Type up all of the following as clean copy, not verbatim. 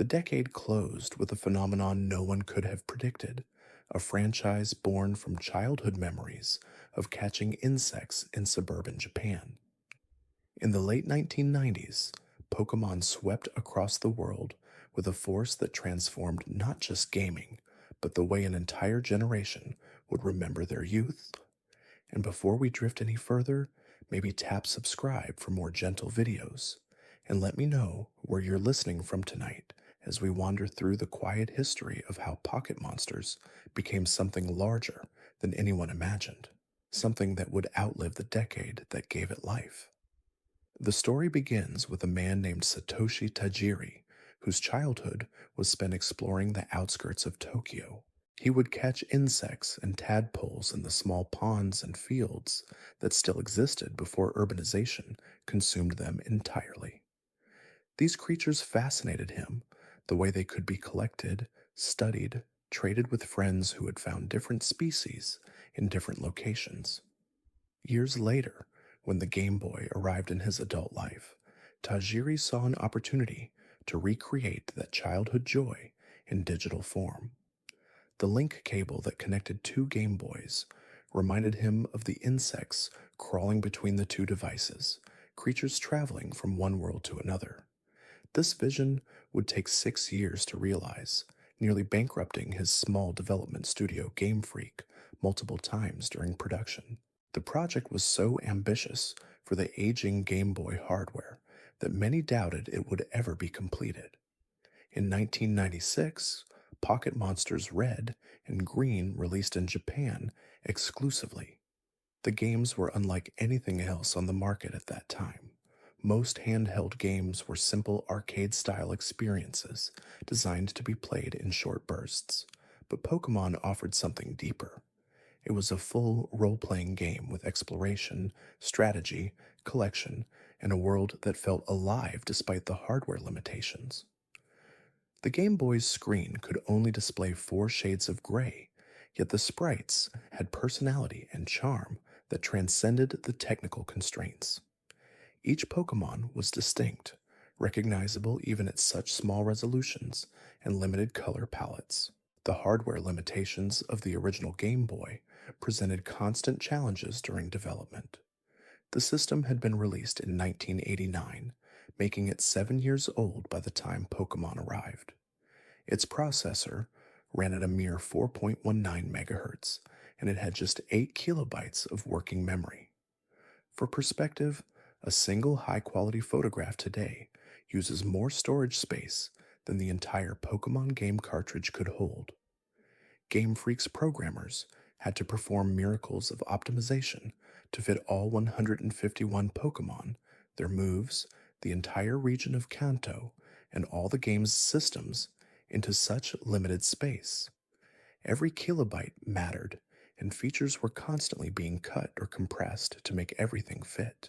The decade closed with a phenomenon no one could have predicted, a franchise born from childhood memories of catching insects in suburban Japan. In the late 1990s, Pokémon swept across the world with a force that transformed not just gaming, but the way an entire generation would remember their youth. And before we drift any further, maybe tap subscribe for more gentle videos. And let me know where you're listening from tonight as we wander through the quiet history of how pocket monsters became something larger than anyone imagined, something that would outlive the decade that gave it life. The story begins with a man named Satoshi Tajiri, whose childhood was spent exploring the outskirts of Tokyo. He would catch insects and tadpoles in the small ponds and fields that still existed before urbanization consumed them entirely. These creatures fascinated him, the way they could be collected, studied, traded with friends who had found different species in different locations. Years later, when the Game Boy arrived in his adult life, Tajiri saw an opportunity to recreate that childhood joy in digital form. The link cable that connected two Game Boys reminded him of the insects crawling between the two devices, creatures traveling from one world to another. This vision would take 6 years to realize, nearly bankrupting his small development studio Game Freak multiple times during production. The project was so ambitious for the aging Game Boy hardware that many doubted it would ever be completed. In 1996, Pocket Monsters Red and Green released in Japan exclusively. The games were unlike anything else on the market at that time. Most handheld games were simple arcade-style experiences designed to be played in short bursts, but Pokémon offered something deeper. It was a full role-playing game with exploration, strategy, collection, and a world that felt alive despite the hardware limitations. The Game Boy's screen could only display 4 shades of gray, yet the sprites had personality and charm that transcended the technical constraints. Each Pokemon was distinct, recognizable even at such small resolutions and limited color palettes. The hardware limitations of the original Game Boy presented constant challenges during development. The system had been released in 1989, making it 7 years old by the time Pokemon arrived. Its processor ran at a mere 4.19 MHz, and it had just 8 kilobytes of working memory. For perspective, a single high-quality photograph today uses more storage space than the entire Pokemon game cartridge could hold. Game Freak's programmers had to perform miracles of optimization to fit all 151 Pokemon, their moves, the entire region of Kanto, and all the game's systems into such limited space. Every kilobyte mattered, and features were constantly being cut or compressed to make everything fit.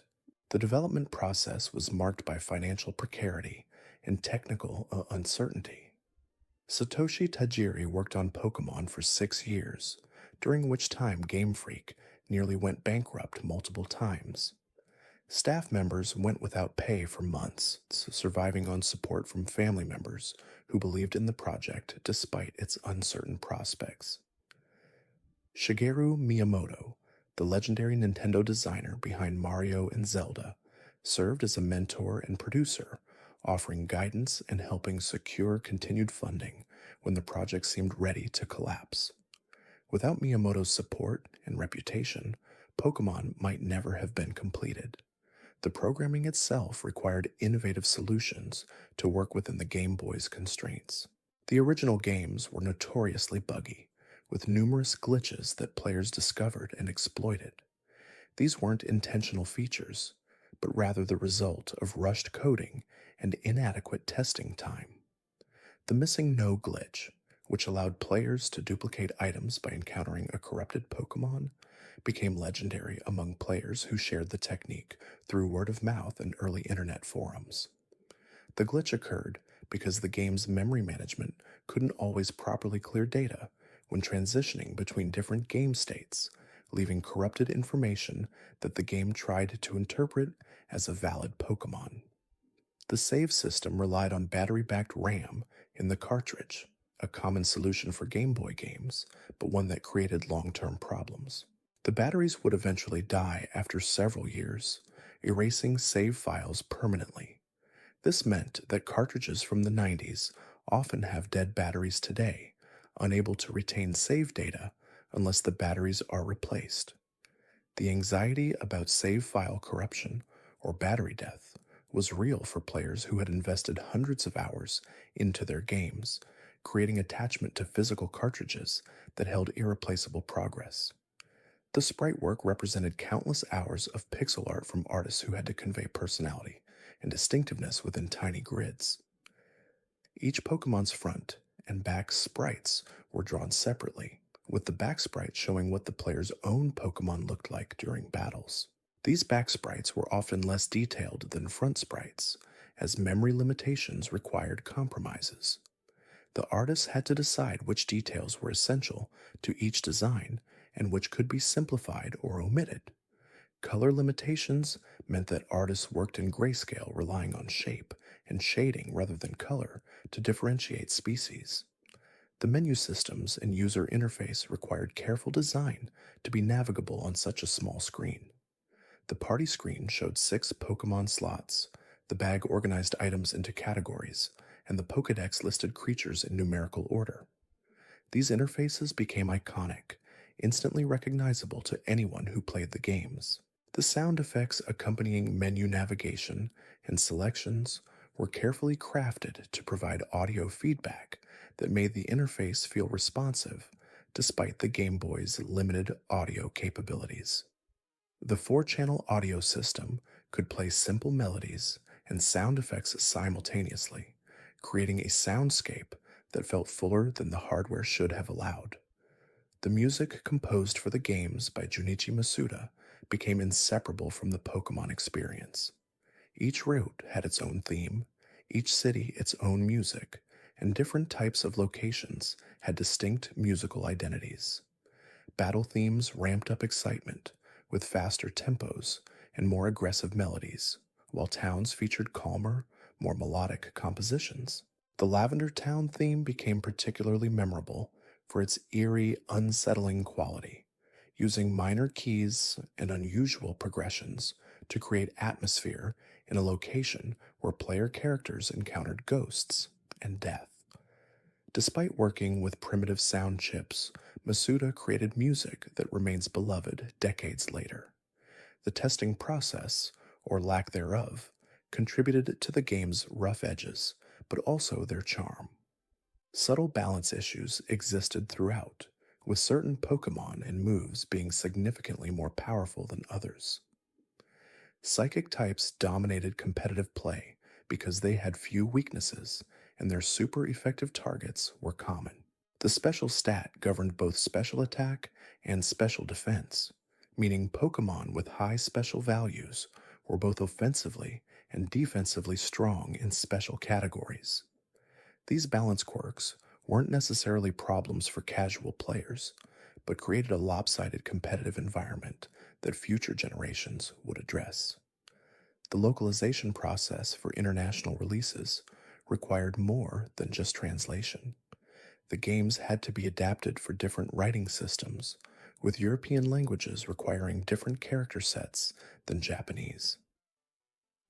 The development process was marked by financial precarity and technical uncertainty. Satoshi Tajiri worked on Pokemon for 6 years, during which time Game Freak nearly went bankrupt multiple times. Staff members went without pay for months, surviving on support from family members who believed in the project despite its uncertain prospects. Shigeru Miyamoto, the legendary Nintendo designer behind Mario and Zelda, served as a mentor and producer, offering guidance and helping secure continued funding when the project seemed ready to collapse. Without Miyamoto's support and reputation, Pokemon might never have been completed. The programming itself required innovative solutions to work within the Game Boy's constraints. The original games were notoriously buggy, with numerous glitches that players discovered and exploited. These weren't intentional features, but rather the result of rushed coding and inadequate testing time. The missing no glitch, which allowed players to duplicate items by encountering a corrupted Pokemon, became legendary among players who shared the technique through word of mouth and early internet forums. The glitch occurred because the game's memory management couldn't always properly clear data when transitioning between different game states, leaving corrupted information that the game tried to interpret as a valid Pokemon. The save system relied on battery backed RAM in the cartridge, a common solution for Game Boy games, but one that created long term problems. The batteries would eventually die after several years, erasing save files permanently. This meant that cartridges from the 90s often have dead batteries today, unable to retain save data unless the batteries are replaced. The anxiety about save file corruption, or battery death, was real for players who had invested hundreds of hours into their games, creating attachment to physical cartridges that held irreplaceable progress. The sprite work represented countless hours of pixel art from artists who had to convey personality and distinctiveness within tiny grids. Each Pokemon's front and back sprites were drawn separately, with the back sprite showing what the player's own Pokemon looked like during battles. These back sprites were often less detailed than front sprites, as memory limitations required compromises. The artists had to decide which details were essential to each design and which could be simplified or omitted. Color limitations meant that artists worked in grayscale, relying on shape and shading rather than color to differentiate species. The menu systems and user interface required careful design to be navigable on such a small screen. The party screen showed 6 Pokemon slots, the bag organized items into categories, and the Pokédex listed creatures in numerical order. These interfaces became iconic, instantly recognizable to anyone who played the games. The sound effects accompanying menu navigation and selections were carefully crafted to provide audio feedback that made the interface feel responsive despite the Game Boy's limited audio capabilities. The 4-channel audio system could play simple melodies and sound effects simultaneously, creating a soundscape that felt fuller than the hardware should have allowed. The music composed for the games by Junichi Masuda became inseparable from the Pokemon experience. Each route had its own theme, each city its own music, and different types of locations had distinct musical identities. Battle themes ramped up excitement with faster tempos and more aggressive melodies, while towns featured calmer, more melodic compositions. The Lavender Town theme became particularly memorable for its eerie, unsettling quality, using minor keys and unusual progressions to create atmosphere in a location where player characters encountered ghosts and death. Despite working with primitive sound chips, Masuda created music that remains beloved decades later. The testing process, or lack thereof, contributed to the game's rough edges, but also their charm. Subtle balance issues existed throughout, with certain Pokemon and moves being significantly more powerful than others. Psychic types dominated competitive play because they had few weaknesses, and their super effective targets were common. The special stat governed both special attack and special defense, meaning Pokemon with high special values were both offensively and defensively strong in special categories. These balance quirks weren't necessarily problems for casual players, but created a lopsided competitive environment that future generations would address. The localization process for international releases required more than just translation. The games had to be adapted for different writing systems, with European languages requiring different character sets than Japanese.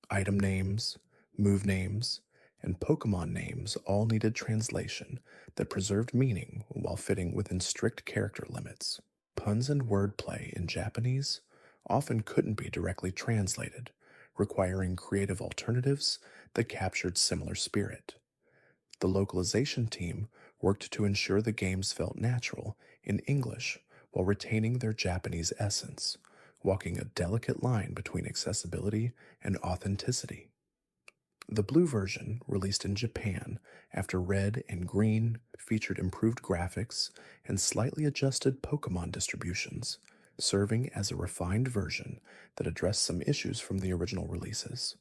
Item names, move names, and Pokemon names all needed translation that preserved meaning while fitting within strict character limits. Puns and wordplay in Japanese often couldn't be directly translated, requiring creative alternatives that captured similar spirit. The localization team worked to ensure the games felt natural in English while retaining their Japanese essence, walking a delicate line between accessibility and authenticity. The blue version, released in Japan after Red and Green, featured improved graphics and slightly adjusted Pokemon distributions, serving as a refined version that addressed some issues from the original releases.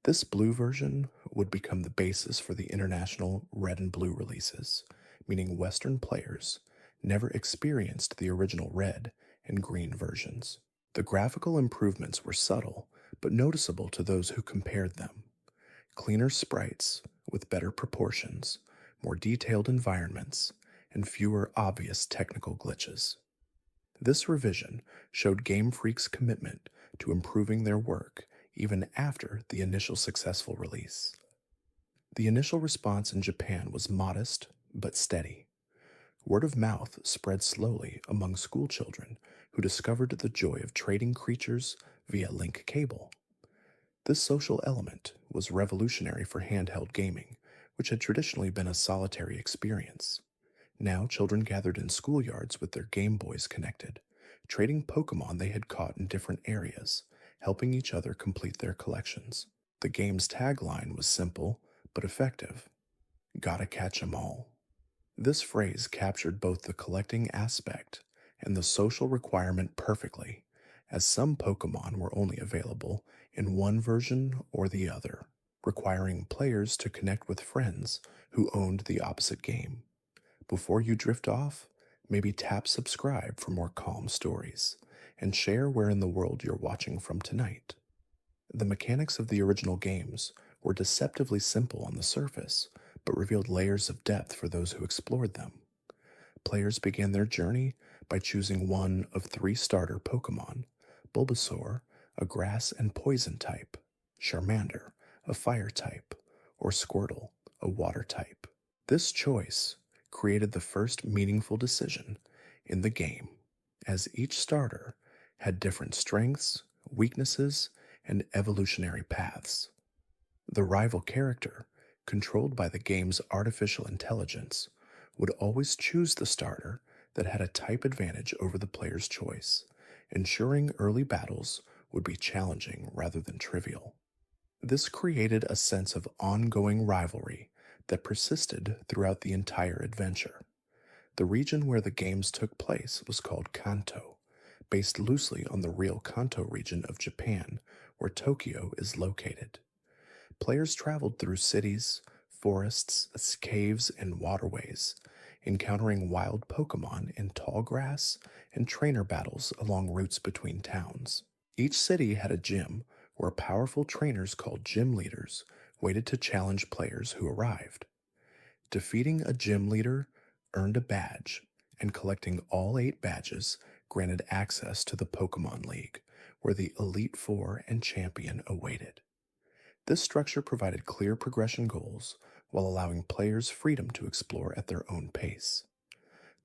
This blue version would become the basis for the international Red and Blue releases, meaning Western players never experienced the original Red and Green versions. The graphical improvements were subtle, but noticeable to those who compared them. cleaner sprites with better proportions, more detailed environments, and fewer obvious technical glitches. This revision showed Game Freak's commitment to improving their work even after the initial successful release. The initial response in Japan was modest but steady. Word of mouth spread slowly among schoolchildren who discovered the joy of trading creatures via link cable. This social element was revolutionary for handheld gaming, which had traditionally been a solitary experience. Now, children gathered in schoolyards with their Game Boys connected, trading Pokémon they had caught in different areas, helping each other complete their collections. The game's tagline was simple but effective: "Gotta catch 'em all." This phrase captured both the collecting aspect and the social requirement perfectly, as some Pokémon were only available in one version or the other, requiring players to connect with friends who owned the opposite game. Before you drift off, maybe tap subscribe for more calm stories, and share where in the world you're watching from tonight. The mechanics of the original games were deceptively simple on the surface, but revealed layers of depth for those who explored them. Players began their journey by choosing one of three starter Pokémon: Bulbasaur, a grass and poison type; Charmander, a fire type; or Squirtle, a water type. This choice created the first meaningful decision in the game, as each starter had different strengths, weaknesses, and evolutionary paths. The rival character, controlled by the game's artificial intelligence, would always choose the starter that had a type advantage over the player's choice, ensuring early battles would be challenging rather than trivial. This created a sense of ongoing rivalry that persisted throughout the entire adventure. The region where the games took place was called Kanto, based loosely on the real Kanto region of Japan, where Tokyo is located. Players traveled through cities, forests, caves, and waterways, encountering wild Pokémon in tall grass and trainer battles along routes between towns. Each city had a gym where powerful trainers called gym leaders waited to challenge players who arrived. Defeating a gym leader earned a badge, and collecting all 8 badges granted access to the Pokémon League, where the Elite Four and Champion awaited. This structure provided clear progression goals while allowing players freedom to explore at their own pace.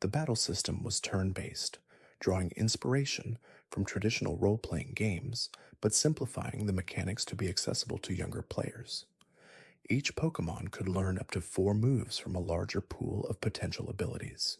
The battle system was turn-based, drawing inspiration from traditional role-playing games, but simplifying the mechanics to be accessible to younger players. Each Pokémon could learn up to 4 moves from a larger pool of potential abilities.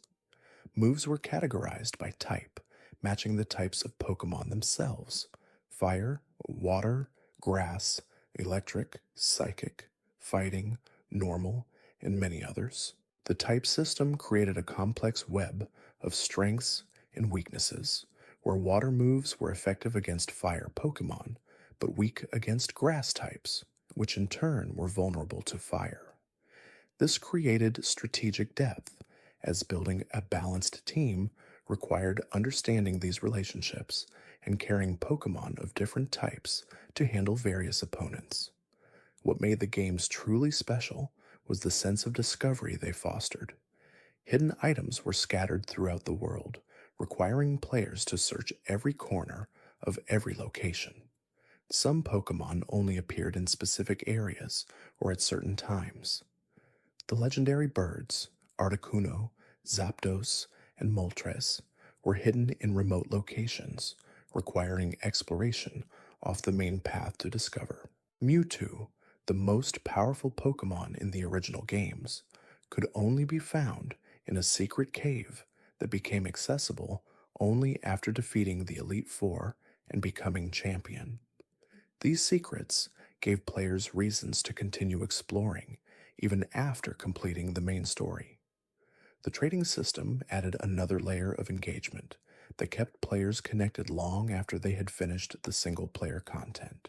Moves were categorized by type, matching the types of Pokémon themselves: fire, water, grass, electric, psychic, fighting, normal, and many others. The type system created a complex web of strengths and weaknesses, where water moves were effective against fire Pokémon, but weak against grass types, which in turn were vulnerable to fire. This created strategic depth, as building a balanced team required understanding these relationships and carrying Pokémon of different types to handle various opponents. What made the games truly special was the sense of discovery they fostered. Hidden items were scattered throughout the world, requiring players to search every corner of every location. Some Pokémon only appeared in specific areas or at certain times. The legendary birds, Articuno, Zapdos, and Moltres, were hidden in remote locations, requiring exploration off the main path to discover. Mewtwo, the most powerful Pokémon in the original games, could only be found in a secret cave that became accessible only after defeating the Elite Four and becoming champion. These secrets gave players reasons to continue exploring, even after completing the main story. The trading system added another layer of engagement that kept players connected long after they had finished the single-player content.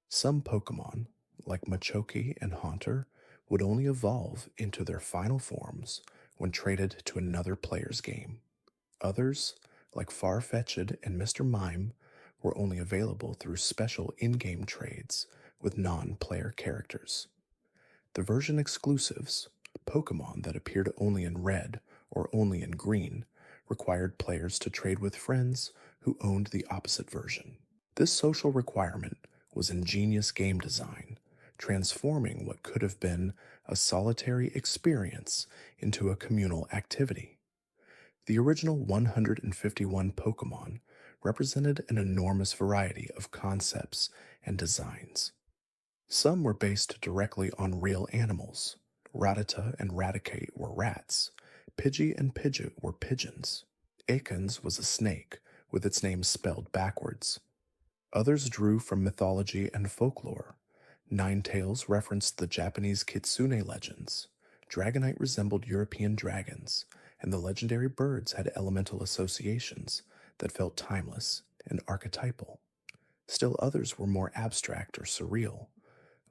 Some Pokémon, like Machoke and Haunter, would only evolve into their final forms when traded to another player's game. Others, like Farfetch'd and Mr. Mime, were only available through special in-game trades with non-player characters. The version exclusives, Pokémon that appeared only in red or only in green, required players to trade with friends who owned the opposite version. This social requirement was ingenious game design, transforming what could have been a solitary experience into a communal activity. The original 151 Pokémon represented an enormous variety of concepts and designs. Some were based directly on real animals. Rattata and Raticate were rats. Pidgey and Pidgeot were pigeons. Ekans was a snake, with its name spelled backwards. Others drew from mythology and folklore. Ninetales referenced the Japanese kitsune legends. Dragonite resembled European dragons, and the legendary birds had elemental associations that felt timeless and archetypal. Still others were more abstract or surreal.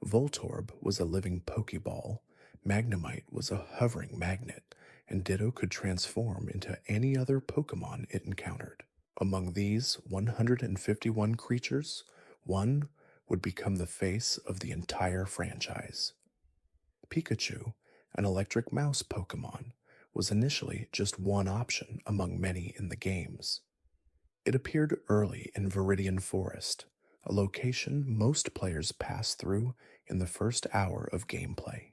Voltorb was a living Pokeball, Magnemite was a hovering magnet, and Ditto could transform into any other Pokemon it encountered. Among these 151 creatures, one would become the face of the entire franchise. Pikachu, an electric mouse Pokemon, was initially just one option among many in the games. It appeared early in Viridian Forest, a location most players pass through in the first hour of gameplay.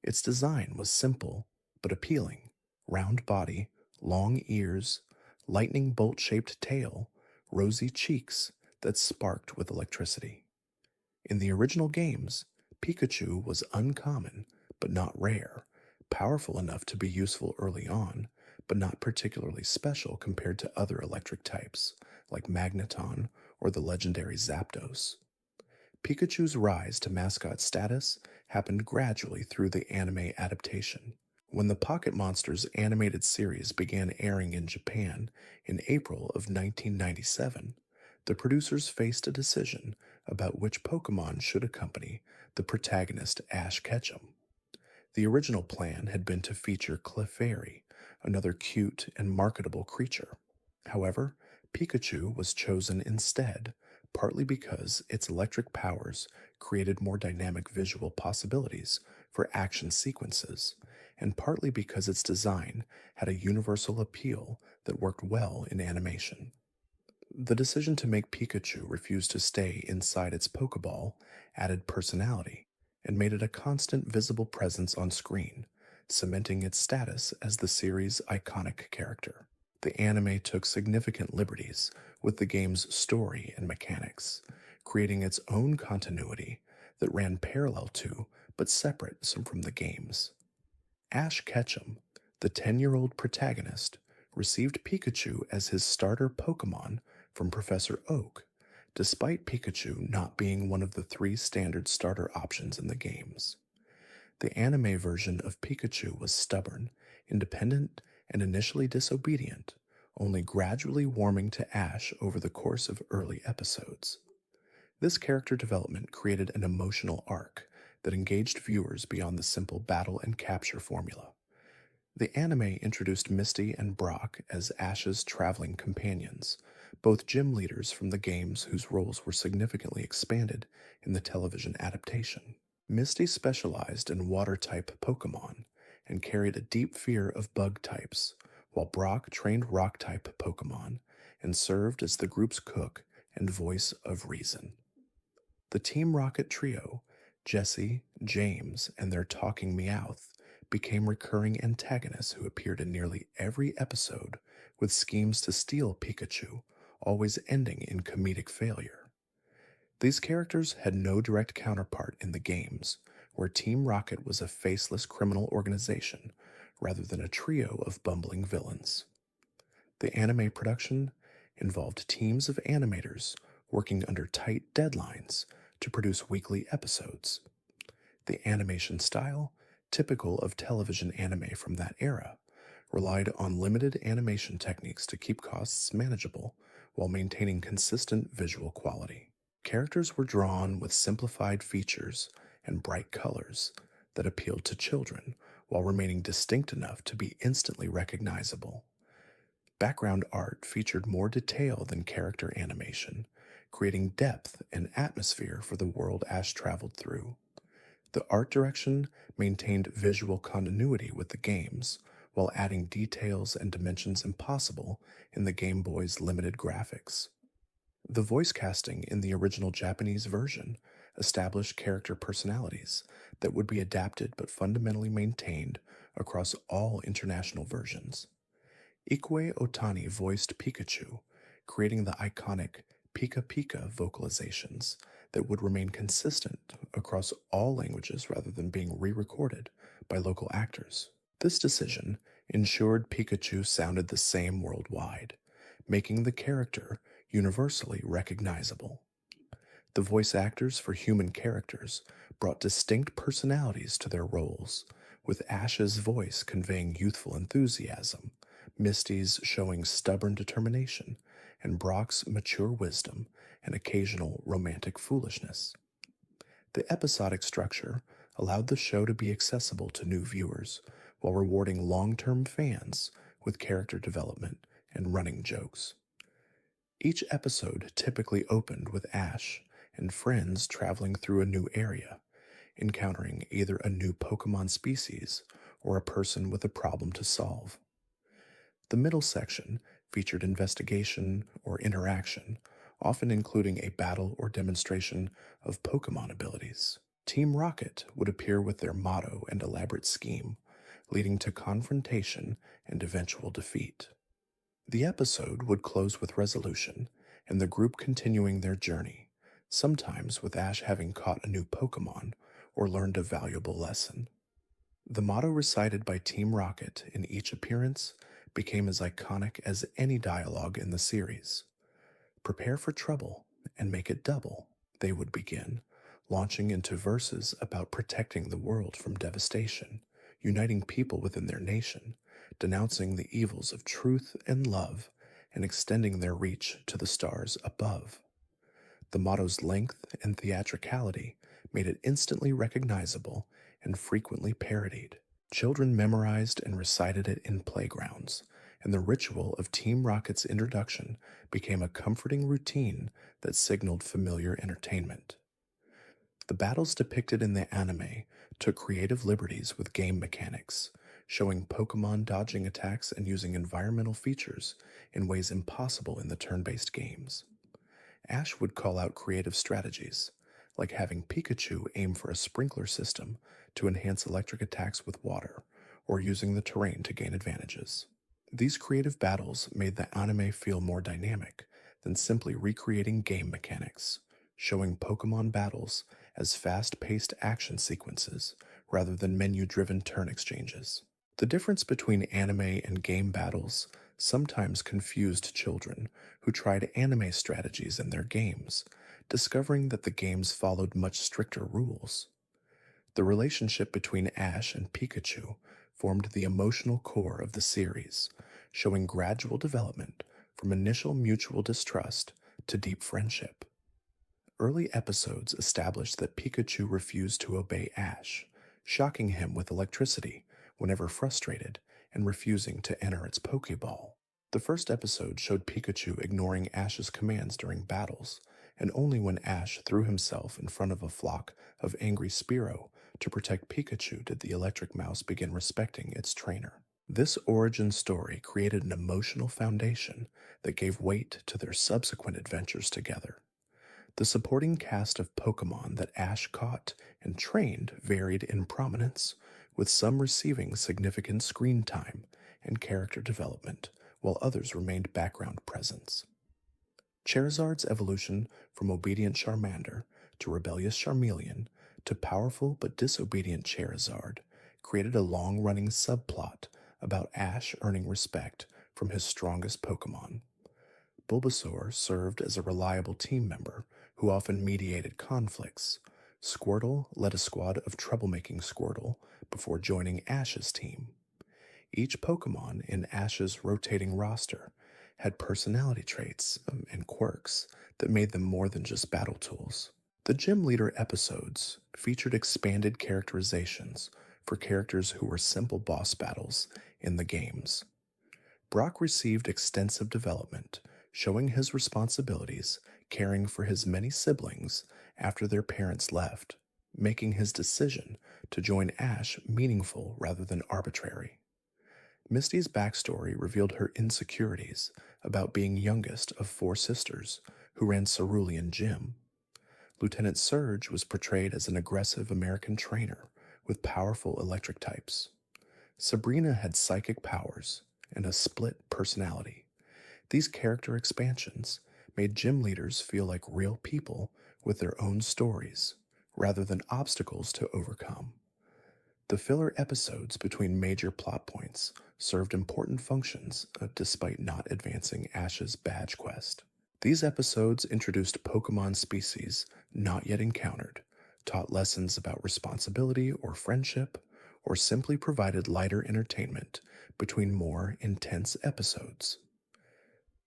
Its design was simple but appealing: round body, long ears, lightning bolt-shaped tail, rosy cheeks that sparked with electricity. In the original games, Pikachu was uncommon but not rare, powerful enough to be useful early on, but not particularly special compared to other electric types, like Magneton or the legendary Zapdos. Pikachu's rise to mascot status happened gradually through the anime adaptation. When the Pocket Monsters animated series began airing in Japan in April of 1997, the producers faced a decision about which Pokemon should accompany the protagonist Ash Ketchum. The original plan had been to feature Clefairy, another cute and marketable creature. However, Pikachu was chosen instead, partly because its electric powers created more dynamic visual possibilities for action sequences, and partly because its design had a universal appeal that worked well in animation. The decision to make Pikachu refuse to stay inside its Pokeball added personality and made it a constant visible presence on screen, cementing its status as the series' iconic character. The anime took significant liberties with the game's story and mechanics, creating its own continuity that ran parallel to but separate from the games. Ash Ketchum, the 10-year-old protagonist, received Pikachu as his starter Pokemon from Professor Oak, despite Pikachu not being one of the 3 standard starter options in the games. The anime version of Pikachu was stubborn, independent, and initially disobedient, only gradually warming to Ash over the course of early episodes. This character development created an emotional arc that engaged viewers beyond the simple battle and capture formula. The anime introduced Misty and Brock as Ash's traveling companions, both gym leaders from the games whose roles were significantly expanded in the television adaptation. Misty specialized in water-type Pokémon and carried a deep fear of bug types, while Brock trained rock-type Pokémon and served as the group's cook and voice of reason. The Team Rocket trio, Jesse, James, and their talking Meowth, became recurring antagonists who appeared in nearly every episode, with schemes to steal Pikachu, always ending in comedic failure. These characters had no direct counterpart in the games, where Team Rocket was a faceless criminal organization rather than a trio of bumbling villains. The anime production involved teams of animators working under tight deadlines to produce weekly episodes. The animation style, typical of television anime from that era, relied on limited animation techniques to keep costs manageable while maintaining consistent visual quality. Characters were drawn with simplified features and bright colors that appealed to children while remaining distinct enough to be instantly recognizable. Background art featured more detail than character animation, creating depth and atmosphere for the world Ash traveled through. The art direction maintained visual continuity with the games, while adding details and dimensions impossible in the Game Boy's limited graphics. The voice casting in the original Japanese version established character personalities that would be adapted but fundamentally maintained across all international versions. Ikue Otani voiced Pikachu, creating the iconic Pika Pika vocalizations that would remain consistent across all languages rather than being re recorded by local actors. This decision ensured Pikachu sounded the same worldwide, making the character universally recognizable. The voice actors for human characters brought distinct personalities to their roles, with Ash's voice conveying youthful enthusiasm, Misty's showing stubborn determination, and Brock's mature wisdom and occasional romantic foolishness. The episodic structure allowed the show to be accessible to new viewers while rewarding long term fans with character development and running jokes. Each episode typically opened with Ash and friends traveling through a new area, encountering either a new Pokemon species or a person with a problem to solve. The middle section featured investigation or interaction, often including a battle or demonstration of Pokemon abilities. Team Rocket would appear with their motto and elaborate scheme, leading to confrontation and eventual defeat. The episode would close with resolution and the group continuing their journey, sometimes with Ash having caught a new Pokemon or learned a valuable lesson. The motto recited by Team Rocket in each appearance became as iconic as any dialogue in the series. Prepare for trouble and make it double, they would begin, launching into verses about protecting the world from devastation, uniting people within their nation, denouncing the evils of truth and love, and extending their reach to the stars above. The motto's length and theatricality made it instantly recognizable and frequently parodied. Children memorized and recited it in playgrounds, and the ritual of Team Rocket's introduction became a comforting routine that signaled familiar entertainment. The battles depicted in the anime took creative liberties with game mechanics, showing Pokemon dodging attacks and using environmental features in ways impossible in the turn-based games. Ash would call out creative strategies, like having Pikachu aim for a sprinkler system to enhance electric attacks with water, or using the terrain to gain advantages. These creative battles made the anime feel more dynamic than simply recreating game mechanics, showing Pokemon battles as fast-paced action sequences rather than menu-driven turn exchanges. The difference between anime and game battles sometimes confused children who tried anime strategies in their games, discovering that the games followed much stricter rules. The relationship between Ash and Pikachu formed the emotional core of the series, showing gradual development from initial mutual distrust to deep friendship. Early episodes established that Pikachu refused to obey Ash, shocking him with electricity whenever frustrated and refusing to enter its Pokeball. The first episode showed Pikachu ignoring Ash's commands during battles, and only when Ash threw himself in front of a flock of angry Spearow to protect Pikachu did the electric mouse begin respecting its trainer. This origin story created an emotional foundation that gave weight to their subsequent adventures together. The supporting cast of Pokemon that Ash caught and trained varied in prominence, with some receiving significant screen time and character development, while others remained background presence. Charizard's evolution from obedient Charmander to rebellious Charmeleon to powerful but disobedient Charizard created a long-running subplot about Ash earning respect from his strongest Pokemon. Bulbasaur served as a reliable team member who often mediated conflicts. Squirtle led a squad of troublemaking Squirtle before joining Ash's team. Each Pokemon in Ash's rotating roster had personality traits and quirks that made them more than just battle tools. The Gym Leader episodes featured expanded characterizations for characters who were simple boss battles in the games. Brock received extensive development, showing his responsibilities, caring for his many siblings after their parents left, making his decision to join Ash meaningful rather than arbitrary. Misty's backstory revealed her insecurities about being youngest of four sisters who ran Cerulean Gym. Lieutenant Surge was portrayed as an aggressive American trainer with powerful electric types. Sabrina had psychic powers and a split personality. These character expansions made gym leaders feel like real people with their own stories, rather than obstacles to overcome. The filler episodes between major plot points served important functions despite not advancing Ash's badge quest. These episodes introduced Pokemon species not yet encountered, taught lessons about responsibility or friendship, or simply provided lighter entertainment between more intense episodes.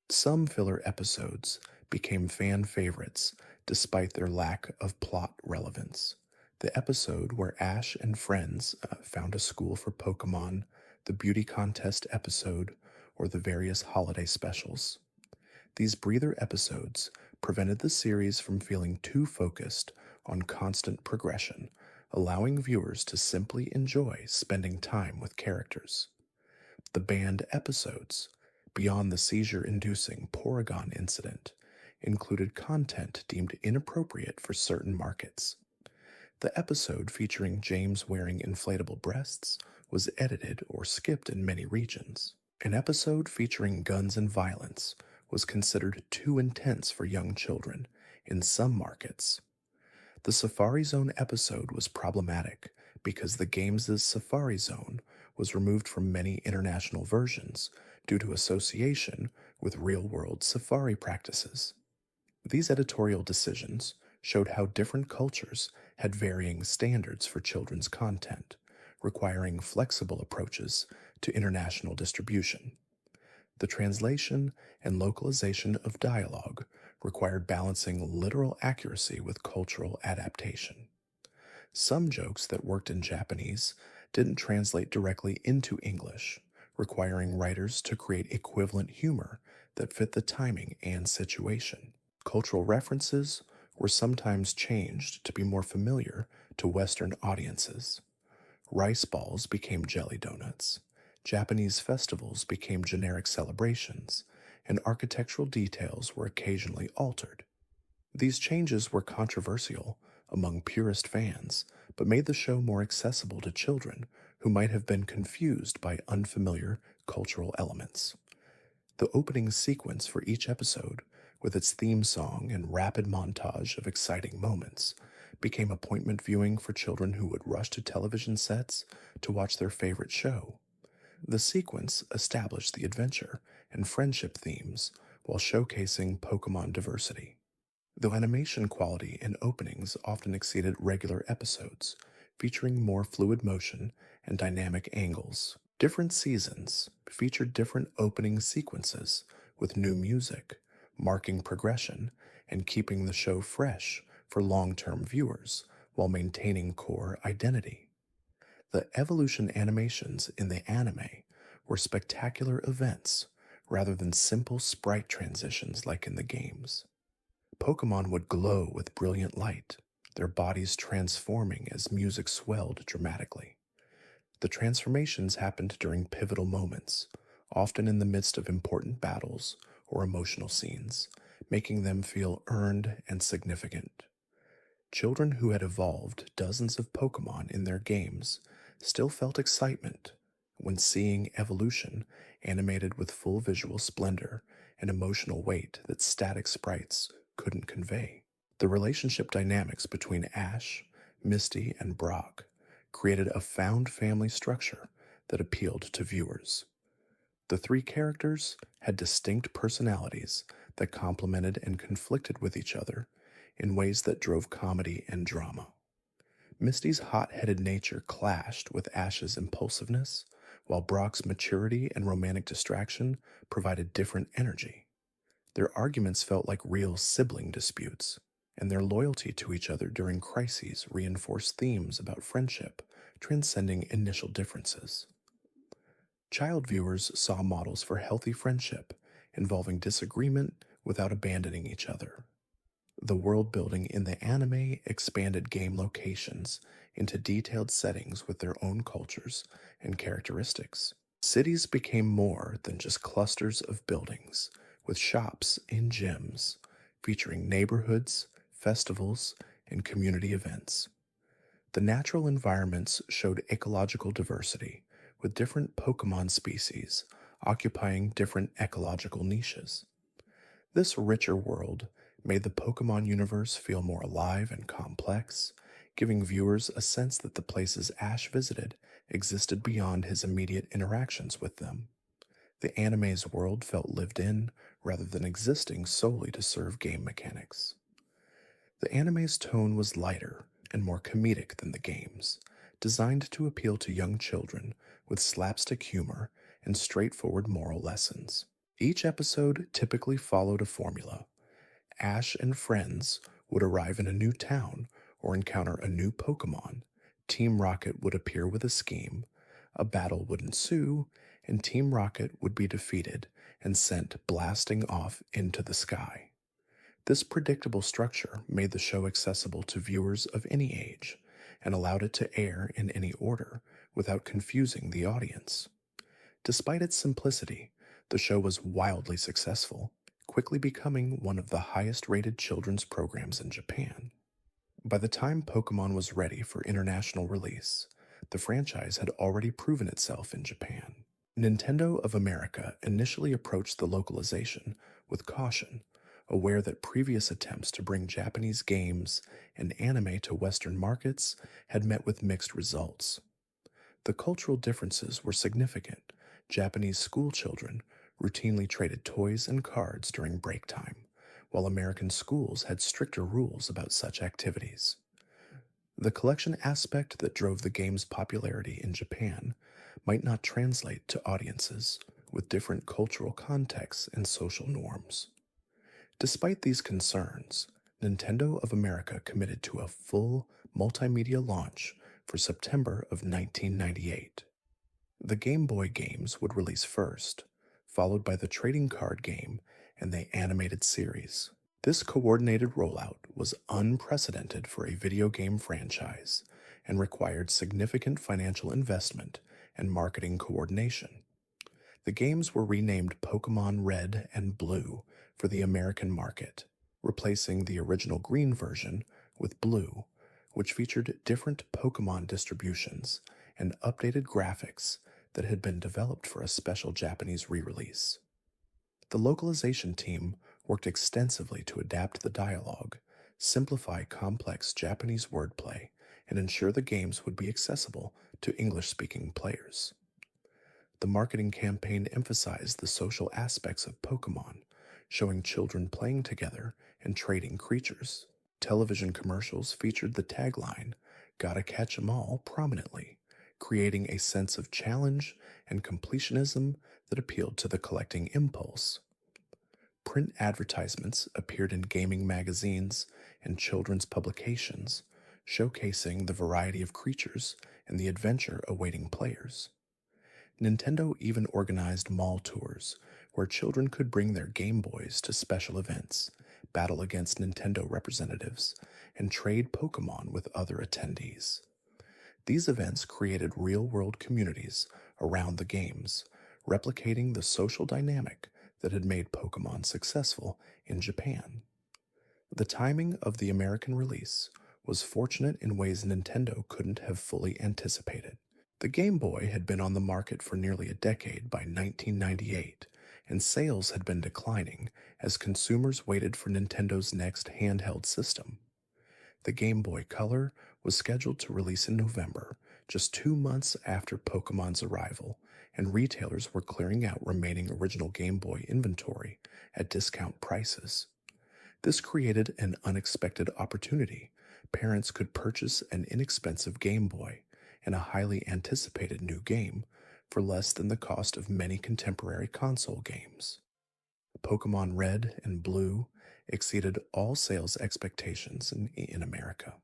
Some filler episodes became fan favorites despite their lack of plot relevance. The episode where Ash and friends found a school for Pokemon, the beauty contest episode, or the various holiday specials. These breather episodes prevented the series from feeling too focused on constant progression, allowing viewers to simply enjoy spending time with characters. The banned episodes, beyond the seizure-inducing Porygon incident, included content deemed inappropriate for certain markets. The episode featuring James wearing inflatable breasts was edited or skipped in many regions. An episode featuring guns and violence was considered too intense for young children in some markets. The Safari Zone episode was problematic because the game's Safari Zone was removed from many international versions due to association with real-world safari practices. These editorial decisions showed how different cultures had varying standards for children's content, requiring flexible approaches to international distribution. The translation and localization of dialogue required balancing literal accuracy with cultural adaptation. Some jokes that worked in Japanese didn't translate directly into English, requiring writers to create equivalent humor that fit the timing and situation. Cultural references were sometimes changed to be more familiar to Western audiences. Rice balls became jelly donuts. Japanese festivals became generic celebrations, and architectural details were occasionally altered. These changes were controversial among purist fans, but made the show more accessible to children who might have been confused by unfamiliar cultural elements. The opening sequence for each episode, with its theme song and rapid montage of exciting moments, became appointment viewing for children who would rush to television sets to watch their favorite show. The sequence established the adventure and friendship themes while showcasing Pokemon diversity. Though animation quality in openings often exceeded regular episodes, featuring more fluid motion and dynamic angles, different seasons featured different opening sequences with new music, marking progression and keeping the show fresh for long-term viewers while maintaining core identity. The evolution animations in the anime were spectacular events rather than simple sprite transitions like in the games. Pokemon would glow with brilliant light, their bodies transforming as music swelled dramatically. The transformations happened during pivotal moments, often in the midst of important battles or emotional scenes, making them feel earned and significant. Children who had evolved dozens of Pokemon in their games still felt excitement when seeing evolution animated with full visual splendor and emotional weight that static sprites couldn't convey. The relationship dynamics between Ash, Misty, and Brock created a found family structure that appealed to viewers. The three characters had distinct personalities that complemented and conflicted with each other in ways that drove comedy and drama. Misty's hot-headed nature clashed with Ash's impulsiveness, while Brock's maturity and romantic distraction provided different energy. Their arguments felt like real sibling disputes, and their loyalty to each other during crises reinforced themes about friendship transcending initial differences. Child viewers saw models for healthy friendship involving disagreement without abandoning each other. The world building in the anime expanded game locations into detailed settings with their own cultures and characteristics. Cities became more than just clusters of buildings, with shops and gyms, featuring neighborhoods, festivals, and community events. The natural environments showed ecological diversity, with different Pokemon species occupying different ecological niches. This richer world made the Pokemon universe feel more alive and complex, giving viewers a sense that the places Ash visited existed beyond his immediate interactions with them. The anime's world felt lived in rather than existing solely to serve game mechanics. The anime's tone was lighter and more comedic than the game's, designed to appeal to young children with slapstick humor and straightforward moral lessons. Each episode typically followed a formula. Ash and friends would arrive in a new town or encounter a new Pokemon. Team Rocket would appear with a scheme, a battle would ensue, and Team Rocket would be defeated and sent blasting off into the sky. This predictable structure made the show accessible to viewers of any age and allowed it to air in any order without confusing the audience. Despite its simplicity, the show was wildly successful, quickly becoming one of the highest rated children's programs in Japan. By the time Pokemon was ready for international release, the franchise had already proven itself in Japan. Nintendo of America initially approached the localization with caution, aware that previous attempts to bring Japanese games and anime to Western markets had met with mixed results. The cultural differences were significant. Japanese school children routinely traded toys and cards during break time, while American schools had stricter rules about such activities. The collection aspect that drove the game's popularity in Japan might not translate to audiences with different cultural contexts and social norms. Despite these concerns, Nintendo of America committed to a full multimedia launch for September of 1998. The Game Boy games would release first, followed by the trading card game and the animated series. This coordinated rollout was unprecedented for a video game franchise and required significant financial investment and marketing coordination. The games were renamed Pokémon Red and Blue for the American market, replacing the original green version with Blue, which featured different Pokémon distributions and updated graphics that had been developed for a special Japanese re-release. The localization team worked extensively to adapt the dialogue, simplify complex Japanese wordplay, and ensure the games would be accessible to English-speaking players. The marketing campaign emphasized the social aspects of Pokémon, showing children playing together and trading creatures. Television commercials featured the tagline, "Gotta catch 'em all," prominently, creating a sense of challenge and completionism that appealed to the collecting impulse. Print advertisements appeared in gaming magazines and children's publications, showcasing the variety of creatures and the adventure awaiting players. Nintendo even organized mall tours where children could bring their Game Boys to special events, battle against Nintendo representatives, and trade Pokémon with other attendees. These events created real-world communities around the games, replicating the social dynamic that had made Pokémon successful in Japan. The timing of the American release was fortunate in ways Nintendo couldn't have fully anticipated. The Game Boy had been on the market for nearly a decade by 1998, and sales had been declining as consumers waited for Nintendo's next handheld system. The Game Boy Color was scheduled to release in November, just 2 months after Pokemon's arrival, and retailers were clearing out remaining original Game Boy inventory at discount prices. This created an unexpected opportunity. Parents could purchase an inexpensive Game Boy and a highly anticipated new game for less than the cost of many contemporary console games. Pokémon Red and Blue exceeded all sales expectations in America.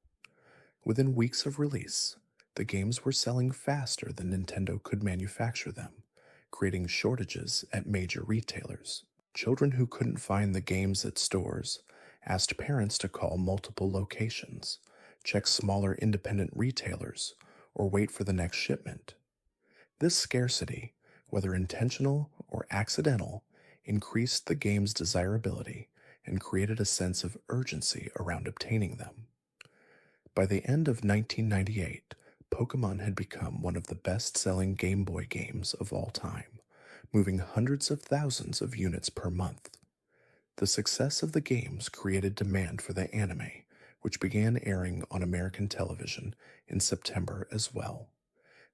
Within weeks of release, the games were selling faster than Nintendo could manufacture them, creating shortages at major retailers. Children who couldn't find the games at stores asked parents to call multiple locations, check smaller independent retailers, or wait for the next shipment. This scarcity, whether intentional or accidental, increased the game's desirability and created a sense of urgency around obtaining them. By the end of 1998, Pokémon had become one of the best selling Game Boy games of all time, moving hundreds of thousands of units per month. The success of the games created demand for the anime, which began airing on American television in September as well.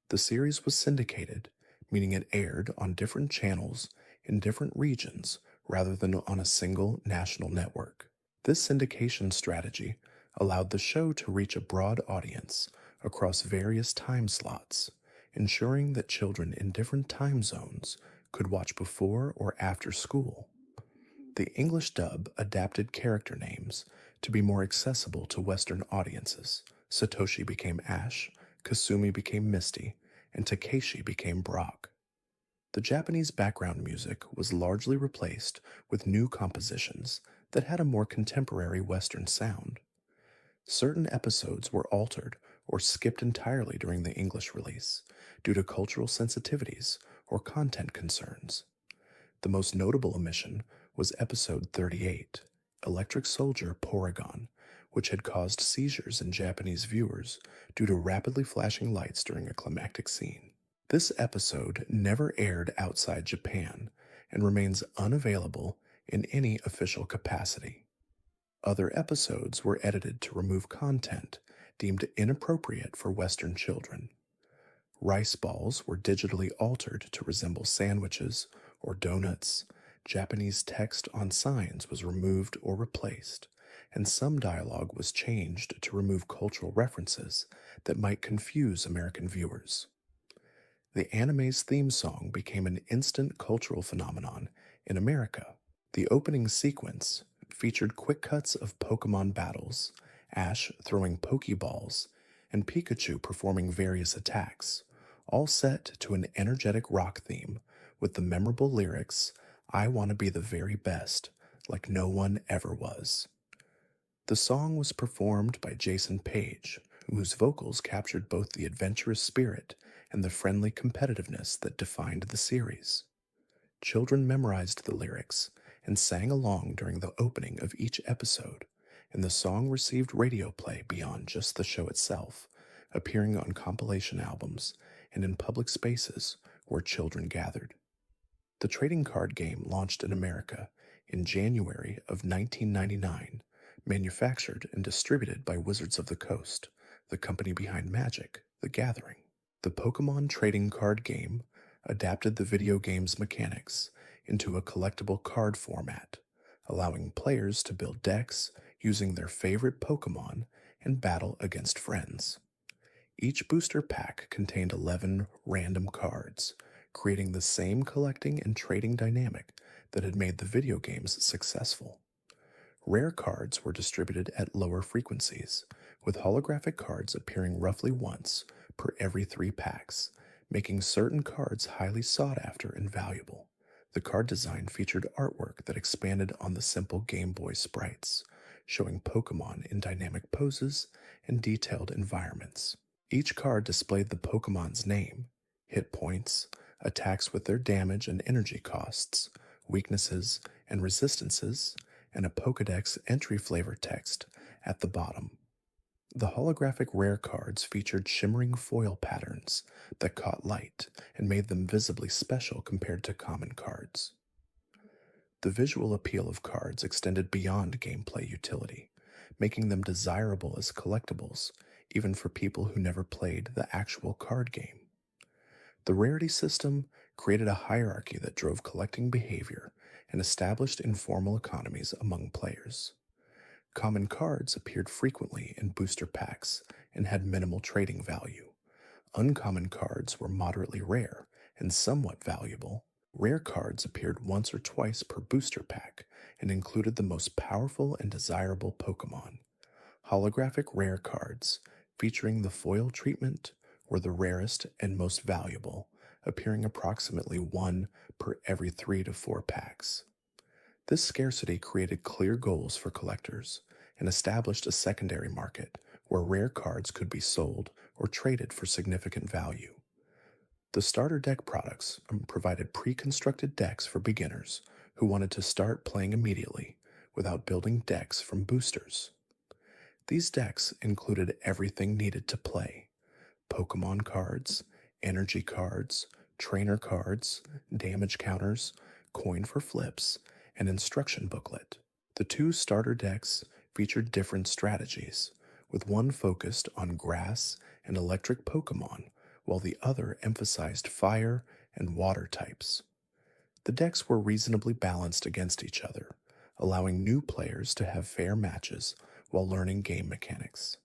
The series was syndicated, meaning it aired on different channels in different regions rather than on a single national network. This syndication strategy allowed the show to reach a broad audience across various time slots, ensuring that children in different time zones could watch before or after school. The English dub adapted character names to be more accessible to Western audiences. Satoshi became Ash, Kasumi became Misty, and Takeshi became Brock. The Japanese background music was largely replaced with new compositions that had a more contemporary Western sound. Certain episodes were altered or skipped entirely during the English release due to cultural sensitivities or content concerns. The most notable omission was episode 38, Electric Soldier Porygon, which had caused seizures in Japanese viewers due to rapidly flashing lights during a climactic scene. This episode never aired outside Japan and remains unavailable in any official capacity. Other episodes were edited to remove content deemed inappropriate for Western children. Rice balls were digitally altered to resemble sandwiches or donuts. Japanese text on signs was removed or replaced, and some dialogue was changed to remove cultural references that might confuse American viewers. The anime's theme song became an instant cultural phenomenon in America. The opening sequence featured quick cuts of Pokémon battles, Ash throwing Pokeballs, and Pikachu performing various attacks, all set to an energetic rock theme with the memorable lyrics, "I want to be the very best, like no one ever was." The song was performed by Jason Page, whose vocals captured both the adventurous spirit and the friendly competitiveness that defined the series. Children memorized the lyrics and sang along during the opening of each episode, and the song received radio play beyond just the show itself, appearing on compilation albums and in public spaces where children gathered. The trading card game launched in America in January of 1999, manufactured and distributed by Wizards of the Coast, the company behind Magic: The Gathering. The Pokémon trading card game adapted the video game's mechanics into a collectible card format, allowing players to build decks using their favorite Pokémon and battle against friends. Each booster pack contained 11 random cards, creating the same collecting and trading dynamic that had made the video games successful. Rare cards were distributed at lower frequencies, with holographic cards appearing roughly once per every 3 packs, making certain cards highly sought after and valuable. The card design featured artwork that expanded on the simple Game Boy sprites, showing Pokémon in dynamic poses and detailed environments. Each card displayed the Pokémon's name, hit points, attacks with their damage and energy costs, weaknesses and resistances, and a Pokédex entry flavor text at the bottom. The holographic rare cards featured shimmering foil patterns that caught light and made them visibly special compared to common cards. The visual appeal of cards extended beyond gameplay utility, making them desirable as collectibles, even for people who never played the actual card game. The rarity system created a hierarchy that drove collecting behavior and established informal economies among players. Common cards appeared frequently in booster packs and had minimal trading value. Uncommon cards were moderately rare and somewhat valuable. Rare cards appeared once or twice per booster pack and included the most powerful and desirable Pokémon. Holographic rare cards, featuring the foil treatment, were the rarest and most valuable, appearing approximately 1 per every 3 to 4 packs. This scarcity created clear goals for collectors and established a secondary market where rare cards could be sold or traded for significant value. The starter deck products provided pre constructed decks for beginners who wanted to start playing immediately without building decks from boosters. These decks included everything needed to play: Pokemon cards, energy cards, trainer cards, damage counters, coin for flips, and instruction booklet. The two starter decks featured different strategies, with one focused on grass and electric Pokemon, while the other emphasized fire and water types. The decks were reasonably balanced against each other, allowing new players to have fair matches while learning game mechanics.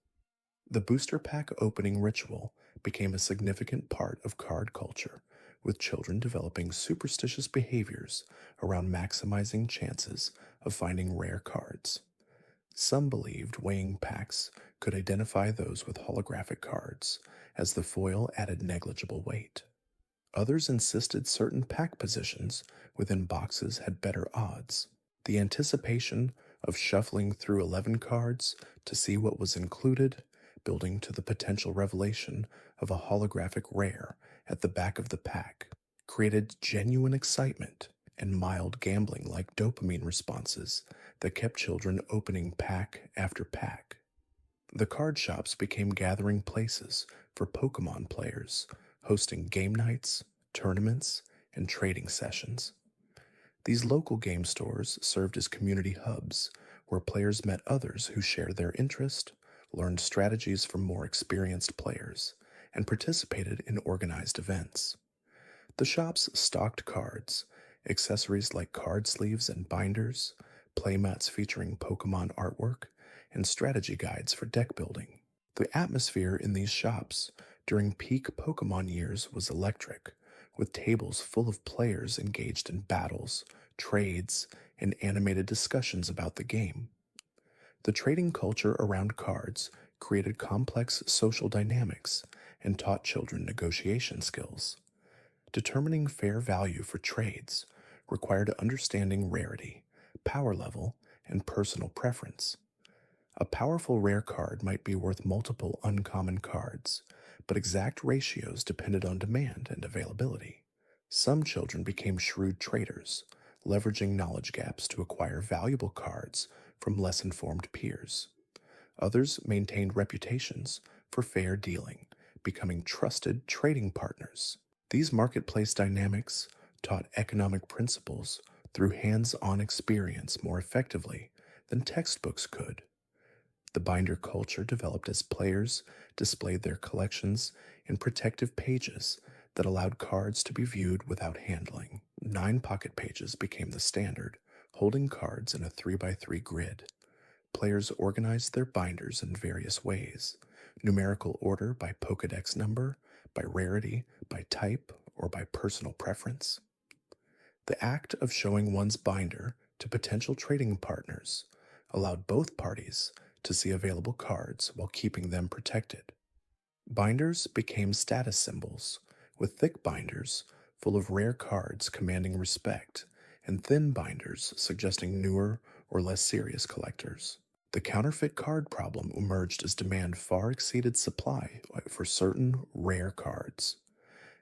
The booster pack opening ritual became a significant part of card culture, with children developing superstitious behaviors around maximizing chances of finding rare cards. Some believed weighing packs could identify those with holographic cards, as the foil added negligible weight. Others insisted certain pack positions within boxes had better odds. The anticipation of shuffling through 11 cards to see what was included, building to the potential revelation of a holographic rare at the back of the pack, created genuine excitement and mild gambling like dopamine responses that kept children opening pack after pack. The card shops became gathering places for Pokemon players, hosting game nights, tournaments, and trading sessions. These local game stores served as community hubs where players met others who shared their interest, learned strategies from more experienced players, and participated in organized events. The shops stocked cards, accessories like card sleeves and binders, playmats featuring Pokemon artwork, and strategy guides for deck building. The atmosphere in these shops during peak Pokemon years was electric, with tables full of players engaged in battles, trades, and animated discussions about the game. The trading culture around cards created complex social dynamics and taught children negotiation skills. Determining fair value for trades required understanding rarity, power level, and personal preference. A powerful rare card might be worth multiple uncommon cards, but exact ratios depended on demand and availability. Some children became shrewd traders, leveraging knowledge gaps to acquire valuable cards from less informed peers. Others maintained reputations for fair dealing, becoming trusted trading partners. These marketplace dynamics taught economic principles through hands on experience more effectively than textbooks could. The binder culture developed as players displayed their collections in protective pages that allowed cards to be viewed without handling. 9 pocket pages became the standard, holding cards in a 3x3 grid. Players organized their binders in various ways: numerical order by Pokédex number, by rarity, by type, or by personal preference. The act of showing one's binder to potential trading partners allowed both parties to see available cards while keeping them protected. Binders became status symbols, with thick binders full of rare cards commanding respect, and thin binders suggesting newer or less serious collectors. The counterfeit card problem emerged as demand far exceeded supply for certain rare cards.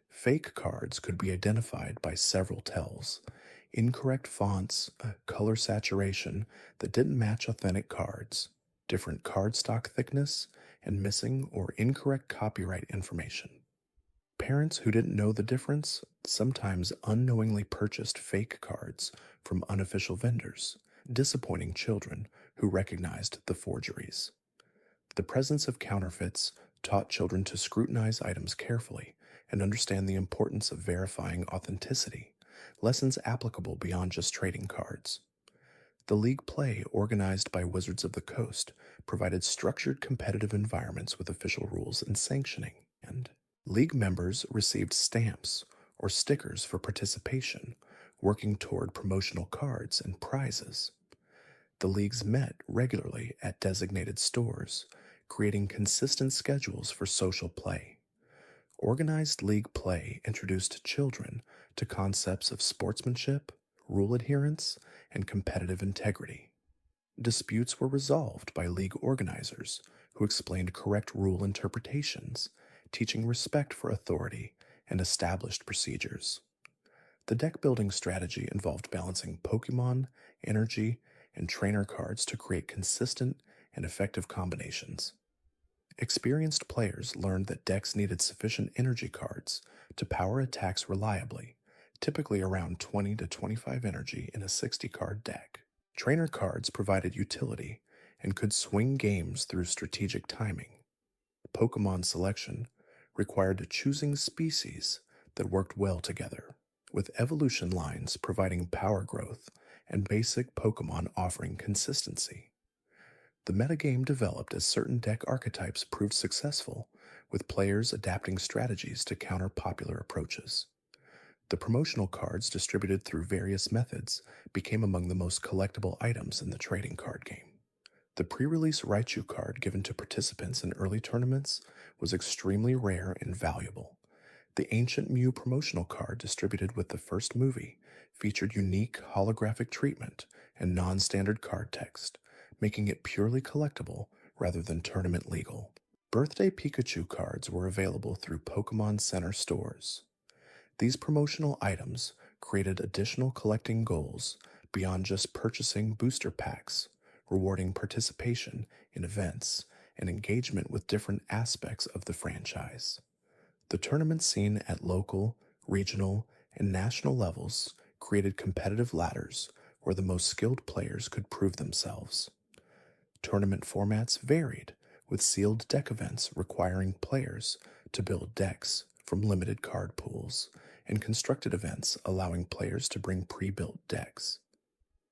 Fake cards could be identified by several tells: incorrect fonts, color saturation that didn't match authentic cards, different cardstock thickness, and missing or incorrect copyright information. Parents who didn't know the difference sometimes unknowingly purchased fake cards from unofficial vendors, disappointing children who recognized the forgeries. The presence of counterfeits taught children to scrutinize items carefully and understand the importance of verifying authenticity, lessons applicable beyond just trading cards. The league play organized by Wizards of the Coast provided structured competitive environments with official rules and sanctioning, and league members received stamps or stickers for participation, working toward promotional cards and prizes. The leagues met regularly at designated stores, creating consistent schedules for social play. Organized league play introduced children to concepts of sportsmanship, rule adherence, and competitive integrity. Disputes were resolved by league organizers who explained correct rule interpretations, teaching respect for authority and established procedures. The deck building strategy involved balancing Pokemon, energy, and trainer cards to create consistent and effective combinations. Experienced players learned that decks needed sufficient energy cards to power attacks reliably, typically around 20 to 25 energy in a 60 card deck. Trainer cards provided utility and could swing games through strategic timing. Pokemon selection required choosing species that worked well together, with evolution lines providing power growth and basic Pokemon offering consistency. The metagame developed as certain deck archetypes proved successful, with players adapting strategies to counter popular approaches. The promotional cards distributed through various methods became among the most collectible items in the trading card game. The pre-release Raichu card given to participants in early tournaments was extremely rare and valuable. The Ancient Mew promotional card distributed with the first movie featured unique holographic treatment and non-standard card text, making it purely collectible rather than tournament legal. Birthday Pikachu cards were available through Pokemon Center stores. These promotional items created additional collecting goals beyond just purchasing booster packs, rewarding participation in events and engagement with different aspects of the franchise. The tournament scene at local, regional, and national levels created competitive ladders where the most skilled players could prove themselves. Tournament formats varied, with sealed deck events requiring players to build decks from limited card pools, and constructed events allowing players to bring pre-built decks.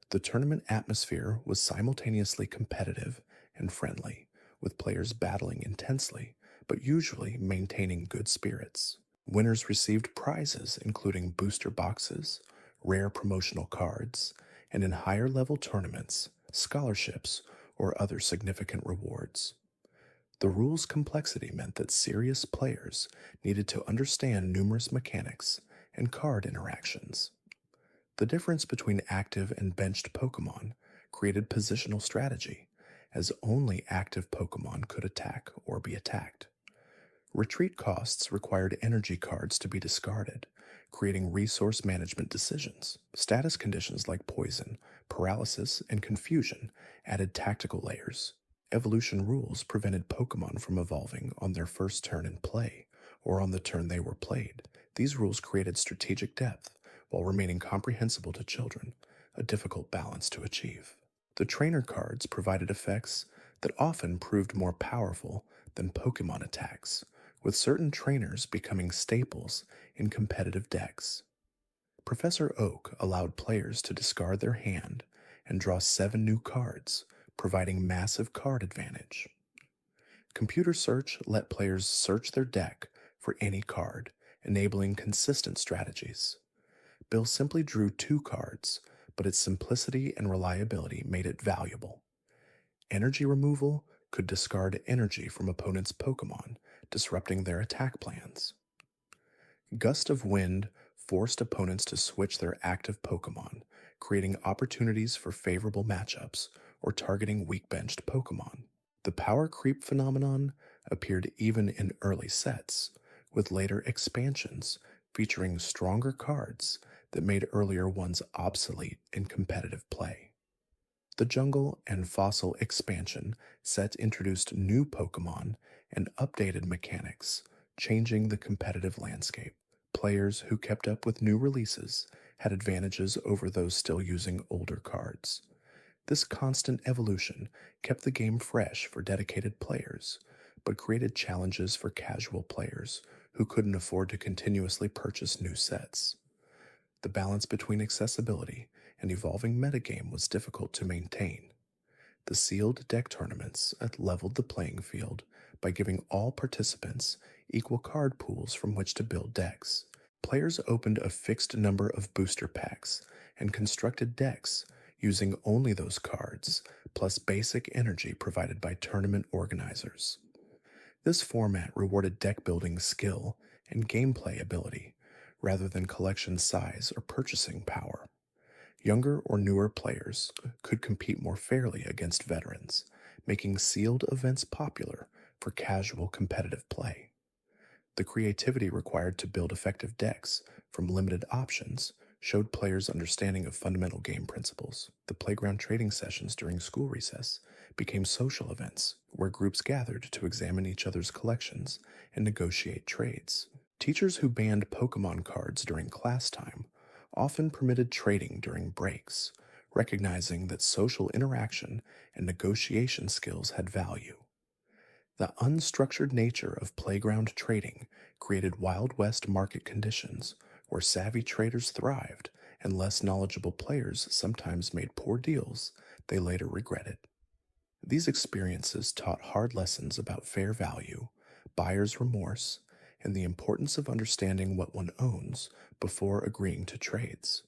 The tournament atmosphere was simultaneously competitive and friendly, with players battling intensely, but usually maintaining good spirits. Winners received prizes including booster boxes, rare promotional cards, and in higher level tournaments, scholarships or other significant rewards. The rules' complexity meant that serious players needed to understand numerous mechanics and card interactions. The difference between active and benched Pokemon created positional strategy, as only active Pokemon could attack or be attacked. Retreat costs required energy cards to be discarded, creating resource management decisions. Status conditions like poison, paralysis, and confusion added tactical layers. Evolution rules prevented Pokemon from evolving on their first turn in play, or on the turn they were played. These rules created strategic depth while remaining comprehensible to children, a difficult balance to achieve. The trainer cards provided effects that often proved more powerful than Pokemon attacks, with certain trainers becoming staples in competitive decks. Professor Oak allowed players to discard their hand and draw 7 new cards, providing massive card advantage. Computer search let players search their deck for any card, enabling consistent strategies. Bill simply drew 2 cards, but its simplicity and reliability made it valuable. Energy removal could discard energy from opponents' Pokemon, disrupting their attack plans. Gust of Wind forced opponents to switch their active Pokemon, creating opportunities for favorable matchups or targeting weak-benched Pokemon. The power creep phenomenon appeared even in early sets, with later expansions featuring stronger cards that made earlier ones obsolete in competitive play. The Jungle and Fossil expansion set introduced new Pokemon and updated mechanics, changing the competitive landscape. Players who kept up with new releases had advantages over those still using older cards. This constant evolution kept the game fresh for dedicated players, but created challenges for casual players who couldn't afford to continuously purchase new sets. The balance between accessibility and evolving metagame was difficult to maintain. The sealed deck tournaments leveled the playing field by giving all participants equal card pools from which to build decks. Players opened a fixed number of booster packs and constructed decks using only those cards, plus basic energy provided by tournament organizers. This format rewarded deck building skill and gameplay ability, rather than collection size or purchasing power. Younger or newer players could compete more fairly against veterans, making sealed events popular for casual competitive play. The creativity required to build effective decks from limited options showed players' understanding of fundamental game principles. The playground trading sessions during school recess became social events where groups gathered to examine each other's collections and negotiate trades. Teachers who banned Pokemon cards during class time often permitted trading during breaks, recognizing that social interaction and negotiation skills had value. The unstructured nature of playground trading created Wild West market conditions where savvy traders thrived and less knowledgeable players sometimes made poor deals they later regretted. These experiences taught hard lessons about fair value, buyer's remorse, and the importance of understanding what one owns before agreeing to trades.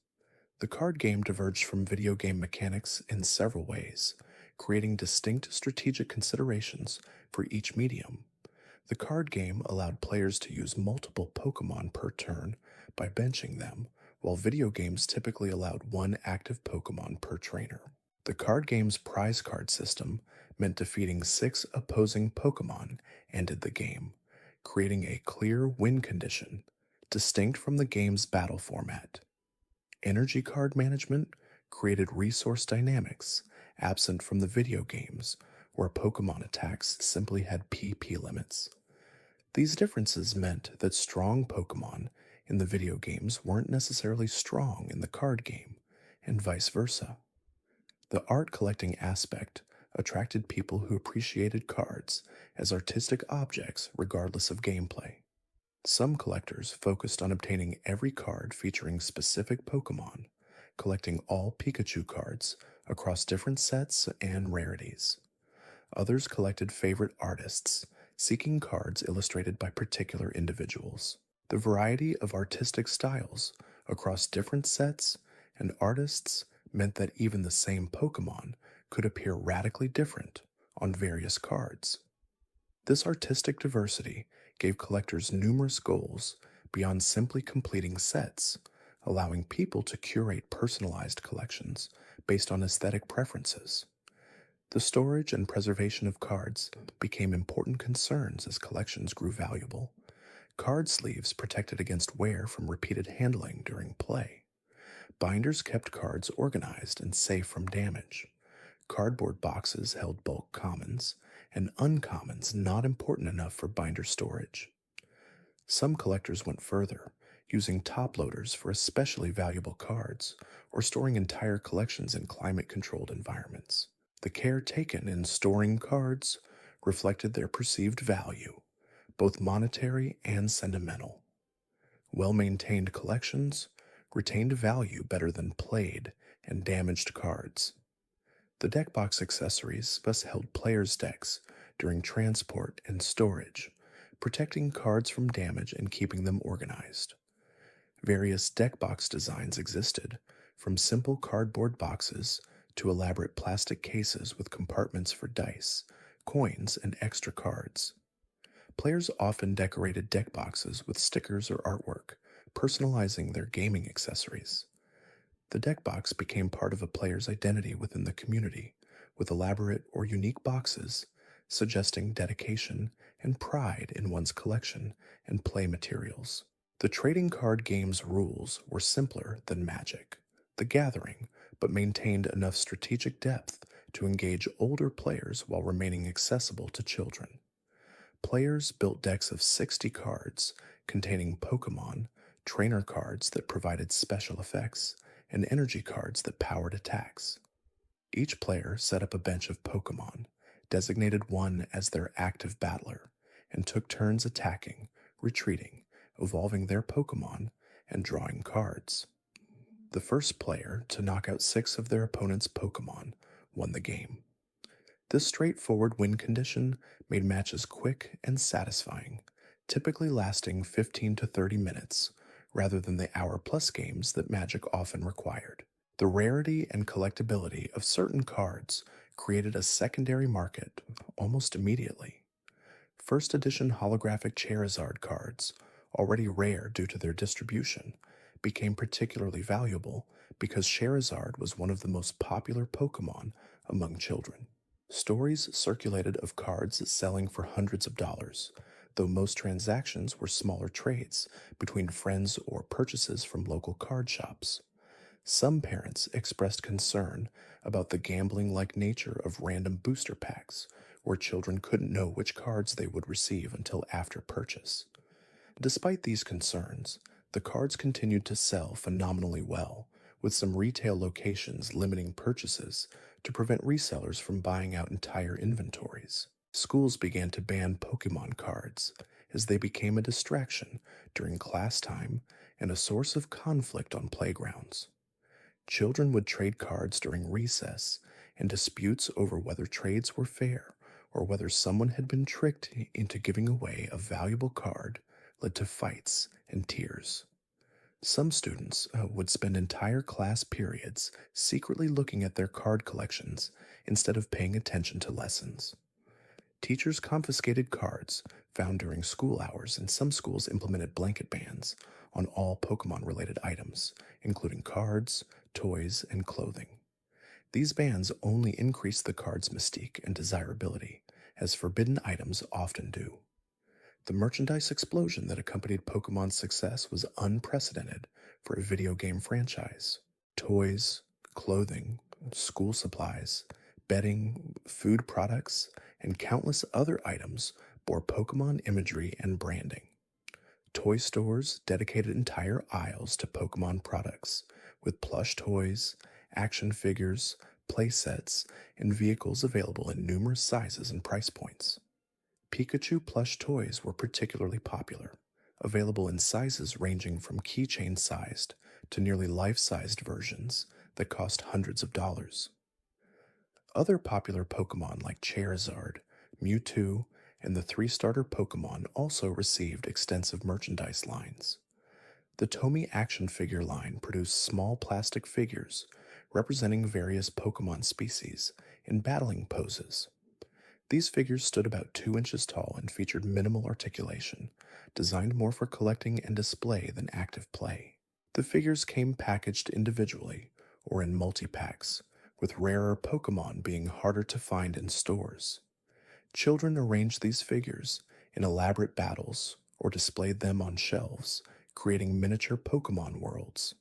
The card game diverged from video game mechanics in several ways, creating distinct strategic considerations for each medium. The card game allowed players to use multiple Pokemon per turn by benching them, while video games typically allowed one active Pokemon per trainer. The card game's prize card system meant defeating 6 opposing Pokemon ended the game, creating a clear win condition, distinct from the game's battle format. Energy card management created resource dynamics absent from the video games, where Pokemon attacks simply had PP limits. These differences meant that strong Pokemon in the video games weren't necessarily strong in the card game, and vice versa. The art collecting aspect attracted people who appreciated cards as artistic objects regardless of gameplay. Some collectors focused on obtaining every card featuring specific Pokemon, collecting all Pikachu cards across different sets and rarities. Others collected favorite artists, seeking cards illustrated by particular individuals. The variety of artistic styles across different sets and artists meant that even the same Pokemon could appear radically different on various cards. This artistic diversity gave collectors numerous goals beyond simply completing sets, allowing people to curate personalized collections based on aesthetic preferences. The storage and preservation of cards became important concerns as collections grew valuable. Card sleeves protected against wear from repeated handling during play. Binders kept cards organized and safe from damage. Cardboard boxes held bulk commons, and uncommons not important enough for binder storage. Some collectors went further, using top loaders for especially valuable cards, or storing entire collections in climate-controlled environments. The care taken in storing cards reflected their perceived value, both monetary and sentimental. Well-maintained collections retained value better than played and damaged cards. The deck box accessories thus held players' decks during transport and storage, protecting cards from damage and keeping them organized. Various deck box designs existed, from simple cardboard boxes to elaborate plastic cases with compartments for dice, coins, and extra cards. Players often decorated deck boxes with stickers or artwork, personalizing their gaming accessories. The deck box became part of a player's identity within the community, with elaborate or unique boxes suggesting dedication and pride in one's collection and play materials. The trading card game's rules were simpler than Magic, the Gathering, but maintained enough strategic depth to engage older players while remaining accessible to children. Players built decks of 60 cards containing Pokémon, trainer cards that provided special effects, and energy cards that powered attacks. Each player set up a bench of Pokémon, designated one as their active battler, and took turns attacking, retreating, evolving their Pokémon, and drawing cards. The first player to knock out 6 of their opponent's Pokémon won the game. This straightforward win condition made matches quick and satisfying, typically lasting 15 to 30 minutes, rather than the hour-plus games that Magic often required. The rarity and collectability of certain cards created a secondary market almost immediately. First edition holographic Charizard cards, already rare due to their distribution, became particularly valuable because Charizard was one of the most popular Pokemon among children. Stories circulated of cards selling for hundreds of dollars, though most transactions were smaller trades between friends or purchases from local card shops. Some parents expressed concern about the gambling like nature of random booster packs, where children couldn't know which cards they would receive until after purchase. Despite these concerns, the cards continued to sell phenomenally well, with some retail locations limiting purchases to prevent resellers from buying out entire inventories. Schools began to ban Pokemon cards as they became a distraction during class time and a source of conflict on playgrounds. Children would trade cards during recess, and disputes over whether trades were fair or whether someone had been tricked into giving away a valuable card led to fights and tears. Some students would spend entire class periods secretly looking at their card collections instead of paying attention to lessons. Teachers confiscated cards found during school hours, and some schools implemented blanket bans on all Pokemon related items, including cards, toys, and clothing. These bans only increased the card's mystique and desirability, as forbidden items often do. The merchandise explosion that accompanied Pokemon's success was unprecedented for a video game franchise. Toys, clothing, school supplies, bedding, food products, and countless other items bore Pokemon imagery and branding. Toy stores dedicated entire aisles to Pokemon products, with plush toys, action figures, play sets, and vehicles available in numerous sizes and price points. Pikachu plush toys were particularly popular, available in sizes ranging from keychain-sized to nearly life-sized versions that cost hundreds of dollars. Other popular Pokemon like Charizard, Mewtwo, and the three-starter Pokemon also received extensive merchandise lines. The Tomy action figure line produced small plastic figures representing various Pokemon species in battling poses. These figures stood about 2 inches tall and featured minimal articulation, designed more for collecting and display than active play. The figures came packaged individually or in multi-packs, with rarer Pokemon being harder to find in stores. Children arranged these figures in elaborate battles or displayed them on shelves, creating miniature Pokemon worlds.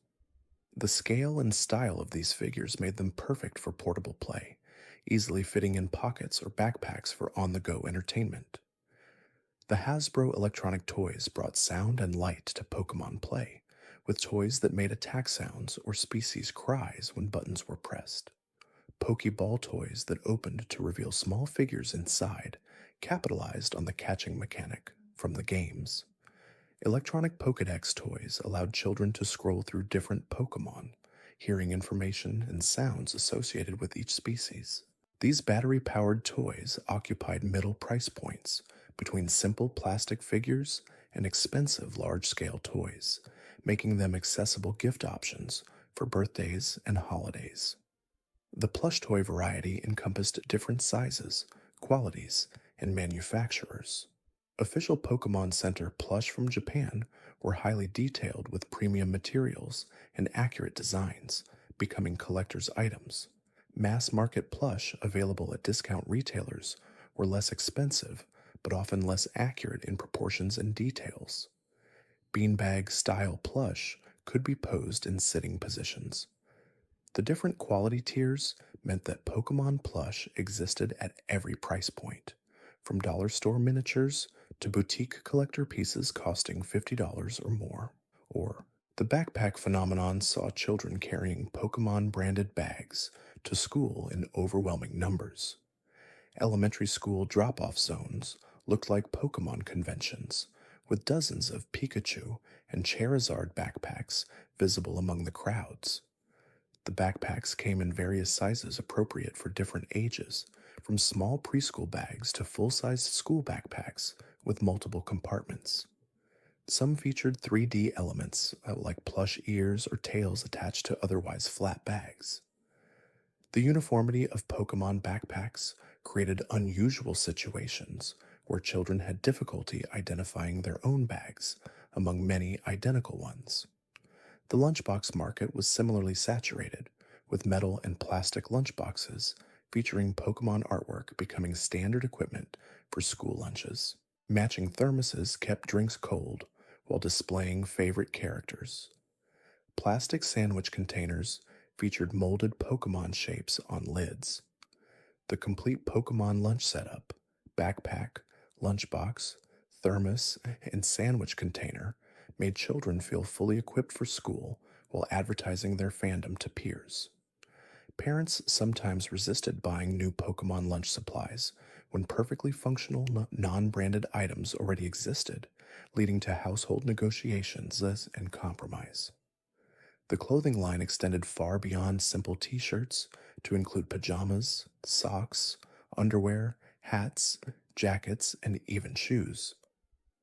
The scale and style of these figures made them perfect for portable play, easily fitting in pockets or backpacks for on-the-go entertainment. The Hasbro electronic toys brought sound and light to Pokemon play, with toys that made attack sounds or species cries when buttons were pressed. Pokeball toys that opened to reveal small figures inside capitalized on the catching mechanic from the games. Electronic Pokédex toys allowed children to scroll through different Pokémon, hearing information and sounds associated with each species. These battery-powered toys occupied middle price points between simple plastic figures and expensive large-scale toys, making them accessible gift options for birthdays and holidays. The plush toy variety encompassed different sizes, qualities, and manufacturers. Official Pokemon Center plush from Japan were highly detailed with premium materials and accurate designs, becoming collector's items. Mass-market plush available at discount retailers were less expensive, but often less accurate in proportions and details. Beanbag-style plush could be posed in sitting positions. The different quality tiers meant that Pokemon plush existed at every price point, from dollar store miniatures to boutique collector pieces costing $50 or more. Or, the backpack phenomenon saw children carrying Pokemon-branded bags to school in overwhelming numbers. Elementary school drop-off zones looked like Pokemon conventions, with dozens of Pikachu and Charizard backpacks visible among the crowds. The backpacks came in various sizes appropriate for different ages, from small preschool bags to full-sized school backpacks with multiple compartments. Some featured 3D elements like plush ears or tails attached to otherwise flat bags. The uniformity of Pokemon backpacks created unusual situations where children had difficulty identifying their own bags among many identical ones. The lunchbox market was similarly saturated, with metal and plastic lunchboxes featuring Pokemon artwork becoming standard equipment for school lunches. Matching thermoses kept drinks cold while displaying favorite characters. Plastic sandwich containers featured molded Pokemon shapes on lids. The complete Pokemon lunch setup, backpack, lunchbox, thermos, and sandwich container made children feel fully equipped for school while advertising their fandom to peers. Parents sometimes resisted buying new Pokemon lunch supplies when perfectly functional non branded items already existed, leading to household negotiations and compromise. The clothing line extended far beyond simple t shirts to include pajamas, socks, underwear, hats, jackets, and even shoes.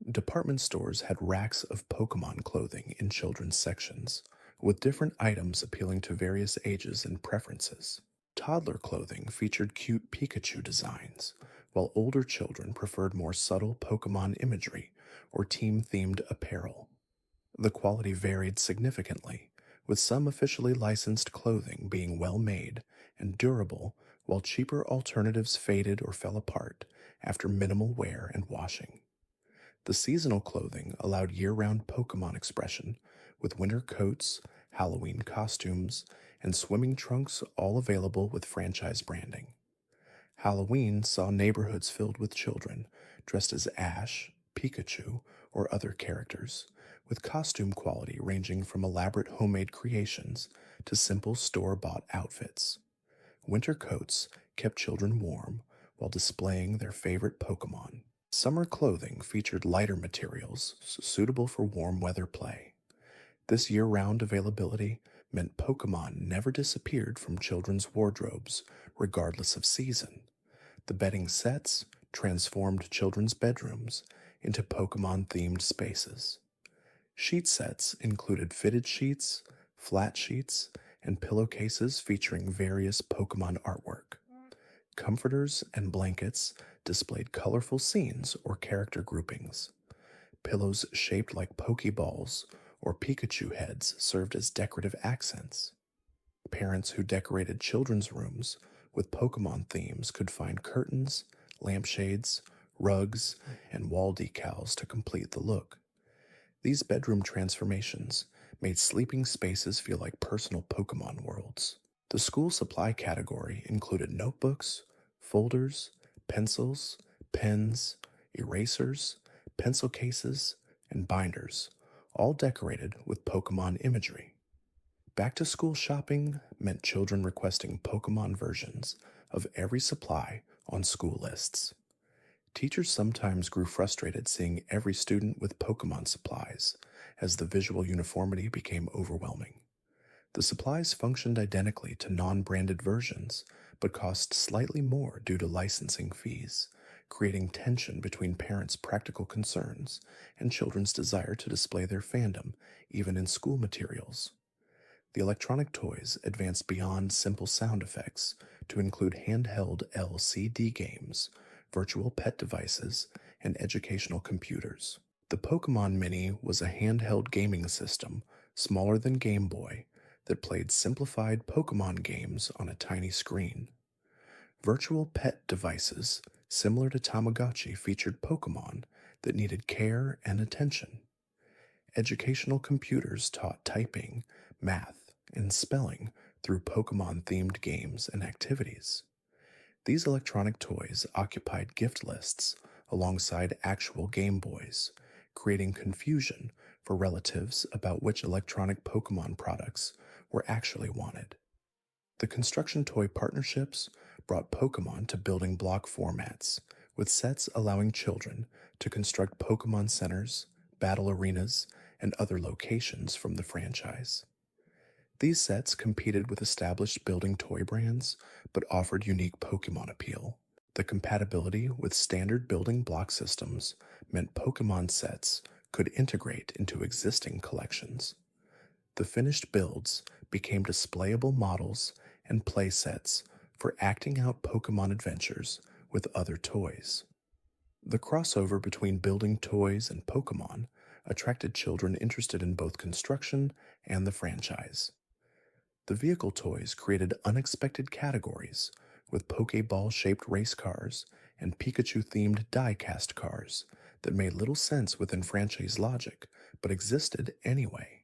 Department stores had racks of Pokemon clothing in children's sections, with different items appealing to various ages and preferences. Toddler clothing featured cute Pikachu designs, while older children preferred more subtle Pokemon imagery or team themed apparel. The quality varied significantly, with some officially licensed clothing being well made and durable, while cheaper alternatives faded or fell apart after minimal wear and washing. The seasonal clothing allowed year round Pokemon expression, with winter coats, Halloween costumes, and swimming trunks all available with franchise branding. Halloween saw neighborhoods filled with children dressed as Ash, Pikachu, or other characters, with costume quality ranging from elaborate homemade creations to simple store bought outfits. Winter coats kept children warm while displaying their favorite Pokemon. Summer clothing featured lighter materials suitable for warm weather play. This year round availability meant Pokemon never disappeared from children's wardrobes, regardless of season. The bedding sets transformed children's bedrooms into Pokemon themed spaces. Sheet sets included fitted sheets, flat sheets, and pillowcases featuring various Pokemon artwork. Comforters and blankets displayed colorful scenes or character groupings. Pillows shaped like Pokeballs or Pikachu heads served as decorative accents. Parents who decorated children's rooms with Pokemon themes could find curtains, lampshades, rugs, and wall decals to complete the look. These bedroom transformations made sleeping spaces feel like personal Pokemon worlds. The school supply category included notebooks, folders, pencils, pens, erasers, pencil cases, and binders, all decorated with Pokemon imagery. Back to school shopping meant children requesting Pokemon versions of every supply on school lists. Teachers sometimes grew frustrated seeing every student with Pokemon supplies, as the visual uniformity became overwhelming. The supplies functioned identically to non branded versions, but cost slightly more due to licensing fees, creating tension between parents' practical concerns and children's desire to display their fandom, even in school materials. The electronic toys advanced beyond simple sound effects to include handheld LCD games, virtual pet devices, and educational computers. The Pokemon Mini was a handheld gaming system, smaller than Game Boy, that played simplified Pokemon games on a tiny screen. Virtual pet devices, similar to Tamagotchi, featured Pokemon that needed care and attention. Educational computers taught typing, math, and spelling through Pokemon-themed games and activities. These electronic toys occupied gift lists alongside actual Game Boys, creating confusion for relatives about which electronic Pokemon products were actually wanted. The construction toy partnerships brought Pokemon to building block formats, with sets allowing children to construct Pokemon centers, battle arenas, and other locations from the franchise. These sets competed with established building toy brands, but offered unique Pokemon appeal. The compatibility with standard building block systems meant Pokemon sets could integrate into existing collections. The finished builds became displayable models and play sets for acting out Pokemon adventures with other toys. The crossover between building toys and Pokemon attracted children interested in both construction and the franchise. The vehicle toys created unexpected categories, with Pokeball shaped race cars and Pikachu themed die cast cars that made little sense within franchise logic but existed anyway.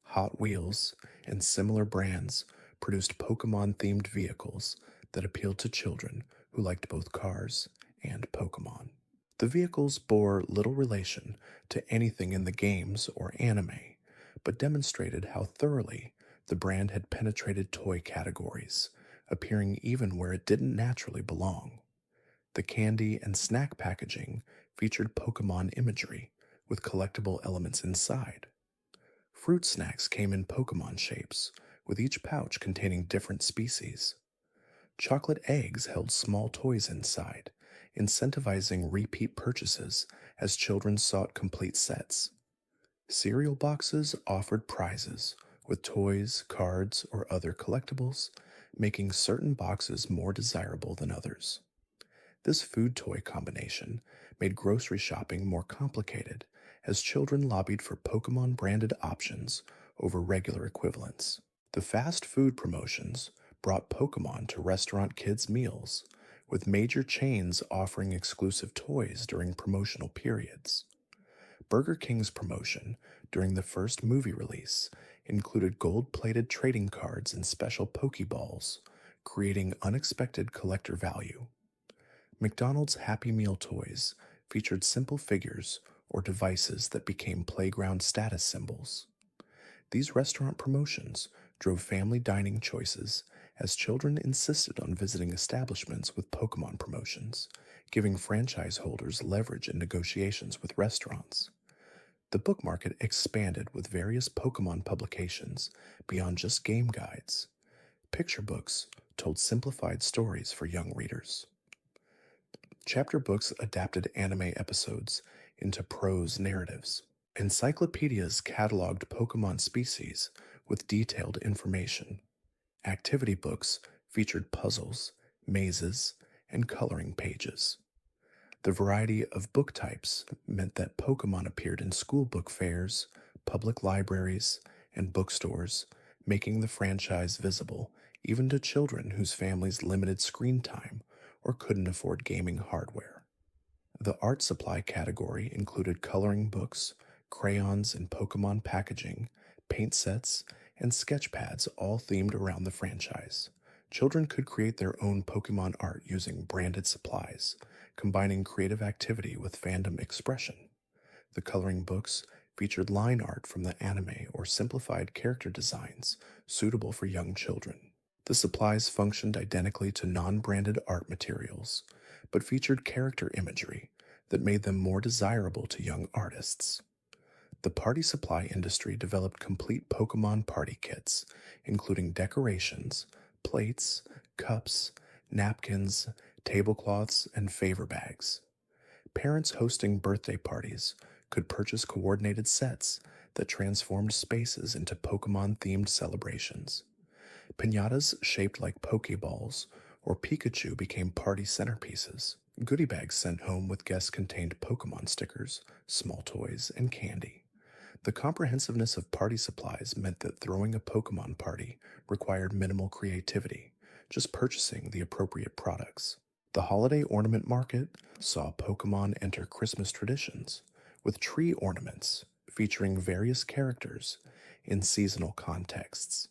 Hot Wheels and similar brands produced Pokemon themed vehicles that appealed to children who liked both cars and Pokemon. The vehicles bore little relation to anything in the games or anime, but demonstrated how thoroughly the brand had penetrated toy categories, appearing even where it didn't naturally belong. The candy and snack packaging featured Pokemon imagery with collectible elements inside. Fruit snacks came in Pokemon shapes, with each pouch containing different species. Chocolate eggs held small toys inside, incentivizing repeat purchases as children sought complete sets. Cereal boxes offered prizes, with toys, cards, or other collectibles, making certain boxes more desirable than others. This food toy combination made grocery shopping more complicated as children lobbied for Pokemon branded options over regular equivalents. The fast food promotions brought Pokemon to restaurant kids' meals, with major chains offering exclusive toys during promotional periods. Burger King's promotion during the first movie release included gold plated trading cards and special Pokeballs, creating unexpected collector value. McDonald's Happy Meal toys featured simple figures or devices that became playground status symbols. These restaurant promotions drove family dining choices as children insisted on visiting establishments with Pokemon promotions, giving franchise holders leverage in negotiations with restaurants. The book market expanded with various Pokemon publications beyond just game guides. Picture books told simplified stories for young readers. Chapter books adapted anime episodes into prose narratives. Encyclopedias cataloged Pokemon species with detailed information. Activity books featured puzzles, mazes, and coloring pages. The variety of book types meant that Pokemon appeared in school book fairs, public libraries, and bookstores, making the franchise visible even to children whose families limited screen time or couldn't afford gaming hardware. The art supply category included coloring books, crayons and Pokemon packaging, paint sets, and sketch pads all themed around the franchise. Children could create their own Pokemon art using branded supplies, combining creative activity with fandom expression. The coloring books featured line art from the anime or simplified character designs suitable for young children. The supplies functioned identically to non-branded art materials, but featured character imagery that made them more desirable to young artists. The party supply industry developed complete Pokemon party kits, including decorations, plates, cups, napkins, tablecloths, and favor bags. Parents hosting birthday parties could purchase coordinated sets that transformed spaces into Pokemon-themed celebrations. Piñatas shaped like Pokeballs or Pikachu became party centerpieces. Goodie bags sent home with guests contained Pokemon stickers, small toys, and candy. The comprehensiveness of party supplies meant that throwing a Pokemon party required minimal creativity, just purchasing the appropriate products. The holiday ornament market saw Pokemon enter Christmas traditions, with tree ornaments featuring various characters in seasonal contexts.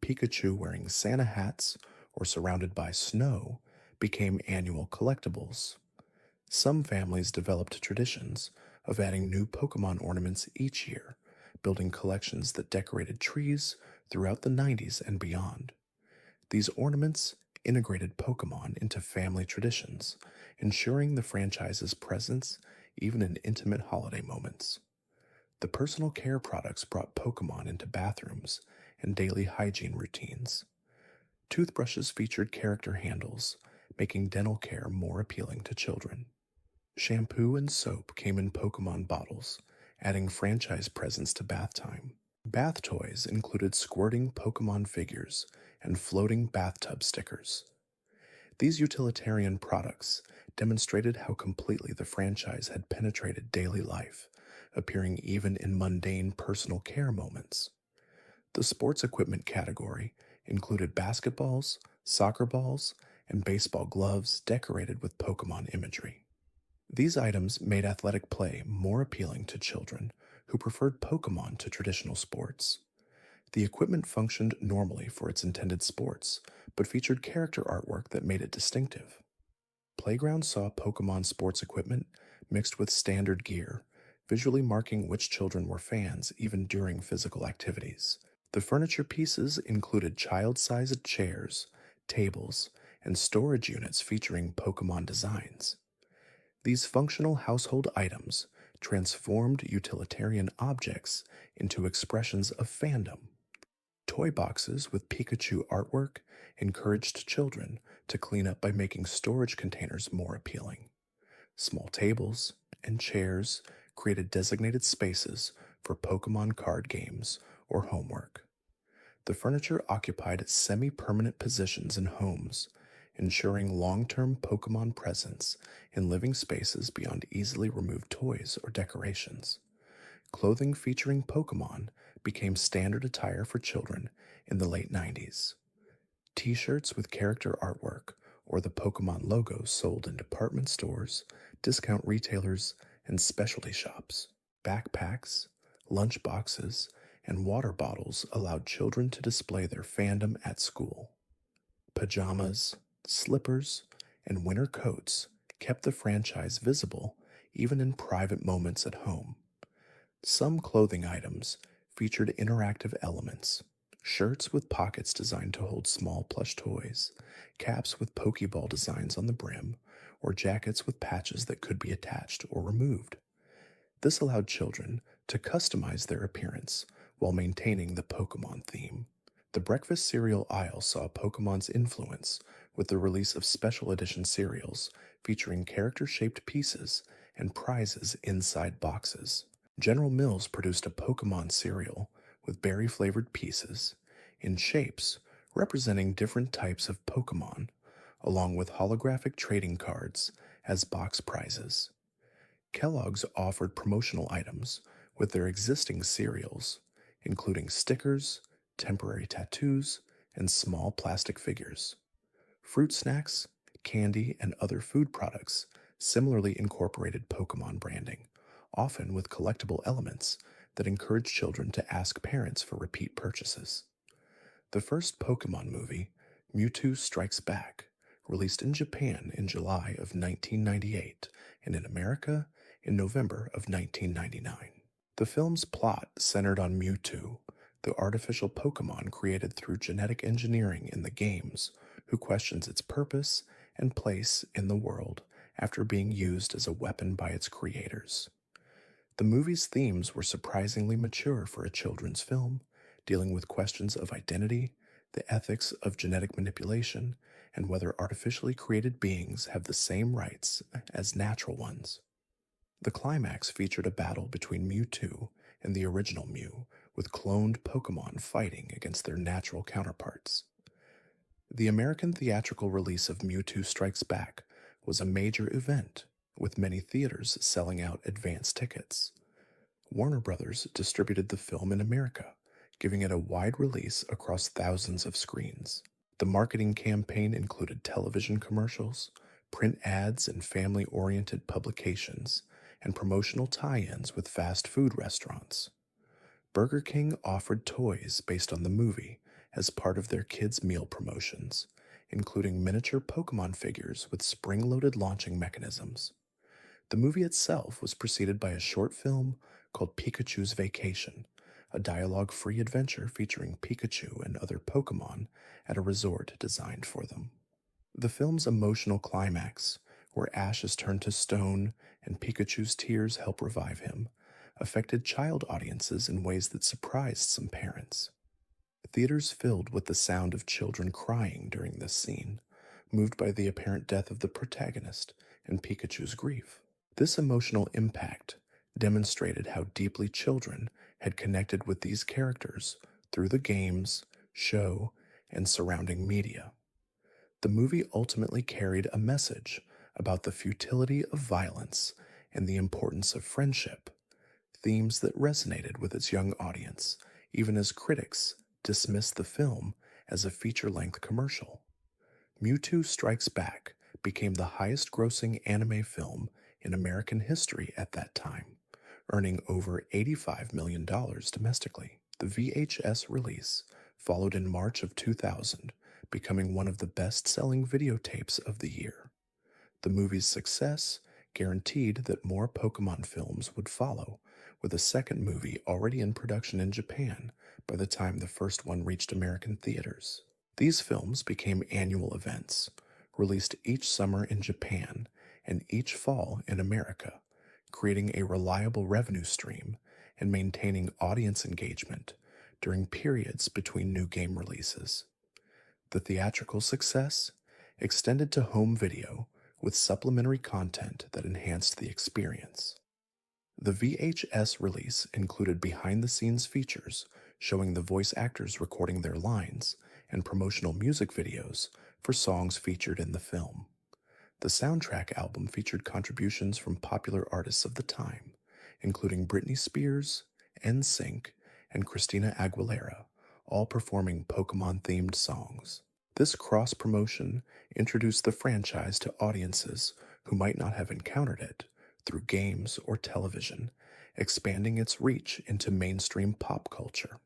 Pikachu wearing Santa hats or surrounded by snow became annual collectibles. Some families developed traditions of adding new Pokemon ornaments each year, building collections that decorated trees throughout the 90s and beyond. These ornaments integrated Pokemon into family traditions, ensuring the franchise's presence even in intimate holiday moments. The personal care products brought Pokemon into bathrooms and daily hygiene routines. Toothbrushes featured character handles, making dental care more appealing to children. Shampoo and soap came in Pokemon bottles, adding franchise presence to bath time. Bath toys included squirting Pokemon figures and floating bathtub stickers. These utilitarian products demonstrated how completely the franchise had penetrated daily life, appearing even in mundane personal care moments. The sports equipment category included basketballs, soccer balls, and baseball gloves decorated with Pokemon imagery. These items made athletic play more appealing to children who preferred Pokemon to traditional sports. The equipment functioned normally for its intended sports, but featured character artwork that made it distinctive. Playgrounds saw Pokemon sports equipment mixed with standard gear, visually marking which children were fans even during physical activities. The furniture pieces included child sized chairs, tables, and storage units featuring Pokemon designs. These functional household items transformed utilitarian objects into expressions of fandom. Toy boxes with Pikachu artwork encouraged children to clean up by making storage containers more appealing. Small tables and chairs created designated spaces for Pokemon card games or homework. The furniture occupied semi permanent positions in homes, ensuring long term Pokemon presence in living spaces beyond easily removed toys or decorations. Clothing featuring Pokemon became standard attire for children in the late 90s. T shirts with character artwork or the Pokemon logo sold in department stores, discount retailers, and specialty shops. Backpacks, lunch boxes, and water bottles allowed children to display their fandom at school. Pajamas, slippers, and winter coats kept the franchise visible even in private moments at home. Some clothing items featured interactive elements: shirts with pockets designed to hold small plush toys, caps with Pokeball designs on the brim, or jackets with patches that could be attached or removed. This allowed children to customize their appearance while maintaining the Pokemon theme. The breakfast cereal aisle saw Pokemon's influence with the release of special edition cereals featuring character shaped pieces and prizes inside boxes. General Mills produced a Pokemon cereal with berry flavored pieces in shapes representing different types of Pokemon, along with holographic trading cards as box prizes. Kellogg's offered promotional items with their existing cereals, including stickers, temporary tattoos, and small plastic figures. Fruit snacks, candy, and other food products similarly incorporated Pokemon branding, often with collectible elements that encourage children to ask parents for repeat purchases. The first Pokemon movie, Mewtwo Strikes Back, released in Japan in July of 1998 and in America in November of 1999. The film's plot centered on Mewtwo, the artificial Pokemon created through genetic engineering in the games, who questions its purpose and place in the world after being used as a weapon by its creators. The movie's themes were surprisingly mature for a children's film, dealing with questions of identity, the ethics of genetic manipulation, and whether artificially created beings have the same rights as natural ones. The climax featured a battle between Mewtwo and the original Mew, with cloned Pokemon fighting against their natural counterparts. The American theatrical release of Mewtwo Strikes Back was a major event, with many theaters selling out advance tickets. Warner Brothers distributed the film in America, giving it a wide release across thousands of screens. The marketing campaign included television commercials, print ads in family-oriented publications, and promotional tie-ins with fast food restaurants. Burger King offered toys based on the movie as part of their kids' meal promotions, including miniature Pokemon figures with spring-loaded launching mechanisms. The movie itself was preceded by a short film called Pikachu's Vacation, a dialogue-free adventure featuring Pikachu and other Pokemon at a resort designed for them. The film's emotional climax, where Ash is turned to stone and Pikachu's tears help revive him, affected child audiences in ways that surprised some parents. Theaters filled with the sound of children crying during this scene, moved by the apparent death of the protagonist and Pikachu's grief. This emotional impact demonstrated how deeply children had connected with these characters through the games, show, and surrounding media. The movie ultimately carried a message about the futility of violence and the importance of friendship, themes that resonated with its young audience, even as critics dismissed the film as a feature length commercial. Mewtwo Strikes Back became the highest grossing anime film in American history at that time, earning over $85 million domestically. The VHS release followed in March of 2000, becoming one of the best selling videotapes of the year. The movie's success guaranteed that more Pokemon films would follow, with a second movie already in production in Japan by the time the first one reached American theaters. These films became annual events, released each summer in Japan and each fall in America, creating a reliable revenue stream and maintaining audience engagement during periods between new game releases. The theatrical success extended to home video with supplementary content that enhanced the experience. The VHS release included behind the scenes features showing the voice actors recording their lines and promotional music videos for songs featured in the film. The soundtrack album featured contributions from popular artists of the time, including Britney Spears, NSYNC, and Christina Aguilera, all performing Pokemon-themed songs. This cross-promotion introduced the franchise to audiences who might not have encountered it through games or television, expanding its reach into mainstream pop culture.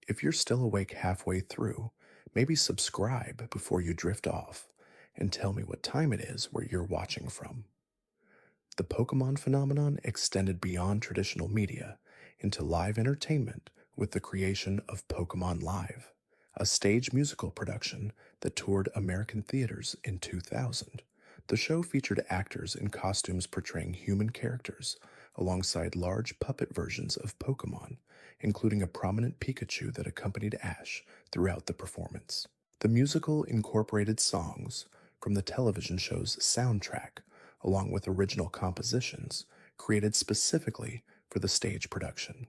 If you're still awake halfway through, maybe subscribe before you drift off and tell me what time it is where you're watching from. The Pokemon phenomenon extended beyond traditional media into live entertainment with the creation of Pokemon Live, a stage musical production that toured American theaters in 2000. The show featured actors in costumes portraying human characters alongside large puppet versions of Pokemon, including a prominent Pikachu that accompanied Ash throughout the performance. The musical incorporated songs from the television show's soundtrack, along with original compositions created specifically for the stage production.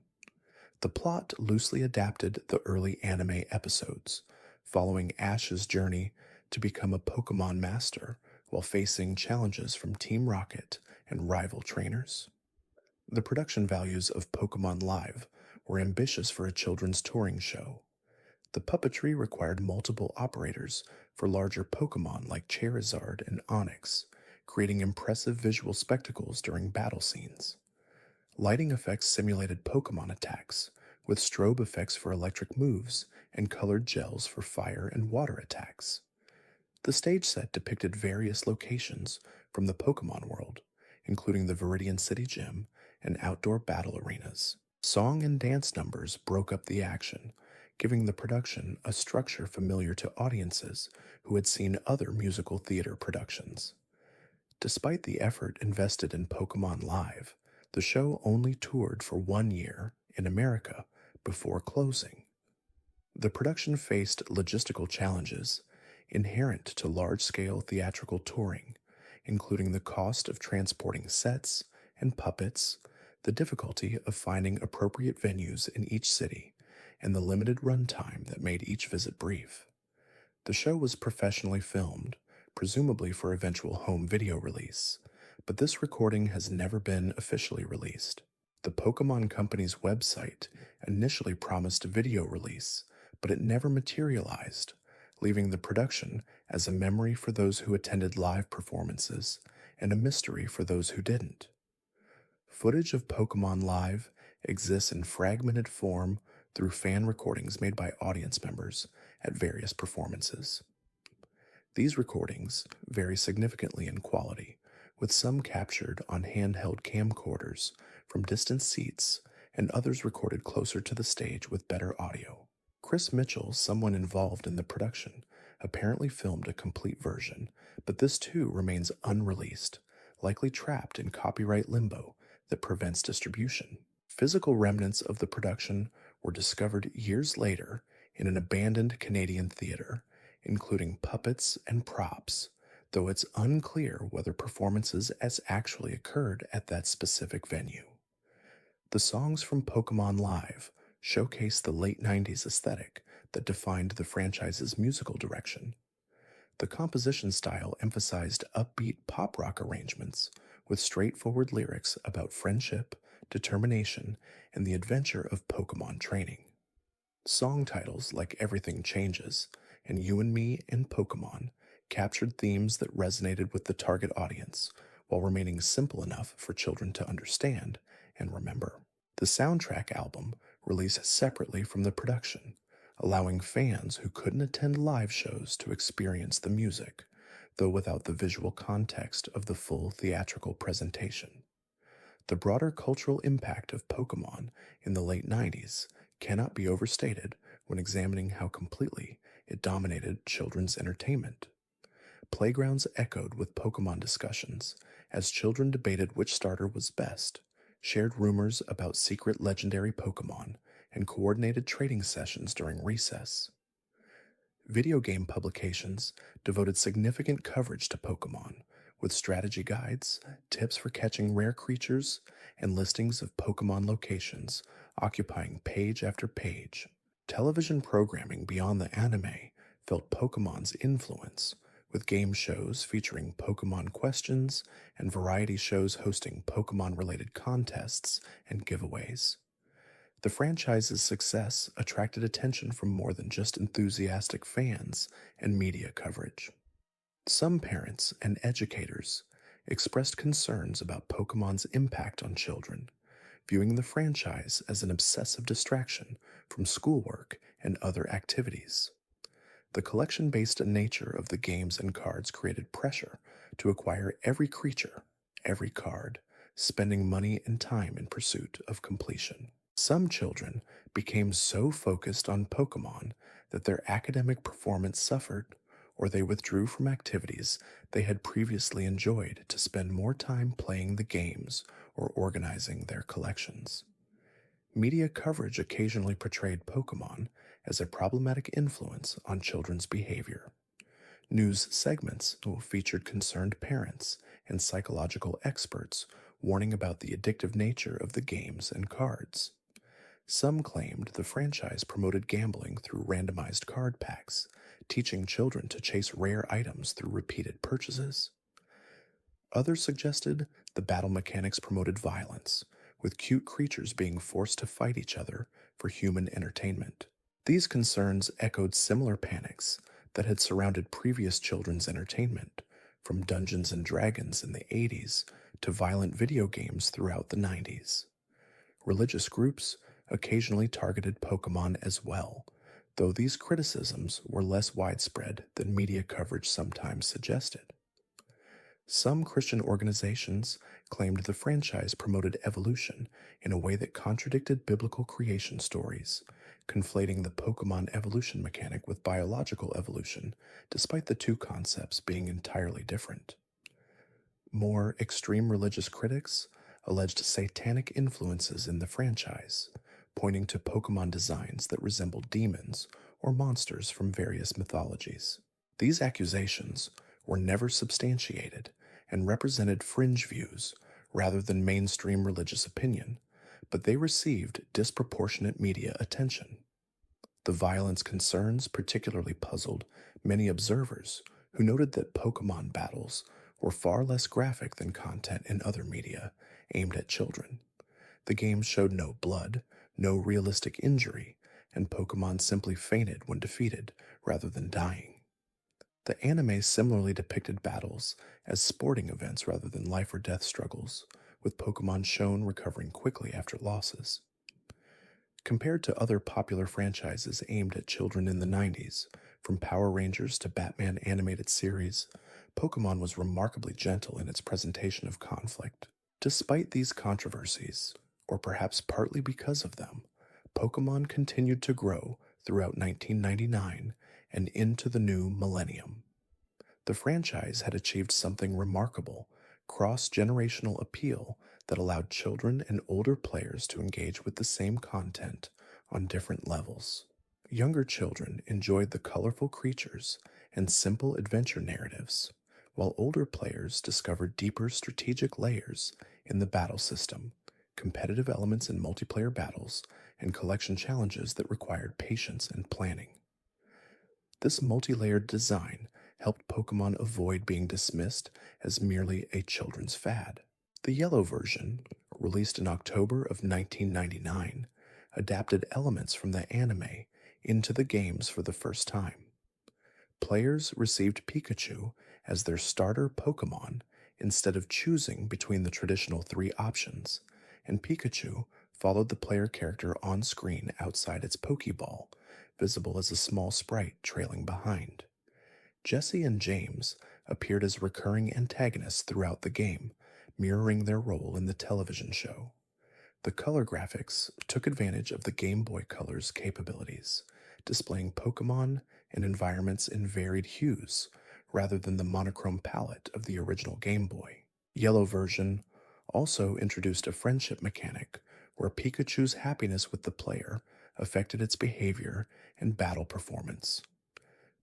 The plot loosely adapted the early anime episodes, following Ash's journey to become a Pokemon master while facing challenges from Team Rocket and rival trainers. The production values of Pokemon Live were ambitious for a children's touring show. The puppetry required multiple operators for larger Pokemon like Charizard and Onix, creating impressive visual spectacles during battle scenes. Lighting effects simulated Pokemon attacks, with strobe effects for electric moves and colored gels for fire and water attacks. The stage set depicted various locations from the Pokemon world, including the Viridian City Gym and outdoor battle arenas. Song and dance numbers broke up the action, giving the production a structure familiar to audiences who had seen other musical theater productions. Despite the effort invested in Pokemon Live, the show only toured for 1 year in America before closing. The production faced logistical challenges inherent to large-scale theatrical touring, including the cost of transporting sets and puppets, the difficulty of finding appropriate venues in each city, and the limited runtime that made each visit brief. The show was professionally filmed, presumably for eventual home video release, but this recording has never been officially released. The Pokemon Company's website initially promised a video release, but it never materialized, leaving the production as a memory for those who attended live performances and a mystery for those who didn't. Footage of Pokemon Live exists in fragmented form through fan recordings made by audience members at various performances. These recordings vary significantly in quality, with some captured on handheld camcorders from distant seats and others recorded closer to the stage with better audio. Chris Mitchell, someone involved in the production, apparently filmed a complete version, but this too remains unreleased, likely trapped in copyright limbo that prevents distribution. Physical remnants of the production were discovered years later in an abandoned Canadian theater, including puppets and props, though it's unclear whether performances has actually occurred at that specific venue. The songs from Pokemon Live showcase the late 90s aesthetic that defined the franchise's musical direction. The composition style emphasized upbeat pop rock arrangements with straightforward lyrics about friendship, determination, and the adventure of Pokemon training. Song titles like Everything Changes and You and Me and Pokemon captured themes that resonated with the target audience while remaining simple enough for children to understand and remember. The soundtrack album released separately from the production, allowing fans who couldn't attend live shows to experience the music, though without the visual context of the full theatrical presentation. The broader cultural impact of Pokemon in the late 90s cannot be overstated when examining how completely it dominated children's entertainment. Playgrounds echoed with Pokemon discussions as children debated which starter was best, shared rumors about secret legendary Pokemon, and coordinated trading sessions during recess. Video game publications devoted significant coverage to Pokemon, with strategy guides, tips for catching rare creatures, and listings of Pokemon locations occupying page after page. Television programming beyond the anime felt Pokemon's influence, with game shows featuring Pokemon questions and variety shows hosting Pokemon related contests and giveaways. The franchise's success attracted attention from more than just enthusiastic fans and media coverage. Some parents and educators expressed concerns about Pokemon's impact on children, viewing the franchise as an obsessive distraction from schoolwork and other activities. The collection based nature of the games and cards created pressure to acquire every creature, every card, spending money and time in pursuit of completion. Some children became so focused on Pokemon that their academic performance suffered, or they withdrew from activities they had previously enjoyed to spend more time playing the games or organizing their collections. Media coverage occasionally portrayed Pokemon as a problematic influence on children's behavior. News segments featured concerned parents and psychological experts warning about the addictive nature of the games and cards. Some claimed the franchise promoted gambling through randomized card packs, teaching children to chase rare items through repeated purchases. Others suggested the battle mechanics promoted violence, with cute creatures being forced to fight each other for human entertainment. These concerns echoed similar panics that had surrounded previous children's entertainment, from Dungeons and Dragons in the 80s to violent video games throughout the 90s. Religious groups occasionally targeted Pokemon as well, though these criticisms were less widespread than media coverage sometimes suggested. Some Christian organizations claimed the franchise promoted evolution in a way that contradicted biblical creation stories, conflating the Pokemon evolution mechanic with biological evolution, despite the two concepts being entirely different. More extreme religious critics alleged satanic influences in the franchise, pointing to Pokemon designs that resembled demons or monsters from various mythologies. These accusations were never substantiated and represented fringe views rather than mainstream religious opinion, but they received disproportionate media attention. The violence concerns particularly puzzled many observers who noted that Pokemon battles were far less graphic than content in other media aimed at children. The game showed no blood, no realistic injury, and Pokemon simply fainted when defeated rather than dying. The anime similarly depicted battles as sporting events rather than life or death struggles, with Pokemon shown recovering quickly after losses. Compared to other popular franchises aimed at children in the 90s, from Power Rangers to Batman animated series, Pokemon was remarkably gentle in its presentation of conflict. Despite these controversies, or perhaps partly because of them, Pokemon continued to grow throughout 1999 and into the new millennium. The franchise had achieved something remarkable, cross-generational appeal that allowed children and older players to engage with the same content on different levels. Younger children enjoyed the colorful creatures and simple adventure narratives, while older players discovered deeper strategic layers in the battle system, competitive elements in multiplayer battles, and collection challenges that required patience and planning. This multi-layered design helped Pokemon avoid being dismissed as merely a children's fad. The yellow version, released in October of 1999, adapted elements from the anime into the games for the first time. Players received Pikachu as their starter Pokémon instead of choosing between the traditional three options, and Pikachu followed the player character on screen outside its Pokeball, visible as a small sprite trailing behind. Jesse and James appeared as recurring antagonists throughout the game, mirroring their role in the television show. The color graphics took advantage of the Game Boy Color's capabilities, displaying Pokemon and environments in varied hues rather than the monochrome palette of the original Game Boy. Yellow version also introduced a friendship mechanic where Pikachu's happiness with the player affected its behavior and battle performance.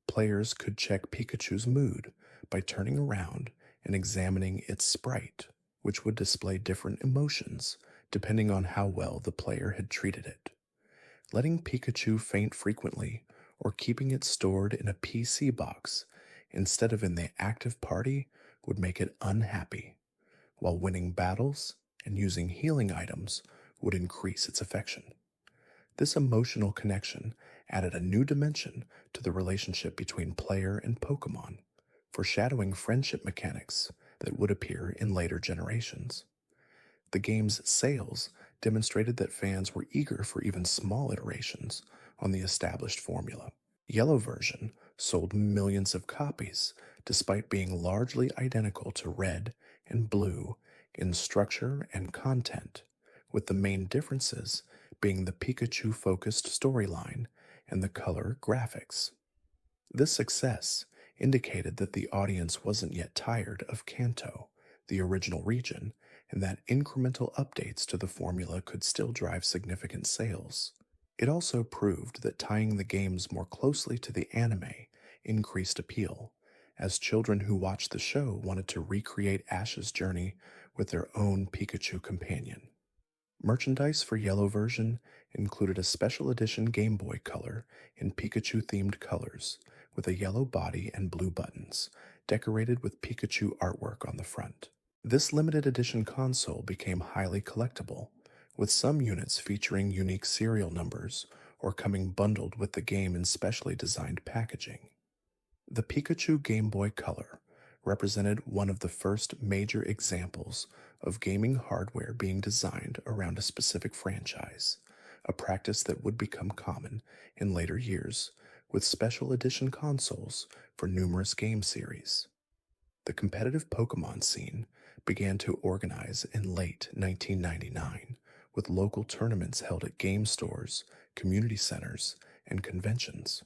Players could check Pikachu's mood by turning around and examining its sprite, which would display different emotions depending on how well the player had treated it. Letting Pikachu faint frequently or keeping it stored in a PC box instead of in the active party would make it unhappy, while winning battles and using healing items would increase its affection. This emotional connection added a new dimension to the relationship between player and Pokemon, foreshadowing friendship mechanics that would appear in later generations. The game's sales demonstrated that fans were eager for even small iterations on the established formula. Yellow version sold millions of copies despite being largely identical to red and blue in structure and content, with the main differences being the Pikachu-focused storyline and the color graphics. This success indicated that the audience wasn't yet tired of Kanto, the original region, and that incremental updates to the formula could still drive significant sales. It also proved that tying the games more closely to the anime increased appeal, as children who watched the show wanted to recreate Ash's journey with their own Pikachu companion. Merchandise for Yellow version included a special edition Game Boy Color in Pikachu-themed colors, with a yellow body and blue buttons, decorated with Pikachu artwork on the front. This limited edition console became highly collectible, with some units featuring unique serial numbers or coming bundled with the game in specially designed packaging. The Pikachu Game Boy Color represented one of the first major examples of gaming hardware being designed around a specific franchise, a practice that would become common in later years with special edition consoles for numerous game series. The competitive Pokémon scene began to organize in late 1999, with local tournaments held at game stores, community centers, and conventions.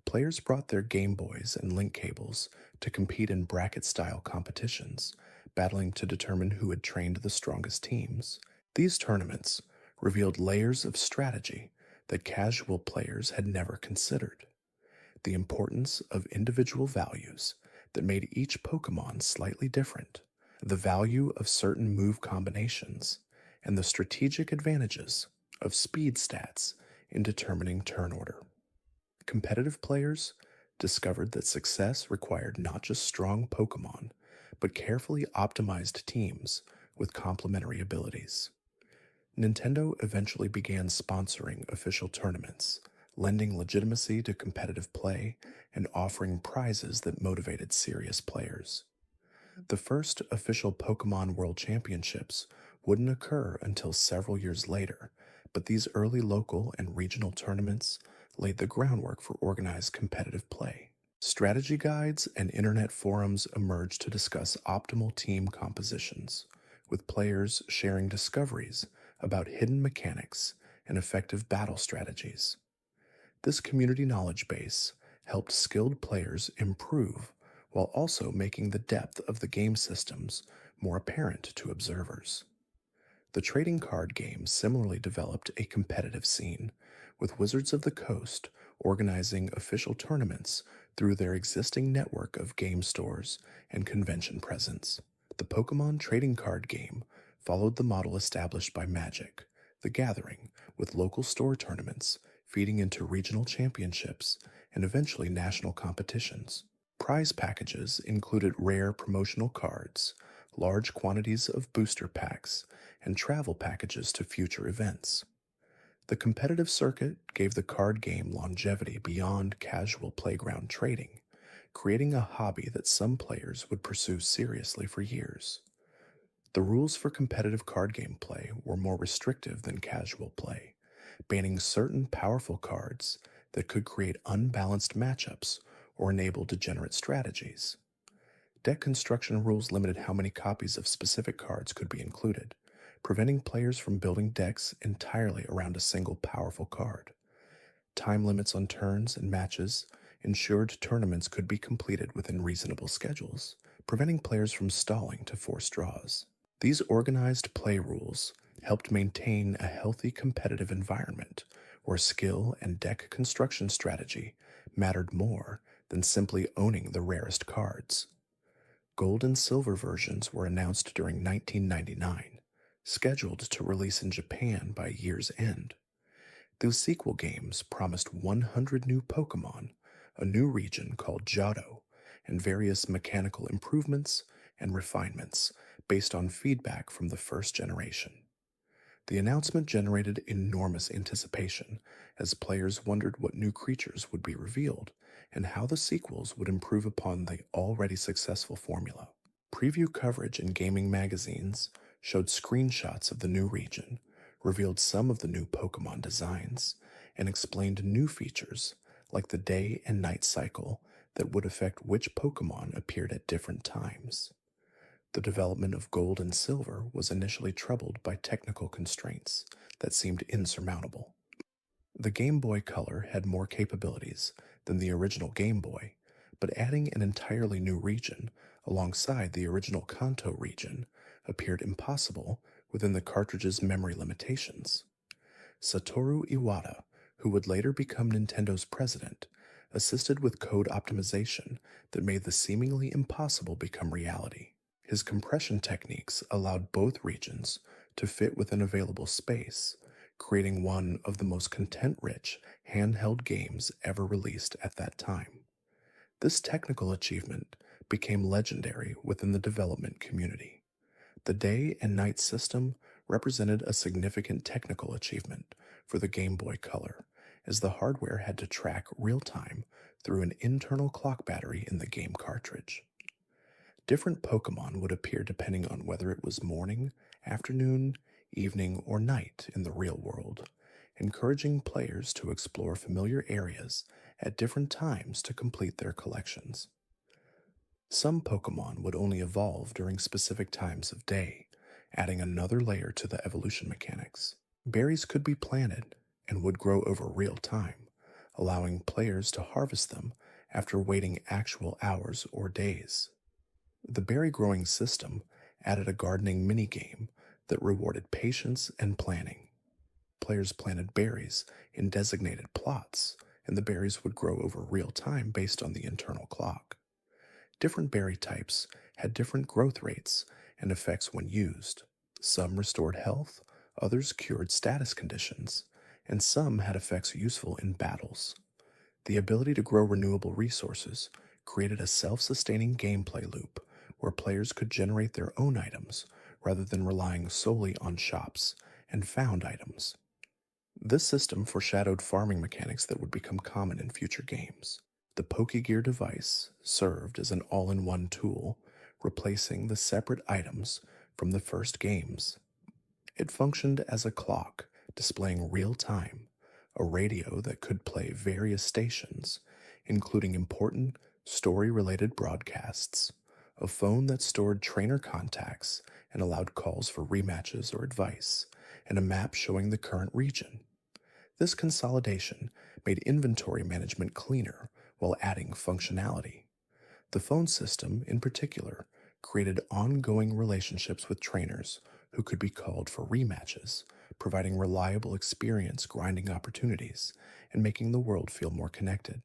Players brought their Game Boys and link cables to compete in bracket-style competitions, battling to determine who had trained the strongest teams. These tournaments revealed layers of strategy that casual players had never considered. The importance of individual values that made each Pokémon slightly different, the value of certain move combinations, and the strategic advantages of speed stats in determining turn order. Competitive players discovered that success required not just strong Pokémon, but carefully optimized teams with complementary abilities. Nintendo eventually began sponsoring official tournaments, lending legitimacy to competitive play and offering prizes that motivated serious players. The first official Pokémon World Championships wouldn't occur until several years later, but these early local and regional tournaments laid the groundwork for organized competitive play. Strategy guides and internet forums emerged to discuss optimal team compositions, with players sharing discoveries about hidden mechanics and effective battle strategies. This community knowledge base helped skilled players improve while also making the depth of the game systems more apparent to observers. The trading card game similarly developed a competitive scene, with Wizards of the Coast organizing official tournaments through their existing network of game stores and convention presence. The Pokémon trading card game followed the model established by Magic: The Gathering, with local store tournaments feeding into regional championships and eventually national competitions. Prize packages included rare promotional cards, large quantities of booster packs, and travel packages to future events. The competitive circuit gave the card game longevity beyond casual playground trading, creating a hobby that some players would pursue seriously for years. The rules for competitive card game play were more restrictive than casual play, banning certain powerful cards that could create unbalanced matchups or enable degenerate strategies. Deck construction rules limited how many copies of specific cards could be included, preventing players from building decks entirely around a single powerful card. Time limits on turns and matches ensured tournaments could be completed within reasonable schedules, preventing players from stalling to force draws. These organized play rules helped maintain a healthy competitive environment where skill and deck construction strategy mattered more than simply owning the rarest cards. Gold and silver versions were announced during 1999, scheduled to release in Japan by year's end. Those sequel games promised 100 new Pokémon, a new region called Johto, and various mechanical improvements and refinements based on feedback from the first generation. The announcement generated enormous anticipation as players wondered what new creatures would be revealed and how the sequels would improve upon the already successful formula. Preview coverage in gaming magazines showed screenshots of the new region, revealed some of the new Pokemon designs, and explained new features like the day and night cycle that would affect which Pokemon appeared at different times. The development of gold and silver was initially troubled by technical constraints that seemed insurmountable. The Game Boy Color had more capabilities than the original Game Boy, but adding an entirely new region alongside the original Kanto region appeared impossible within the cartridge's memory limitations. Satoru Iwata, who would later become Nintendo's president, assisted with code optimization that made the seemingly impossible become reality. His compression techniques allowed both regions to fit within available space, creating one of the most content-rich handheld games ever released at that time. This technical achievement became legendary within the development community. The day and night system represented a significant technical achievement for the Game Boy Color, as the hardware had to track real-time through an internal clock battery in the game cartridge. Different Pokemon would appear depending on whether it was morning, afternoon, evening, or night in the real world, encouraging players to explore familiar areas at different times to complete their collections. Some Pokemon would only evolve during specific times of day, adding another layer to the evolution mechanics. Berries could be planted and would grow over real time, allowing players to harvest them after waiting actual hours or days. The berry growing system added a gardening minigame that rewarded patience and planning. Players planted berries in designated plots, and the berries would grow over real time based on the internal clock. Different berry types had different growth rates and effects when used. Some restored health, others cured status conditions, and some had effects useful in battles. The ability to grow renewable resources created a self-sustaining gameplay loop where players could generate their own items rather than relying solely on shops and found items. This system foreshadowed farming mechanics that would become common in future games. The Pokégear device served as an all-in-one tool, replacing the separate items from the first games. It functioned as a clock, displaying real time, a radio that could play various stations, including important story-related broadcasts, a phone that stored trainer contacts and allowed calls for rematches or advice, and a map showing the current region. This consolidation made inventory management cleaner while adding functionality. The phone system, in particular, created ongoing relationships with trainers who could be called for rematches, providing reliable experience grinding opportunities and making the world feel more connected.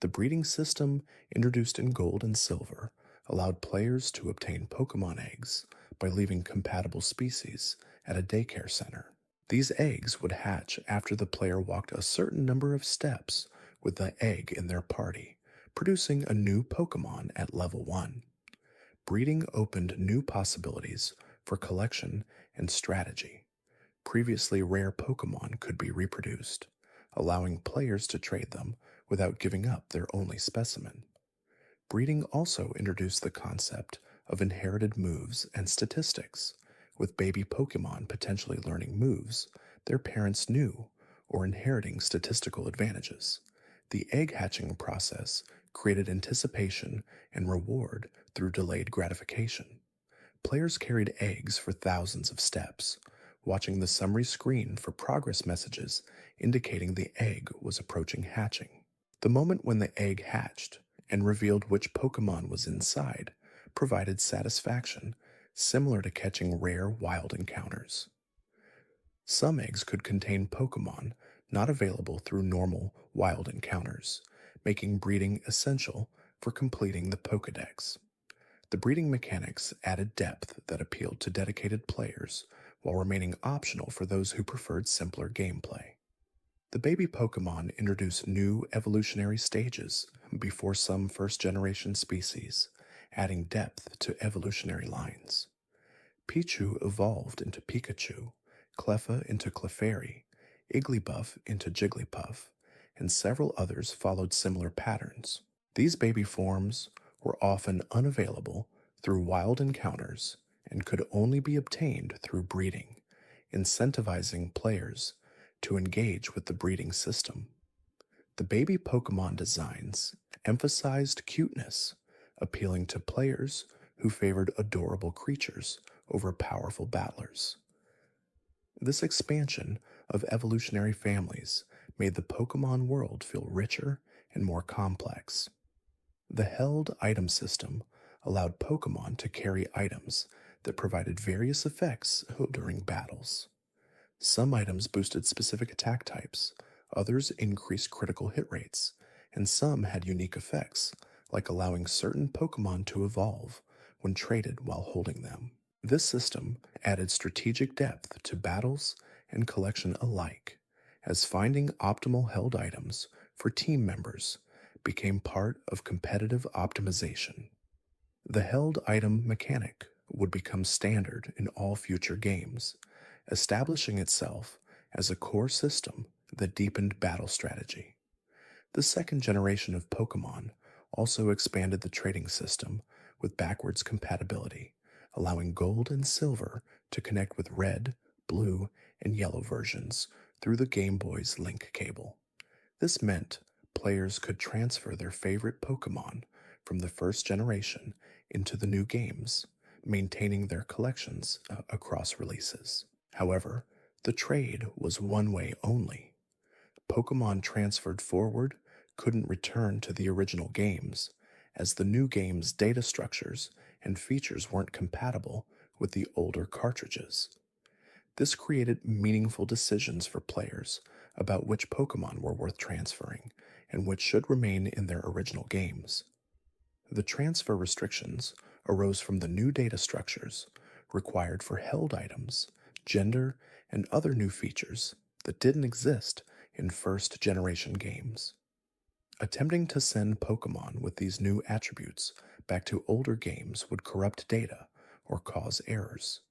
The breeding system, introduced in Gold and Silver, allowed players to obtain Pokemon eggs by leaving compatible species at a daycare center. These eggs would hatch after the player walked a certain number of steps with the egg in their party, producing a new Pokemon at level 1. Breeding opened new possibilities for collection and strategy. Previously rare Pokémon could be reproduced, allowing players to trade them without giving up their only specimen. Breeding also introduced the concept of inherited moves and statistics, with baby Pokemon potentially learning moves their parents knew or inheriting statistical advantages. The egg hatching process created anticipation and reward through delayed gratification. Players carried eggs for thousands of steps, watching the summary screen for progress messages indicating the egg was approaching hatching. The moment when the egg hatched and revealed which Pokemon was inside provided satisfaction similar to catching rare wild encounters. Some eggs could contain Pokemon not available through normal wild encounters, making breeding essential for completing the Pokédex. The breeding mechanics added depth that appealed to dedicated players while remaining optional for those who preferred simpler gameplay. The baby Pokemon introduced new evolutionary stages before some first generation species, adding depth to evolutionary lines. Pichu evolved into Pikachu, Cleffa into Clefairy, Igglybuff into Jigglypuff, and several others followed similar patterns. These baby forms were often unavailable through wild encounters and could only be obtained through breeding, incentivizing players to engage with the breeding system. The baby Pokemon designs emphasized cuteness, appealing to players who favored adorable creatures over powerful battlers. This expansion of evolutionary families made the Pokemon world feel richer and more complex. The held item system allowed Pokemon to carry items that provided various effects during battles. Some items boosted specific attack types, others increased critical hit rates, and some had unique effects, like allowing certain Pokemon to evolve when traded while holding them. This system added strategic depth to battles and collection alike, as finding optimal held items for team members became part of competitive optimization. The held item mechanic would become standard in all future games, establishing itself as a core system that deepened battle strategy. The second generation of Pokemon also expanded the trading system with backwards compatibility, allowing gold and silver to connect with red, blue, and yellow versions through the Game Boy's link cable. This meant players could transfer their favorite Pokemon from the first generation into the new games, maintaining their collections across releases. However, the trade was one way only. Pokemon transferred forward couldn't return to the original games, as the new game's data structures and features weren't compatible with the older cartridges. This created meaningful decisions for players about which Pokemon were worth transferring and which should remain in their original games. The transfer restrictions arose from the new data structures required for held items, gender, and other new features that didn't exist in first-generation games. Attempting to send Pokemon with these new attributes back to older games would corrupt data or cause errors.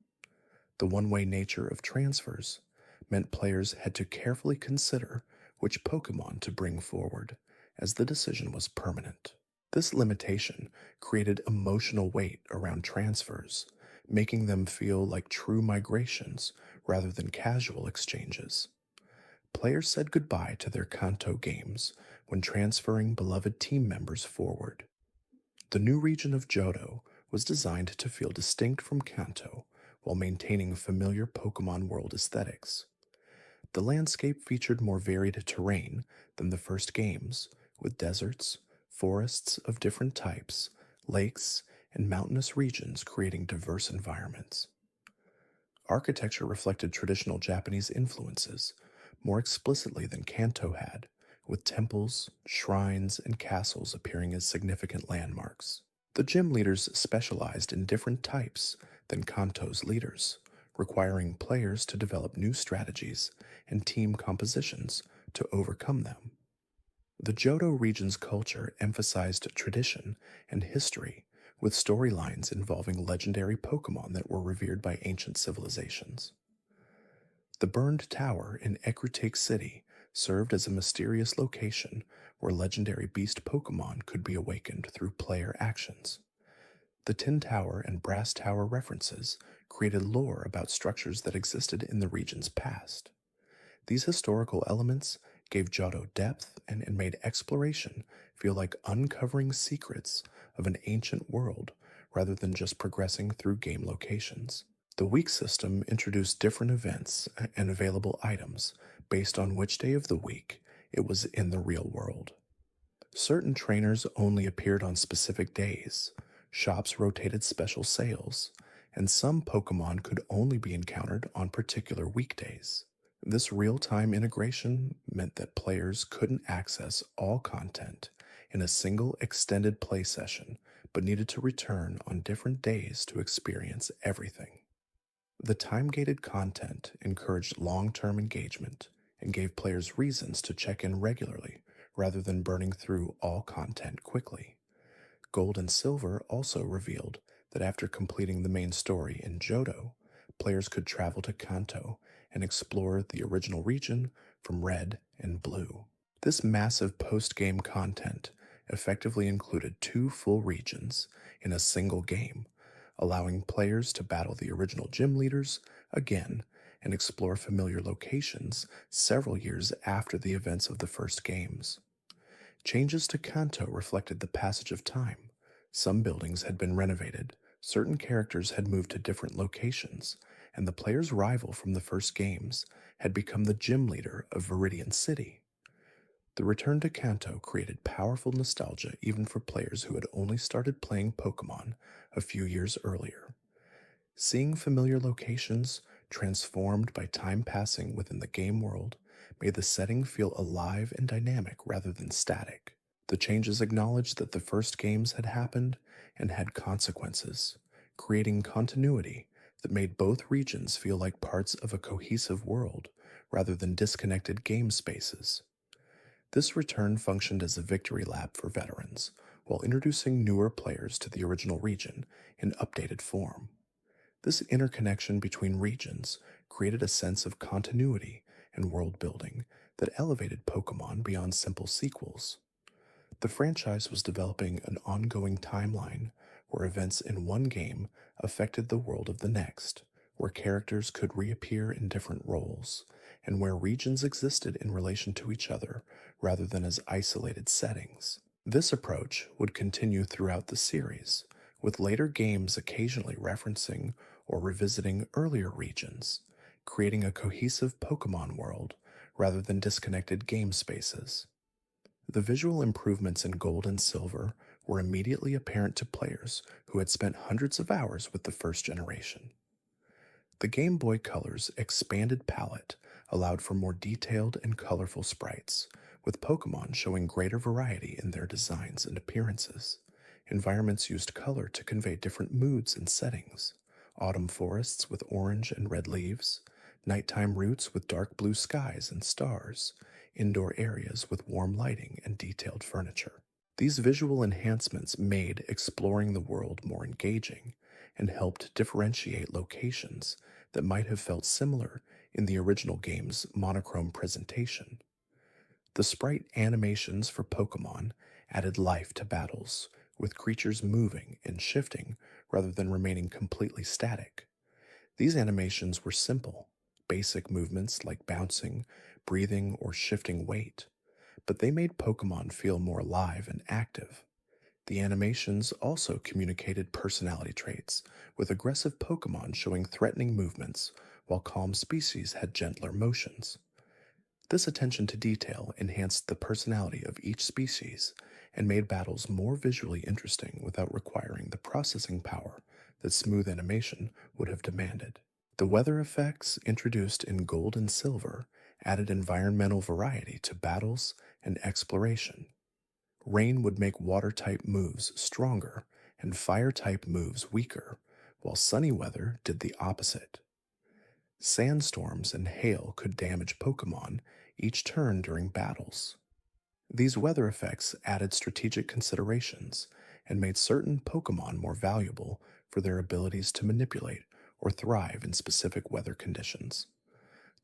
The one-way nature of transfers meant players had to carefully consider which Pokemon to bring forward, as the decision was permanent. This limitation created emotional weight around transfers, making them feel like true migrations rather than casual exchanges. Players said goodbye to their Kanto games when transferring beloved team members forward. The new region of Johto was designed to feel distinct from Kanto while maintaining familiar Pokemon world aesthetics. The landscape featured more varied terrain than the first games, with deserts, forests of different types, lakes, and mountainous regions creating diverse environments. Architecture reflected traditional Japanese influences more explicitly than Kanto had, with temples, shrines, and castles appearing as significant landmarks. The gym leaders specialized in different types than Kanto's leaders, requiring players to develop new strategies and team compositions to overcome them. The Johto region's culture emphasized tradition and history, with storylines involving legendary Pokemon that were revered by ancient civilizations. The burned tower in Ecruteak City served as a mysterious location where legendary beast Pokemon could be awakened through player actions. The Tin Tower and Brass Tower references created lore about structures that existed in the region's past. These historical elements gave Johto depth and made exploration feel like uncovering secrets of an ancient world rather than just progressing through game locations. The week system introduced different events and available items based on which day of the week it was in the real world. Certain trainers only appeared on specific days, shops rotated special sales, and some Pokemon could only be encountered on particular weekdays. This real time integration meant that players couldn't access all content in a single extended play session, but needed to return on different days to experience everything. The time gated content encouraged long term engagement and gave players reasons to check in regularly rather than burning through all content quickly. Gold and Silver also revealed that after completing the main story in Johto, players could travel to Kanto and explore the original region from Red and Blue. This massive post game content effectively included two full regions in a single game, allowing players to battle the original gym leaders again and explore familiar locations several years after the events of the first games. Changes to Kanto reflected the passage of time. Some buildings had been renovated, certain characters had moved to different locations, and the player's rival from the first games had become the gym leader of Viridian City. The return to Kanto created powerful nostalgia even for players who had only started playing Pokemon a few years earlier. Seeing familiar locations transformed by time passing within the game world made the setting feel alive and dynamic rather than static. The changes acknowledged that the first games had happened and had consequences, creating continuity that made both regions feel like parts of a cohesive world rather than disconnected game spaces. This return functioned as a victory lap for veterans, while introducing newer players to the original region in updated form. This interconnection between regions created a sense of continuity and world building that elevated Pokemon beyond simple sequels. The franchise was developing an ongoing timeline where events in one game affected the world of the next, where characters could reappear in different roles, and where regions existed in relation to each other rather than as isolated settings. This approach would continue throughout the series, with later games occasionally referencing or revisiting earlier regions, creating a cohesive Pokemon world rather than disconnected game spaces. The visual improvements in Gold and Silver were immediately apparent to players who had spent hundreds of hours with the first generation. The Game Boy Color's expanded palette allowed for more detailed and colorful sprites, with Pokemon showing greater variety in their designs and appearances. Environments used color to convey different moods and settings: autumn forests with orange and red leaves, nighttime routes with dark blue skies and stars, indoor areas with warm lighting and detailed furniture. These visual enhancements made exploring the world more engaging and helped differentiate locations that might have felt similar in the original game's monochrome presentation. The sprite animations for Pokemon added life to battles, with creatures moving and shifting rather than remaining completely static. These animations were simple, basic movements like bouncing, breathing, or shifting weight, but they made Pokemon feel more alive and active. The animations also communicated personality traits, with aggressive Pokemon showing threatening movements, while calm species had gentler motions. This attention to detail enhanced the personality of each species and made battles more visually interesting without requiring the processing power that smooth animation would have demanded. The weather effects introduced in Gold and Silver added environmental variety to battles and exploration. Rain would make water-type moves stronger and fire-type moves weaker, while sunny weather did the opposite. Sandstorms and hail could damage Pokemon each turn during battles. These weather effects added strategic considerations and made certain Pokemon more valuable for their abilities to manipulate or thrive in specific weather conditions.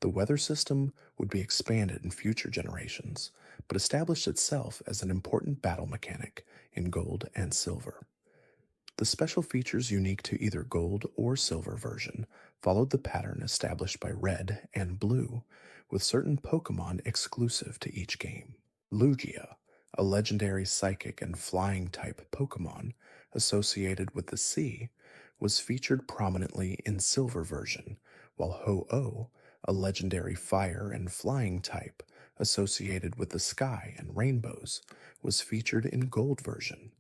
The weather system would be expanded in future generations, but established itself as an important battle mechanic in gold and silver. The special features unique to either gold or silver version followed the pattern established by red and blue, with certain Pokemon exclusive to each game. Lugia, a legendary psychic and flying type Pokemon associated with the sea, was featured prominently in silver version, while Ho-Oh, a legendary fire and flying type associated with the sky and rainbows, was featured in gold version.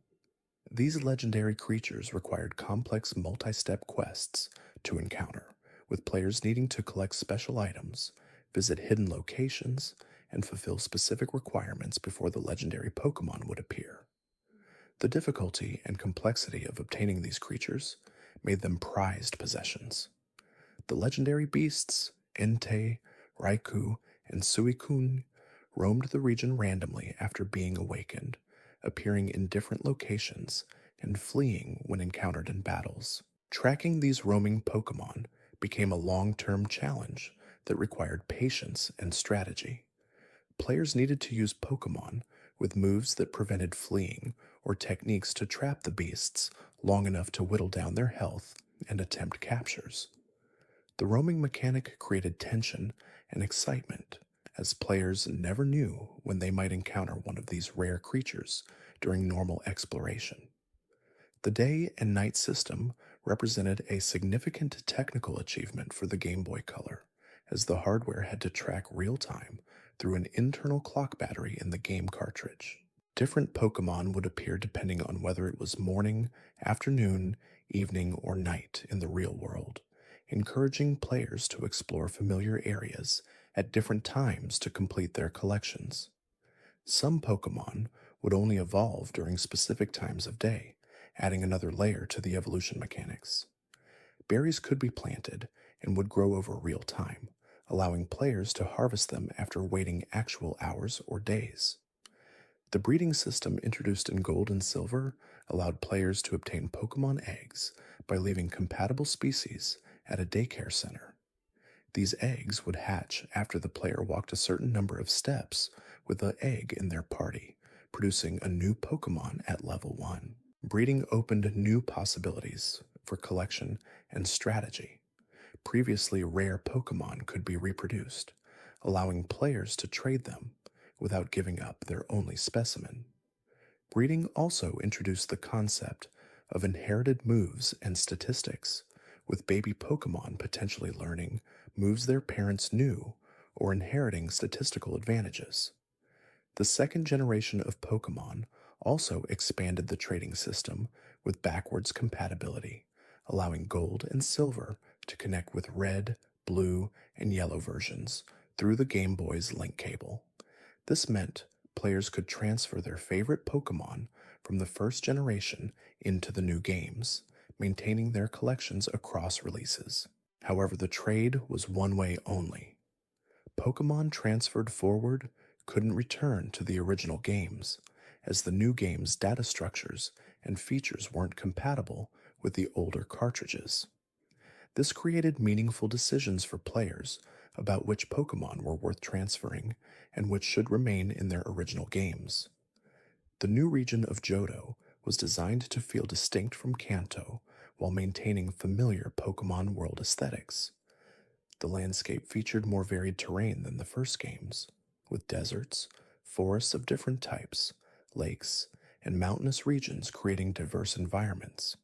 These legendary creatures required complex multi-step quests to encounter, with players needing to collect special items, visit hidden locations, and fulfill specific requirements before the legendary Pokemon would appear. The difficulty and complexity of obtaining these creatures made them prized possessions. The legendary beasts, Entei, Raikou, and Suicune, roamed the region randomly after being awakened, appearing in different locations and fleeing when encountered in battles. Tracking these roaming Pokemon became a long-term challenge that required patience and strategy. Players needed to use Pokemon with moves that prevented fleeing or techniques to trap the beasts long enough to whittle down their health and attempt captures. The roaming mechanic created tension and excitement, as players never knew when they might encounter one of these rare creatures during normal exploration. The day and night system represented a significant technical achievement for the Game Boy Color, as the hardware had to track real time through an internal clock battery in the game cartridge. Different Pokemon would appear depending on whether it was morning, afternoon, evening, or night in the real world, encouraging players to explore familiar areas at different times to complete their collections. Some Pokemon would only evolve during specific times of day, adding another layer to the evolution mechanics. Berries could be planted and would grow over real time, allowing players to harvest them after waiting actual hours or days. The breeding system introduced in Gold and Silver allowed players to obtain Pokemon eggs by leaving compatible species at a daycare center. These eggs would hatch after the player walked a certain number of steps with the egg in their party, producing a new Pokemon at level 1. Breeding opened new possibilities for collection and strategy. Previously rare Pokemon could be reproduced, allowing players to trade them without giving up their only specimen. Breeding also introduced the concept of inherited moves and statistics, with baby Pokemon potentially learning moves their parents knew or inheriting statistical advantages. The second generation of Pokemon also expanded the trading system with backwards compatibility, allowing Gold and Silver to connect with Red, Blue, and Yellow versions through the Game Boy's link cable. This meant players could transfer their favorite Pokemon from the first generation into the new games, maintaining their collections across releases. However, the trade was one way only. Pokemon transferred forward couldn't return to the original games, as the new game's data structures and features weren't compatible with the older cartridges. This created meaningful decisions for players about which Pokemon were worth transferring and which should remain in their original games. The new region of Johto was designed to feel distinct from Kanto while maintaining familiar Pokemon world aesthetics. The landscape featured more varied terrain than the first games, with deserts, forests of different types, lakes, and mountainous regions creating diverse environments.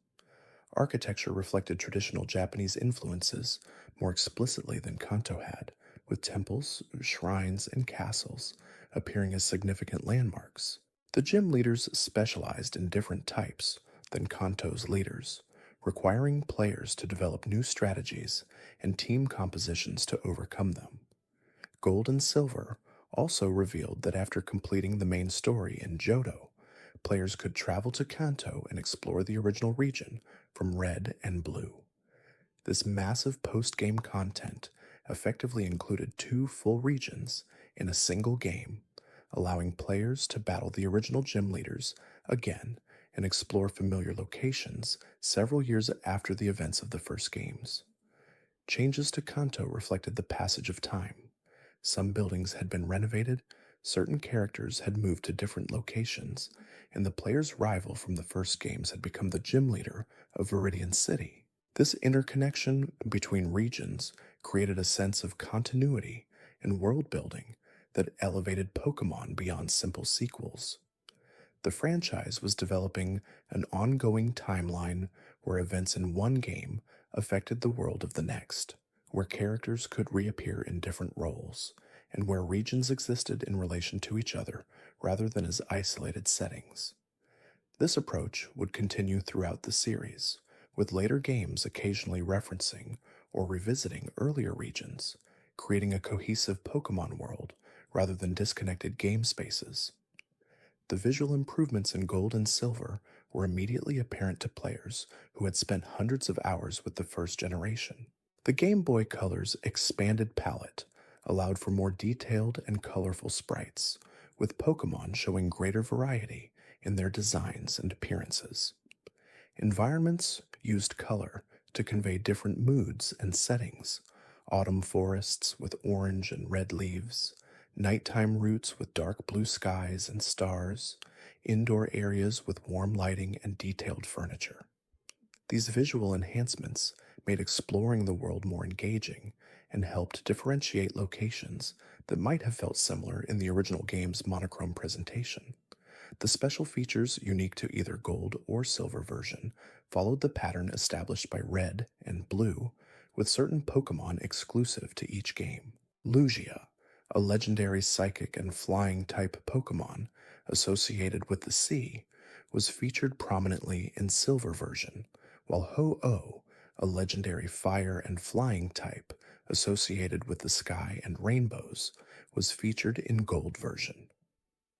Architecture reflected traditional Japanese influences more explicitly than Kanto had, with temples, shrines, and castles appearing as significant landmarks. The gym leaders specialized in different types than Kanto's leaders, requiring players to develop new strategies and team compositions to overcome them. Gold and Silver also revealed that after completing the main story in Johto, players could travel to Kanto and explore the original region from Red and Blue. This massive post-game content effectively included 2 full regions in a single game, allowing players to battle the original gym leaders again and explore familiar locations several years after the events of the first games. Changes to Kanto reflected the passage of time. Some buildings had been renovated, certain characters had moved to different locations, and the player's rival from the first games had become the gym leader of Viridian City. This interconnection between regions created a sense of continuity and world building that elevated Pokémon beyond simple sequels. The franchise was developing an ongoing timeline where events in one game affected the world of the next, where characters could reappear in different roles, and where regions existed in relation to each other rather than as isolated settings. This approach would continue throughout the series, with later games occasionally referencing or revisiting earlier regions, creating a cohesive Pokemon world rather than disconnected game spaces. The visual improvements in Gold and Silver were immediately apparent to players who had spent hundreds of hours with the first generation. The Game Boy Color's expanded palette allowed for more detailed and colorful sprites, with Pokemon showing greater variety in their designs and appearances. Environments used color to convey different moods and settings: autumn forests with orange and red leaves, nighttime routes with dark blue skies and stars, indoor areas with warm lighting and detailed furniture. These visual enhancements made exploring the world more engaging and helped differentiate locations that might have felt similar in the original game's monochrome presentation. The special features unique to either Gold or Silver version followed the pattern established by Red and Blue, with certain Pokemon exclusive to each game. Lugia, a legendary psychic and flying type Pokemon associated with the sea, was featured prominently in Silver version, while Ho-Oh, a legendary fire and flying type associated with the sky and rainbows, was featured in Gold version.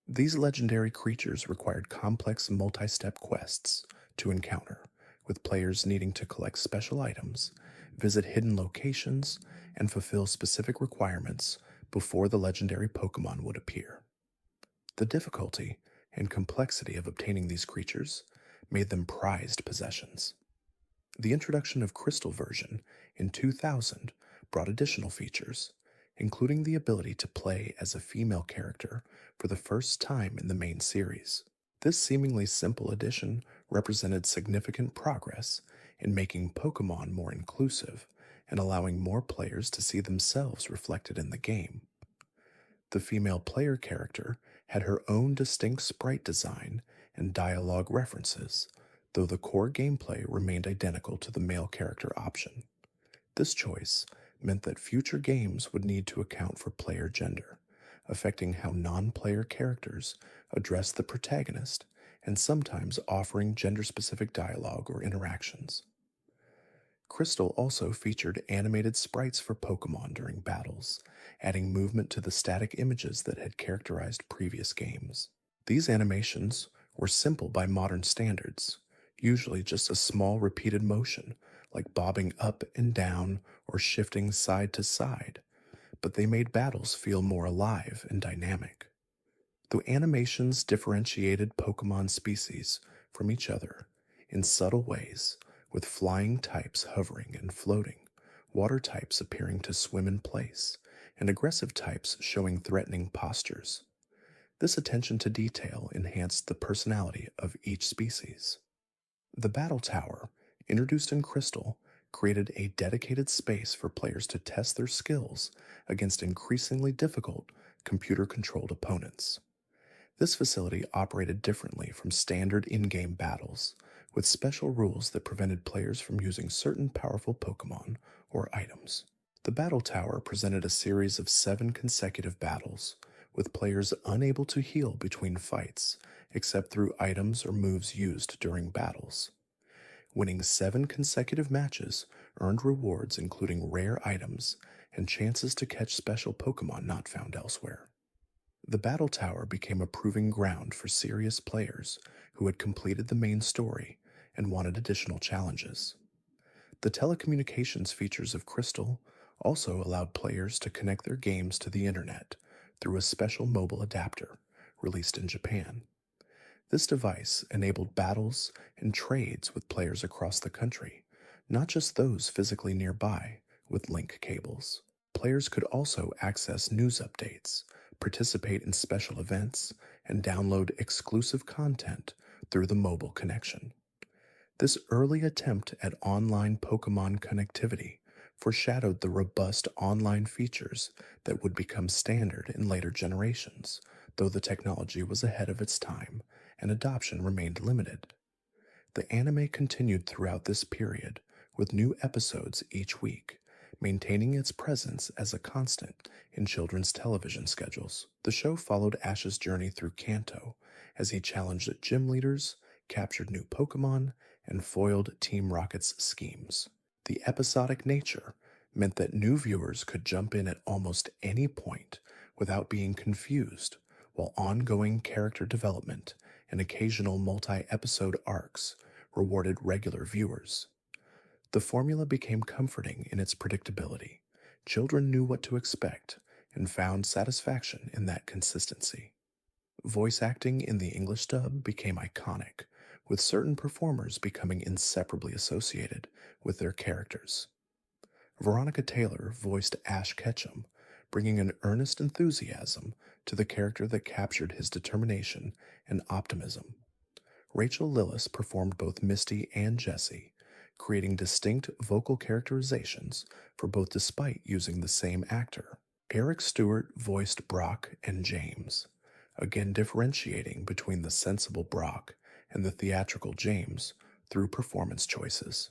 These legendary creatures required complex multi-step quests to encounter, with players needing to collect special items, visit hidden locations, and fulfill specific requirements before the legendary Pokemon would appear. The difficulty and complexity of obtaining these creatures made them prized possessions. The introduction of Crystal version in 2000 brought additional features, including the ability to play as a female character for the first time in the main series. This seemingly simple addition represented significant progress in making Pokemon more inclusive and allowing more players to see themselves reflected in the game. The female player character had her own distinct sprite design and dialogue references, though the core gameplay remained identical to the male character option. This choice meant that future games would need to account for player gender, affecting how non-player characters address the protagonist and sometimes offering gender-specific dialogue or interactions. Crystal also featured animated sprites for Pokemon during battles, adding movement to the static images that had characterized previous games. These animations were simple by modern standards, usually just a small repeated motion, like bobbing up and down or shifting side to side, but they made battles feel more alive and dynamic. Though animations differentiated Pokemon species from each other in subtle ways, with flying types hovering and floating, water types appearing to swim in place, and aggressive types showing threatening postures. This attention to detail enhanced the personality of each species. The Battle Tower, introduced in Crystal, created a dedicated space for players to test their skills against increasingly difficult computer-controlled opponents. This facility operated differently from standard in-game battles, with special rules that prevented players from using certain powerful Pokemon or items. The Battle Tower presented a series of 7 consecutive battles, with players unable to heal between fights except through items or moves used during battles. Winning 7 consecutive matches earned rewards including rare items and chances to catch special Pokemon not found elsewhere. The Battle Tower became a proving ground for serious players who had completed the main story and wanted additional challenges. The telecommunications features of Crystal also allowed players to connect their games to the internet through a special mobile adapter released in Japan. This device enabled battles and trades with players across the country, not just those physically nearby, with link cables. Players could also access news updates, participate in special events, and download exclusive content through the mobile connection. This early attempt at online Pokemon connectivity foreshadowed the robust online features that would become standard in later generations, though the technology was ahead of its time and adoption remained limited. The anime continued throughout this period, with new episodes each week, maintaining its presence as a constant in children's television schedules. The show followed Ash's journey through Kanto as he challenged gym leaders, captured new Pokemon, and foiled Team Rocket's schemes. The episodic nature meant that new viewers could jump in at almost any point without being confused, while ongoing character development and occasional multi episode arcs rewarded regular viewers. The formula became comforting in its predictability. Children knew what to expect and found satisfaction in that consistency. Voice acting in the English dub became iconic, with certain performers becoming inseparably associated with their characters. Veronica Taylor voiced Ash Ketchum, bringing an earnest enthusiasm to the character that captured his determination and optimism. Rachel Lillis performed both Misty and Jessie, creating distinct vocal characterizations for both despite using the same actor. Eric Stewart voiced Brock and James, again differentiating between the sensible Brock and the theatrical James through performance choices.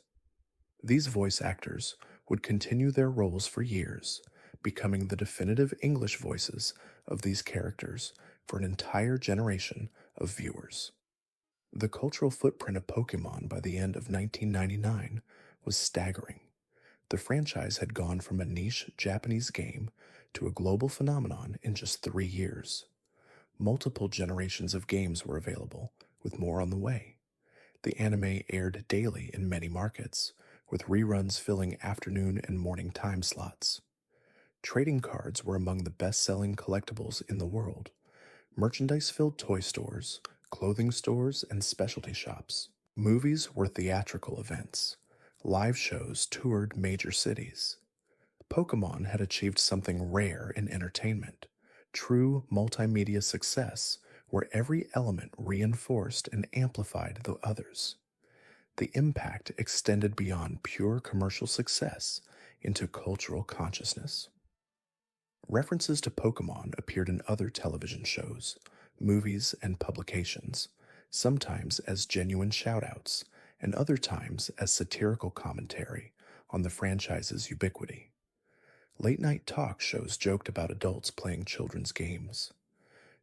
These voice actors would continue their roles for years, becoming the definitive English voices of these characters for an entire generation of viewers. The cultural footprint of Pokémon by the end of 1999 was staggering. The franchise had gone from a niche Japanese game to a global phenomenon in just 3 years. Multiple generations of games were available, with more on the way. The anime aired daily in many markets, with reruns filling afternoon and morning time slots. Trading cards were among the best-selling collectibles in the world. Merchandise filled toy stores, clothing stores, and specialty shops. Movies were theatrical events. Live shows toured major cities. Pokemon had achieved something rare in entertainment, true multimedia success where every element reinforced and amplified the others. The impact extended beyond pure commercial success into cultural consciousness. References to Pokemon appeared in other television shows, movies, and publications, sometimes as genuine shoutouts, and other times as satirical commentary on the franchise's ubiquity. Late-night talk shows joked about adults playing children's games.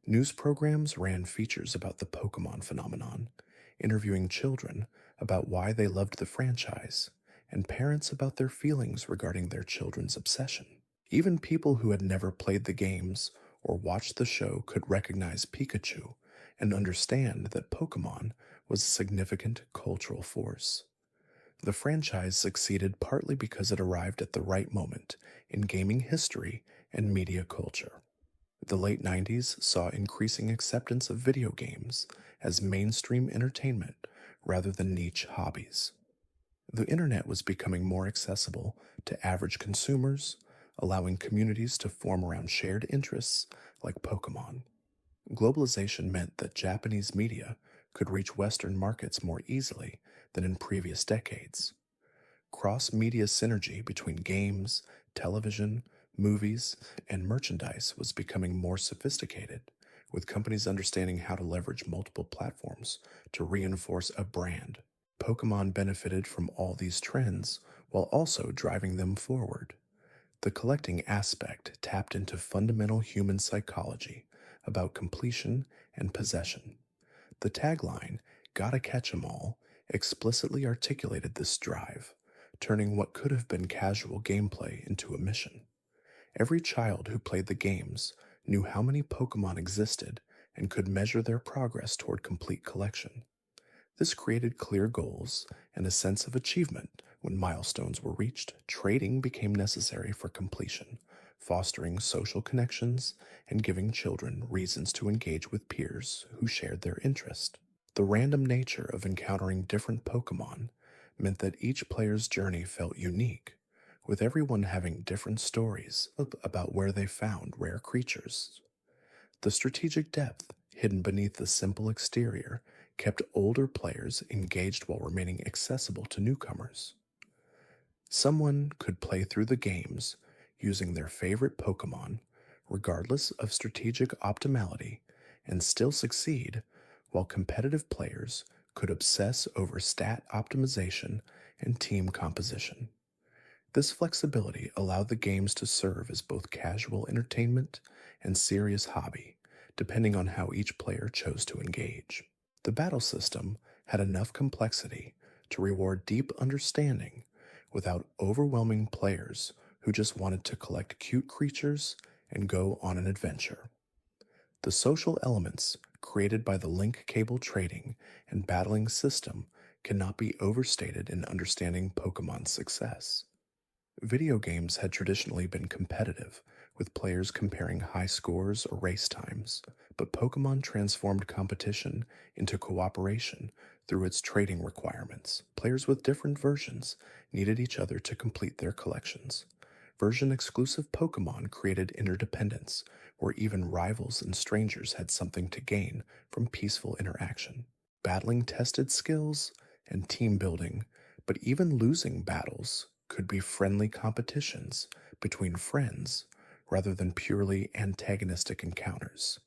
News programs ran features about the Pokemon phenomenon, interviewing children about why they loved the franchise, and parents about their feelings regarding their children's obsession. Even people who had never played the games or watched the show could recognize Pikachu and understand that Pokemon was a significant cultural force. The franchise succeeded partly because it arrived at the right moment in gaming history and media culture. The late 90s saw increasing acceptance of video games as mainstream entertainment rather than niche hobbies. The internet was becoming more accessible to average consumers, allowing communities to form around shared interests like Pokemon. Globalization meant that Japanese media could reach Western markets more easily than in previous decades. Cross-media synergy between games, television, movies, and merchandise was becoming more sophisticated, with companies understanding how to leverage multiple platforms to reinforce a brand. Pokemon benefited from all these trends while also driving them forward. The collecting aspect tapped into fundamental human psychology about completion and possession. The tagline, "Gotta catch 'em all," explicitly articulated this drive, turning what could have been casual gameplay into a mission. Every child who played the games knew how many Pokemon existed and could measure their progress toward complete collection. This created clear goals and a sense of achievement when milestones were reached. Trading became necessary for completion, fostering social connections and giving children reasons to engage with peers who shared their interest. The random nature of encountering different Pokemon meant that each player's journey felt unique, with everyone having different stories about where they found rare creatures. The strategic depth hidden beneath the simple exterior kept older players engaged while remaining accessible to newcomers. Someone could play through the games using their favorite Pokemon, regardless of strategic optimality, and still succeed, while competitive players could obsess over stat optimization and team composition. This flexibility allowed the games to serve as both casual entertainment and serious hobby, depending on how each player chose to engage. The battle system had enough complexity to reward deep understanding without overwhelming players who just wanted to collect cute creatures and go on an adventure. The social elements created by the link cable trading and battling system cannot be overstated in understanding Pokemon's success. Video games had traditionally been competitive, with players comparing high scores or race times, but Pokemon transformed competition into cooperation through its trading requirements. Players with different versions needed each other to complete their collections. Version exclusive Pokemon created interdependence, where even rivals and strangers had something to gain from peaceful interaction. Battling tested skills and team building, but even losing battles could be friendly competitions between friends rather than purely antagonistic encounters.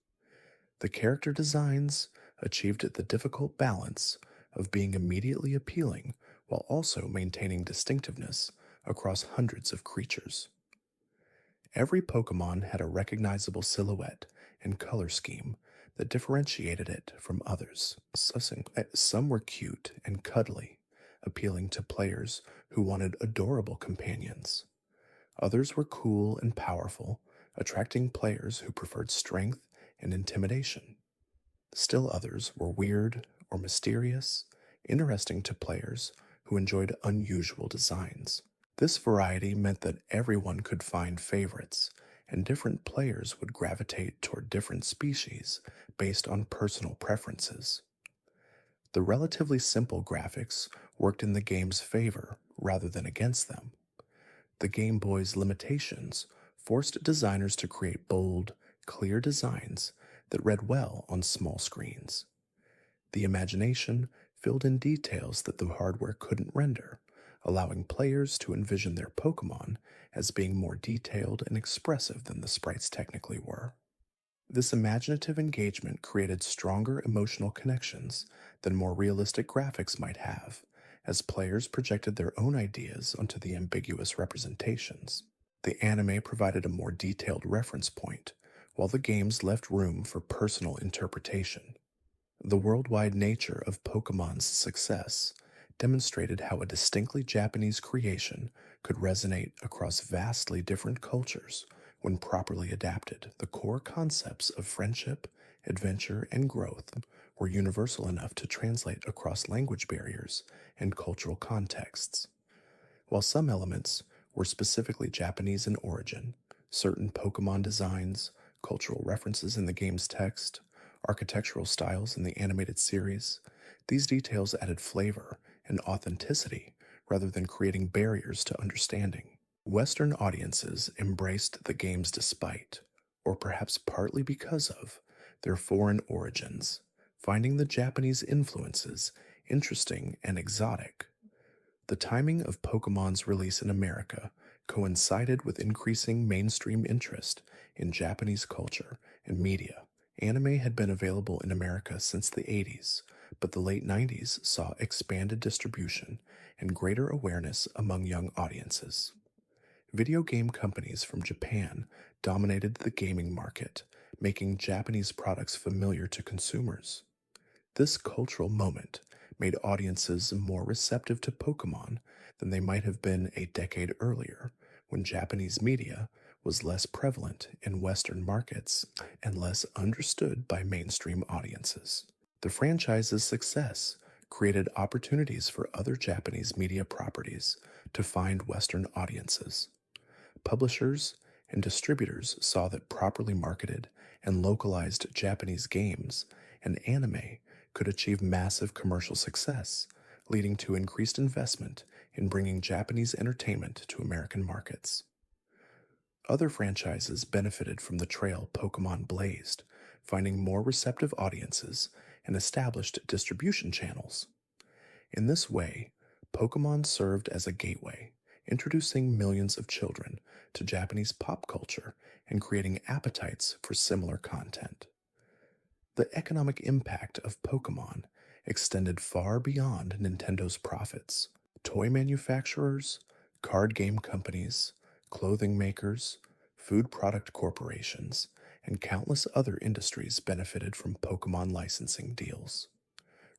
The character designs achieved the difficult balance of being immediately appealing while also maintaining distinctiveness across hundreds of creatures. Every Pokemon had a recognizable silhouette and color scheme that differentiated it from others. Some were cute and cuddly, appealing to players who wanted adorable companions. Others were cool and powerful, attracting players who preferred strength and intimidation. Still others were weird or mysterious, interesting to players who enjoyed unusual designs. This variety meant that everyone could find favorites, and different players would gravitate toward different species based on personal preferences. The relatively simple graphics worked in the game's favor rather than against them. The Game Boy's limitations forced designers to create bold, clear designs that read well on small screens. The imagination filled in details that the hardware couldn't render, allowing players to envision their Pokemon as being more detailed and expressive than the sprites technically were. This imaginative engagement created stronger emotional connections than more realistic graphics might have, as players projected their own ideas onto the ambiguous representations. The anime provided a more detailed reference point, while the games left room for personal interpretation. The worldwide nature of Pokemon's success demonstrated how a distinctly Japanese creation could resonate across vastly different cultures when properly adapted. The core concepts of friendship, adventure, and growth were universal enough to translate across language barriers and cultural contexts. While some elements were specifically Japanese in origin, certain Pokemon designs, cultural references in the game's text, architectural styles in the animated series, these details added flavor and authenticity rather than creating barriers to understanding. Western audiences embraced the games despite, or perhaps partly because of, their foreign origins, finding the Japanese influences interesting and exotic. The timing of Pokemon's release in America coincided with increasing mainstream interest in Japanese culture and media. Anime had been available in America since the 80s, but the late 90s saw expanded distribution and greater awareness among young audiences. Video game companies from Japan dominated the gaming market, making Japanese products familiar to consumers. This cultural moment made audiences more receptive to Pokemon than they might have been a decade earlier, when Japanese media was less prevalent in Western markets and less understood by mainstream audiences. The franchise's success created opportunities for other Japanese media properties to find Western audiences. Publishers and distributors saw that properly marketed and localized Japanese games and anime could achieve massive commercial success, leading to increased investment in bringing Japanese entertainment to American markets. Other franchises benefited from the trail Pokemon blazed, finding more receptive audiences and established distribution channels. In this way, Pokemon served as a gateway, introducing millions of children to Japanese pop culture and creating appetites for similar content. The economic impact of Pokemon extended far beyond Nintendo's profits. Toy manufacturers, card game companies, clothing makers, food product corporations, and countless other industries benefited from Pokemon licensing deals.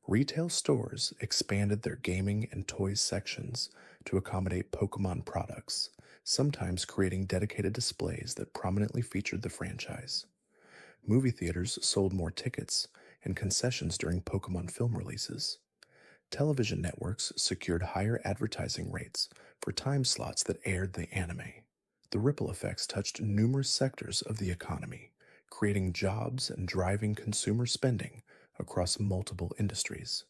Retail stores expanded their gaming and toys sections to accommodate Pokemon products, sometimes creating dedicated displays that prominently featured the franchise. Movie theaters sold more tickets and concessions during Pokemon film releases. Television networks secured higher advertising rates for time slots that aired the anime. The ripple effects touched numerous sectors of the economy, creating jobs and driving consumer spending across multiple industries.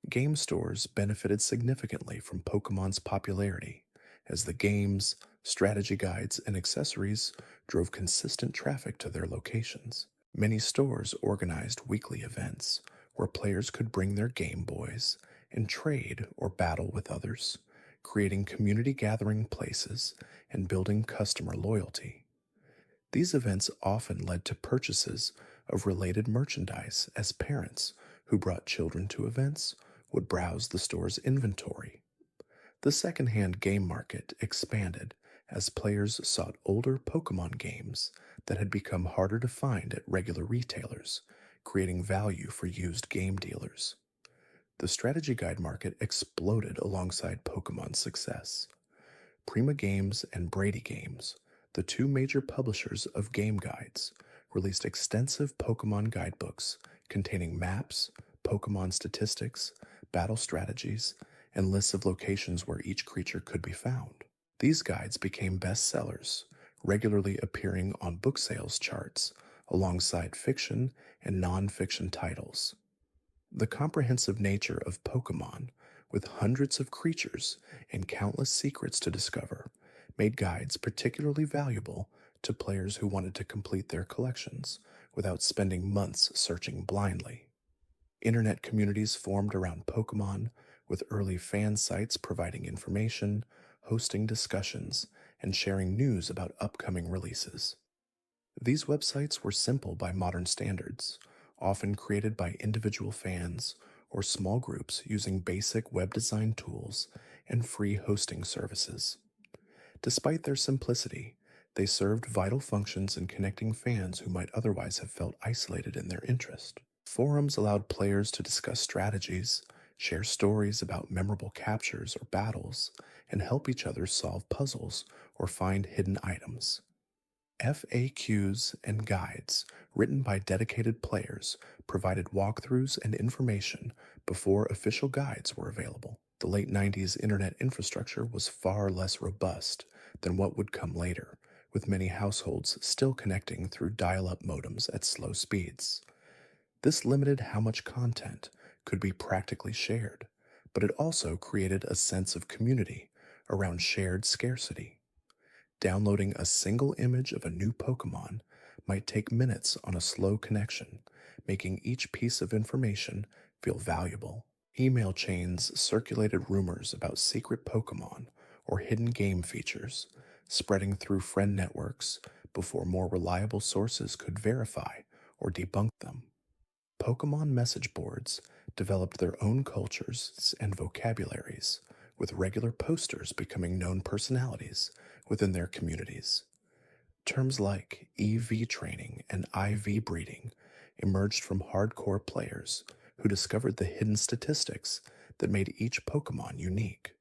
Game stores benefited significantly from Pokemon's popularity, as the games, strategy guides, and accessories drove consistent traffic to their locations. Many stores organized weekly events where players could bring their Game Boys and trade or battle with others, creating community gathering places and building customer loyalty. These events often led to purchases of related merchandise, as parents who brought children to events would browse the store's inventory. The secondhand game market expanded as players sought older Pokemon games that had become harder to find at regular retailers, creating value for used game dealers. The strategy guide market exploded alongside Pokemon's success. Prima Games and Brady Games, the two major publishers of game guides, released extensive Pokemon guidebooks containing maps, Pokemon statistics, battle strategies, and lists of locations where each creature could be found. These guides became bestsellers, regularly appearing on book sales charts alongside fiction and non-fiction titles. The comprehensive nature of Pokemon, with hundreds of creatures and countless secrets to discover, made guides particularly valuable to players who wanted to complete their collections without spending months searching blindly. Internet communities formed around Pokemon, with early fan sites providing information, hosting discussions, and sharing news about upcoming releases. These websites were simple by modern standards, often created by individual fans or small groups using basic web design tools and free hosting services. Despite their simplicity, they served vital functions in connecting fans who might otherwise have felt isolated in their interest. Forums allowed players to discuss strategies, share stories about memorable captures or battles, and help each other solve puzzles or find hidden items. FAQs and guides, written by dedicated players, provided walkthroughs and information before official guides were available. The late 90s internet infrastructure was far less robust than what would come later, with many households still connecting through dial-up modems at slow speeds. This limited how much content could be practically shared, but it also created a sense of community around shared scarcity. Downloading a single image of a new Pokemon might take minutes on a slow connection, making each piece of information feel valuable. Email chains circulated rumors about secret Pokemon or hidden game features, spreading through friend networks before more reliable sources could verify or debunk them. Pokemon message boards developed their own cultures and vocabularies, with regular posters becoming known personalities within their communities. Terms like EV training and IV breeding emerged from hardcore players who discovered the hidden statistics that made each Pokemon unique.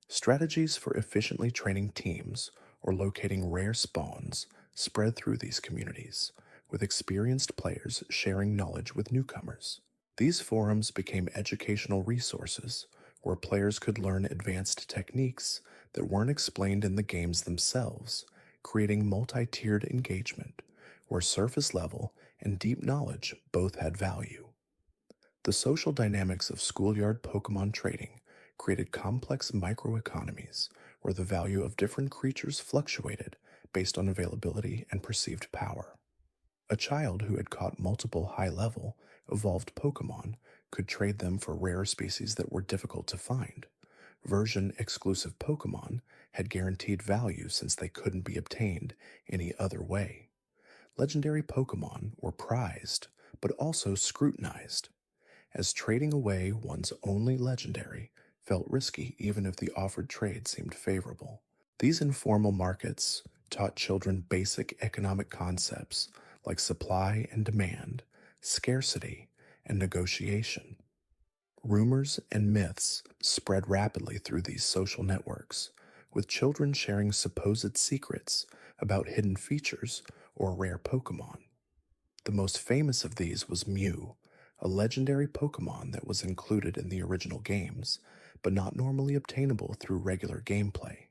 Strategies for efficiently training teams or locating rare spawns spread through these communities, with experienced players sharing knowledge with newcomers. These forums became educational resources where players could learn advanced techniques that weren't explained in the games themselves, creating multi-tiered engagement where surface level and deep knowledge both had value. The social dynamics of schoolyard Pokemon trading created complex microeconomies where the value of different creatures fluctuated based on availability and perceived power. A child who had caught multiple high level, evolved Pokémon could trade them for rare species that were difficult to find. Version exclusive Pokémon had guaranteed value since they couldn't be obtained any other way. Legendary Pokémon were prized, but also scrutinized, as trading away one's only legendary felt risky even if the offered trade seemed favorable. These informal markets taught children basic economic concepts like supply and demand, scarcity, and negotiation. Rumors and myths spread rapidly through these social networks, with children sharing supposed secrets about hidden features or rare Pokémon. The most famous of these was Mew, a legendary Pokémon that was included in the original games, but not normally obtainable through regular gameplay.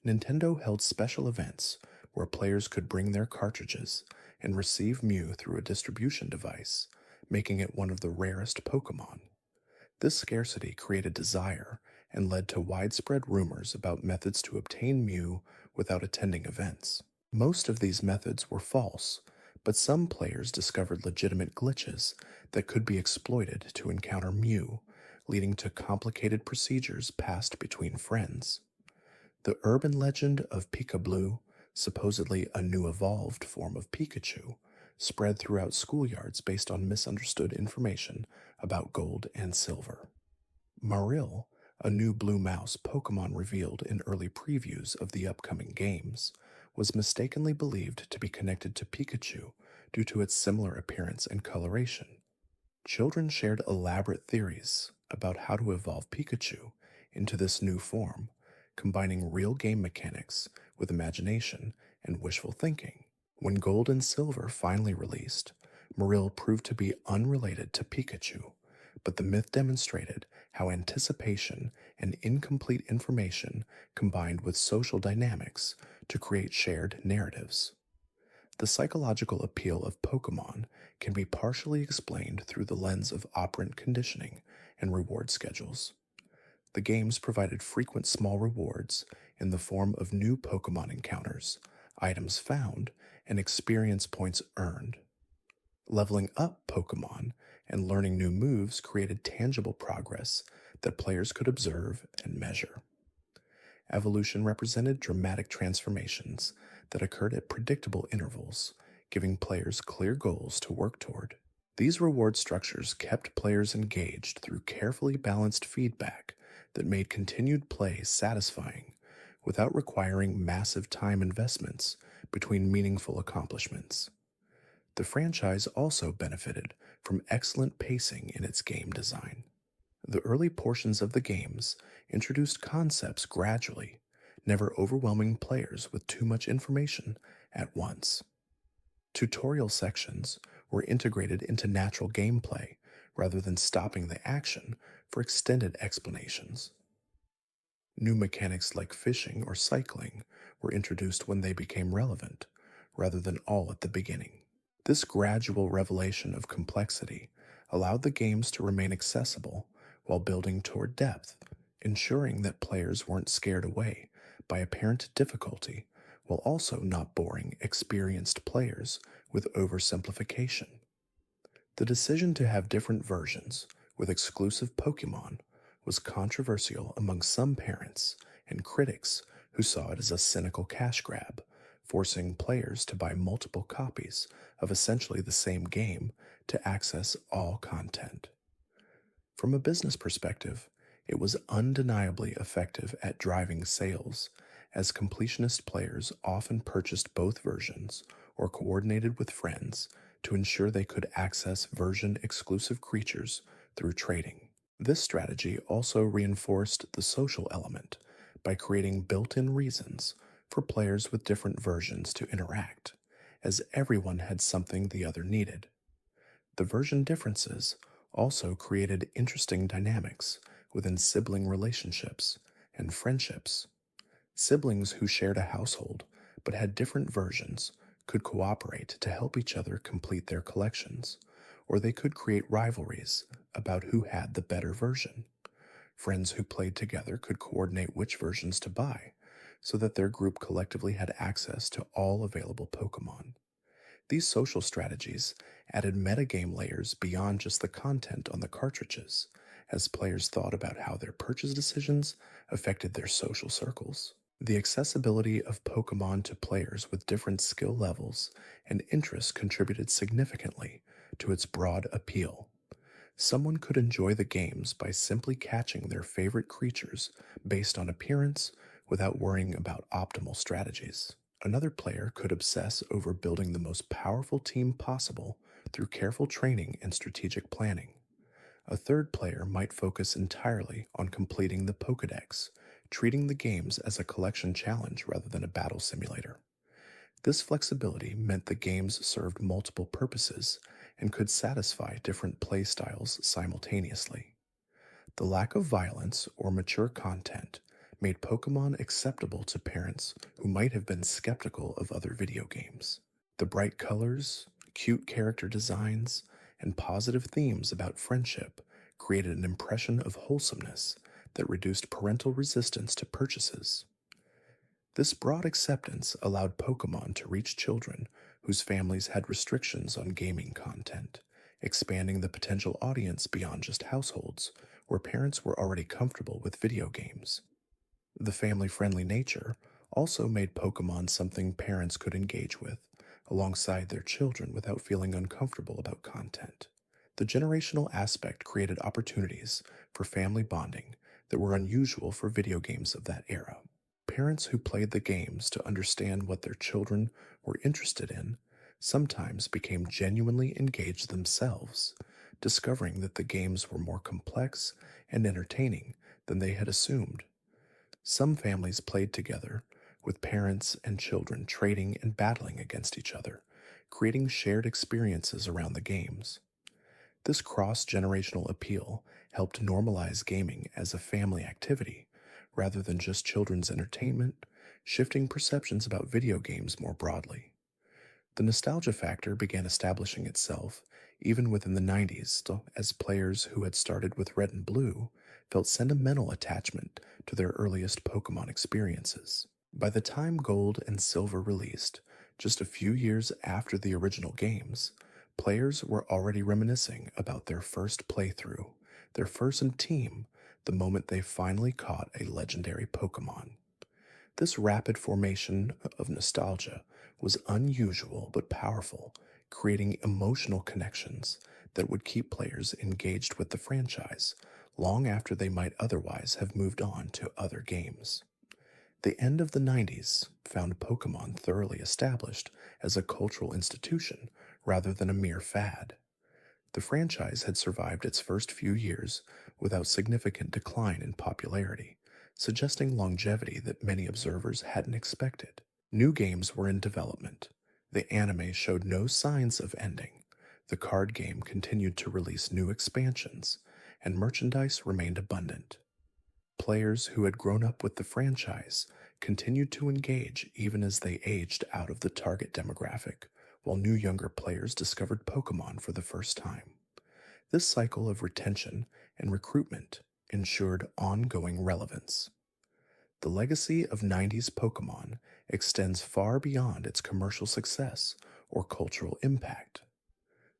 Nintendo held special events where players could bring their cartridges and receive Mew through a distribution device, making it one of the rarest Pokémon. This scarcity created desire and led to widespread rumors about methods to obtain Mew without attending events. Most of these methods were false, but some players discovered legitimate glitches that could be exploited to encounter Mew, leading to complicated procedures passed between friends. The urban legend of Pika-Blue, supposedly a new evolved form of Pikachu, spread throughout schoolyards based on misunderstood information about gold and silver. Marill, a new blue mouse Pokémon revealed in early previews of the upcoming games, was mistakenly believed to be connected to Pikachu due to its similar appearance and coloration. Children shared elaborate theories about how to evolve Pikachu into this new form, combining real game mechanics with imagination and wishful thinking. When Gold and Silver finally released, Marill proved to be unrelated to Pikachu, but the myth demonstrated how anticipation and incomplete information combined with social dynamics to create shared narratives. The psychological appeal of Pokémon can be partially explained through the lens of operant conditioning and reward schedules. The games provided frequent small rewards in the form of new Pokémon encounters, items found, and experience points earned. Leveling up Pokémon and learning new moves created tangible progress that players could observe and measure. Evolution represented dramatic transformations that occurred at predictable intervals, giving players clear goals to work toward. These reward structures kept players engaged through carefully balanced feedback that made continued play satisfying without requiring massive time investments between meaningful accomplishments. The franchise also benefited from excellent pacing in its game design. The early portions of the games introduced concepts gradually, never overwhelming players with too much information at once. Tutorial sections were integrated into natural gameplay rather than stopping the action for extended explanations. New mechanics like fishing or cycling were introduced when they became relevant, rather than all at the beginning. This gradual revelation of complexity allowed the games to remain accessible while building toward depth, ensuring that players weren't scared away by apparent difficulty while also not boring experienced players with oversimplification. The decision to have different versions with exclusive Pokémon was controversial among some parents and critics who saw it as a cynical cash grab, forcing players to buy multiple copies of essentially the same game to access all content. From a business perspective, it was undeniably effective at driving sales, as completionist players often purchased both versions or coordinated with friends to ensure they could access version-exclusive creatures through trading. This strategy also reinforced the social element by creating built-in reasons for players with different versions to interact, as everyone had something the other needed. The version differences also created interesting dynamics within sibling relationships and friendships. Siblings who shared a household but had different versions could cooperate to help each other complete their collections, or they could create rivalries about who had the better version. Friends who played together could coordinate which versions to buy, so that their group collectively had access to all available Pokemon. These social strategies added metagame layers beyond just the content on the cartridges, as players thought about how their purchase decisions affected their social circles. The accessibility of Pokemon to players with different skill levels and interests contributed significantly to its broad appeal. Someone could enjoy the games by simply catching their favorite creatures based on appearance without worrying about optimal strategies. Another player could obsess over building the most powerful team possible through careful training and strategic planning. A third player might focus entirely on completing the Pokédex, treating the games as a collection challenge rather than a battle simulator. This flexibility meant the games served multiple purposes and could satisfy different play styles simultaneously. The lack of violence or mature content made Pokemon acceptable to parents who might have been skeptical of other video games. The bright colors, cute character designs, and positive themes about friendship created an impression of wholesomeness that reduced parental resistance to purchases. This broad acceptance allowed Pokemon to reach children whose families had restrictions on gaming content, expanding the potential audience beyond just households where parents were already comfortable with video games. The family friendly nature also made Pokemon something parents could engage with alongside their children without feeling uncomfortable about content. The generational aspect created opportunities for family bonding that were unusual for video games of that era. Parents who played the games to understand what their children were interested in sometimes became genuinely engaged themselves, discovering that the games were more complex and entertaining than they had assumed. Some families played together, with parents and children trading and battling against each other, creating shared experiences around the games. This cross-generational appeal helped normalize gaming as a family activity rather than just children's entertainment, shifting perceptions about video games more broadly. The nostalgia factor began establishing itself even within the 90s as players who had started with Red and Blue felt sentimental attachment to their earliest Pokemon experiences. By the time Gold and Silver released, just a few years after the original games, players were already reminiscing about their first playthrough, their first team, the moment they finally caught a legendary Pokemon. This rapid formation of nostalgia was unusual but powerful, creating emotional connections that would keep players engaged with the franchise long after they might otherwise have moved on to other games. The end of the 90s found Pokemon thoroughly established as a cultural institution rather than a mere fad. The franchise had survived its first few years without significant decline in popularity, suggesting longevity that many observers hadn't expected. New games were in development. The anime showed no signs of ending. The card game continued to release new expansions, and merchandise remained abundant. Players who had grown up with the franchise continued to engage even as they aged out of the target demographic, while new younger players discovered Pokemon for the first time. This cycle of retention and recruitment ensured ongoing relevance. The legacy of 90s Pokemon extends far beyond its commercial success or cultural impact.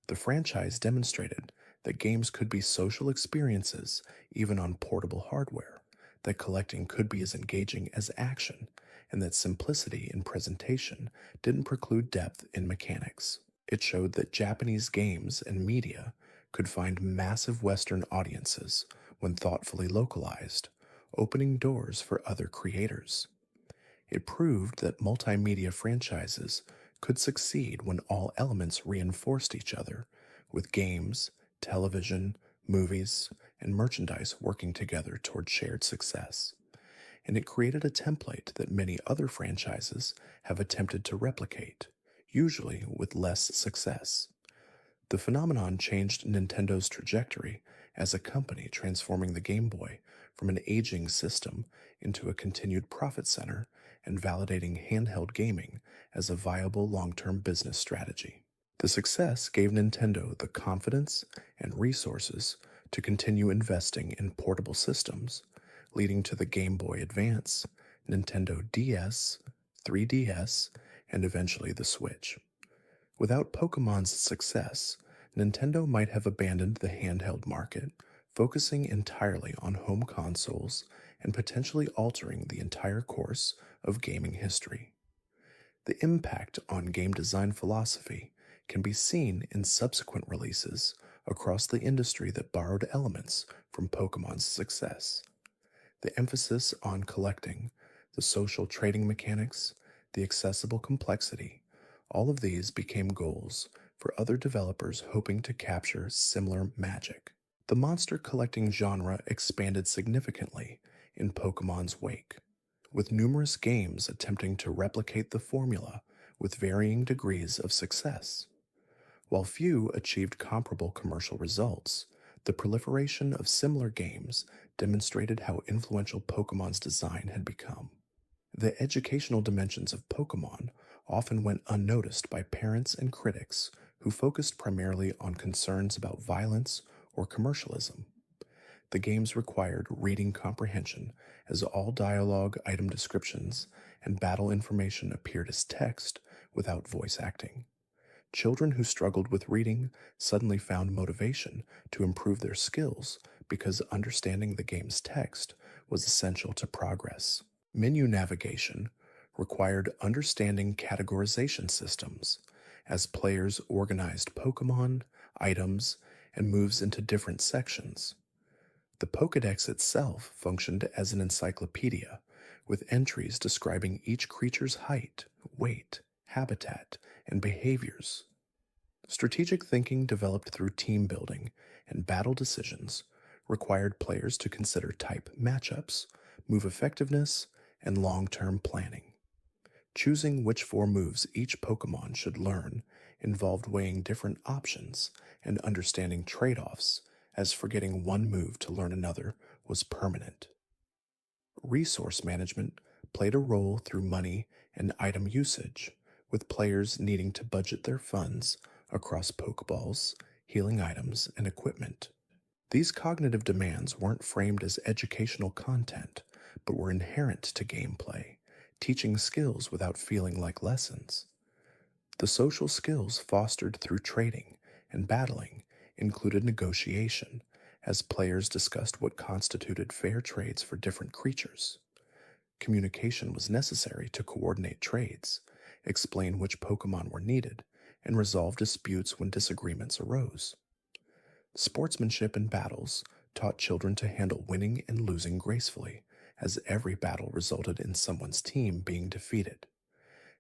The franchise demonstrated that games could be social experiences even on portable hardware, that collecting could be as engaging as action, and that simplicity in presentation didn't preclude depth in mechanics. It showed that Japanese games and media could find massive Western audiences when thoughtfully localized, opening doors for other creators. It proved that multimedia franchises could succeed when all elements reinforced each other, with games, television, movies, and merchandise working together toward shared success. And it created a template that many other franchises have attempted to replicate, usually with less success. The phenomenon changed Nintendo's trajectory as a company, transforming the Game Boy from an aging system into a continued profit center and validating handheld gaming as a viable long-term business strategy. The success gave Nintendo the confidence and resources to continue investing in portable systems, leading to the Game Boy Advance, Nintendo DS, 3DS, and eventually the Switch. Without Pokemon's success, Nintendo might have abandoned the handheld market, focusing entirely on home consoles and potentially altering the entire course of gaming history. The impact on game design philosophy can be seen in subsequent releases across the industry that borrowed elements from Pokemon's success. The emphasis on collecting, the social trading mechanics, the accessible complexity, all of these became goals for other developers hoping to capture similar magic. The monster collecting genre expanded significantly in Pokemon's wake, with numerous games attempting to replicate the formula with varying degrees of success. While few achieved comparable commercial results, the proliferation of similar games demonstrated how influential Pokemon's design had become. The educational dimensions of Pokemon often went unnoticed by parents and critics who focused primarily on concerns about violence or commercialism. The games required reading comprehension, as all dialogue, item descriptions, and battle information appeared as text without voice acting. Children who struggled with reading suddenly found motivation to improve their skills because understanding the game's text was essential to progress. Menu navigation required understanding categorization systems, as players organized Pokemon, items, and moves into different sections. The Pokédex itself functioned as an encyclopedia, with entries describing each creature's height, weight, habitat, and behaviors. Strategic thinking developed through team building and battle decisions required players to consider type matchups, move effectiveness, and long-term planning. Choosing which 4 moves each Pokemon should learn involved weighing different options and understanding trade-offs, as forgetting one move to learn another was permanent. Resource management played a role through money and item usage, with players needing to budget their funds across Pokeballs, healing items, and equipment. These cognitive demands weren't framed as educational content, but were inherent to gameplay, teaching skills without feeling like lessons. The social skills fostered through trading and battling included negotiation, as players discussed what constituted fair trades for different creatures. Communication was necessary to coordinate trades, explain which Pokemon were needed, and resolve disputes when disagreements arose. Sportsmanship in battles taught children to handle winning and losing gracefully, as every battle resulted in someone's team being defeated.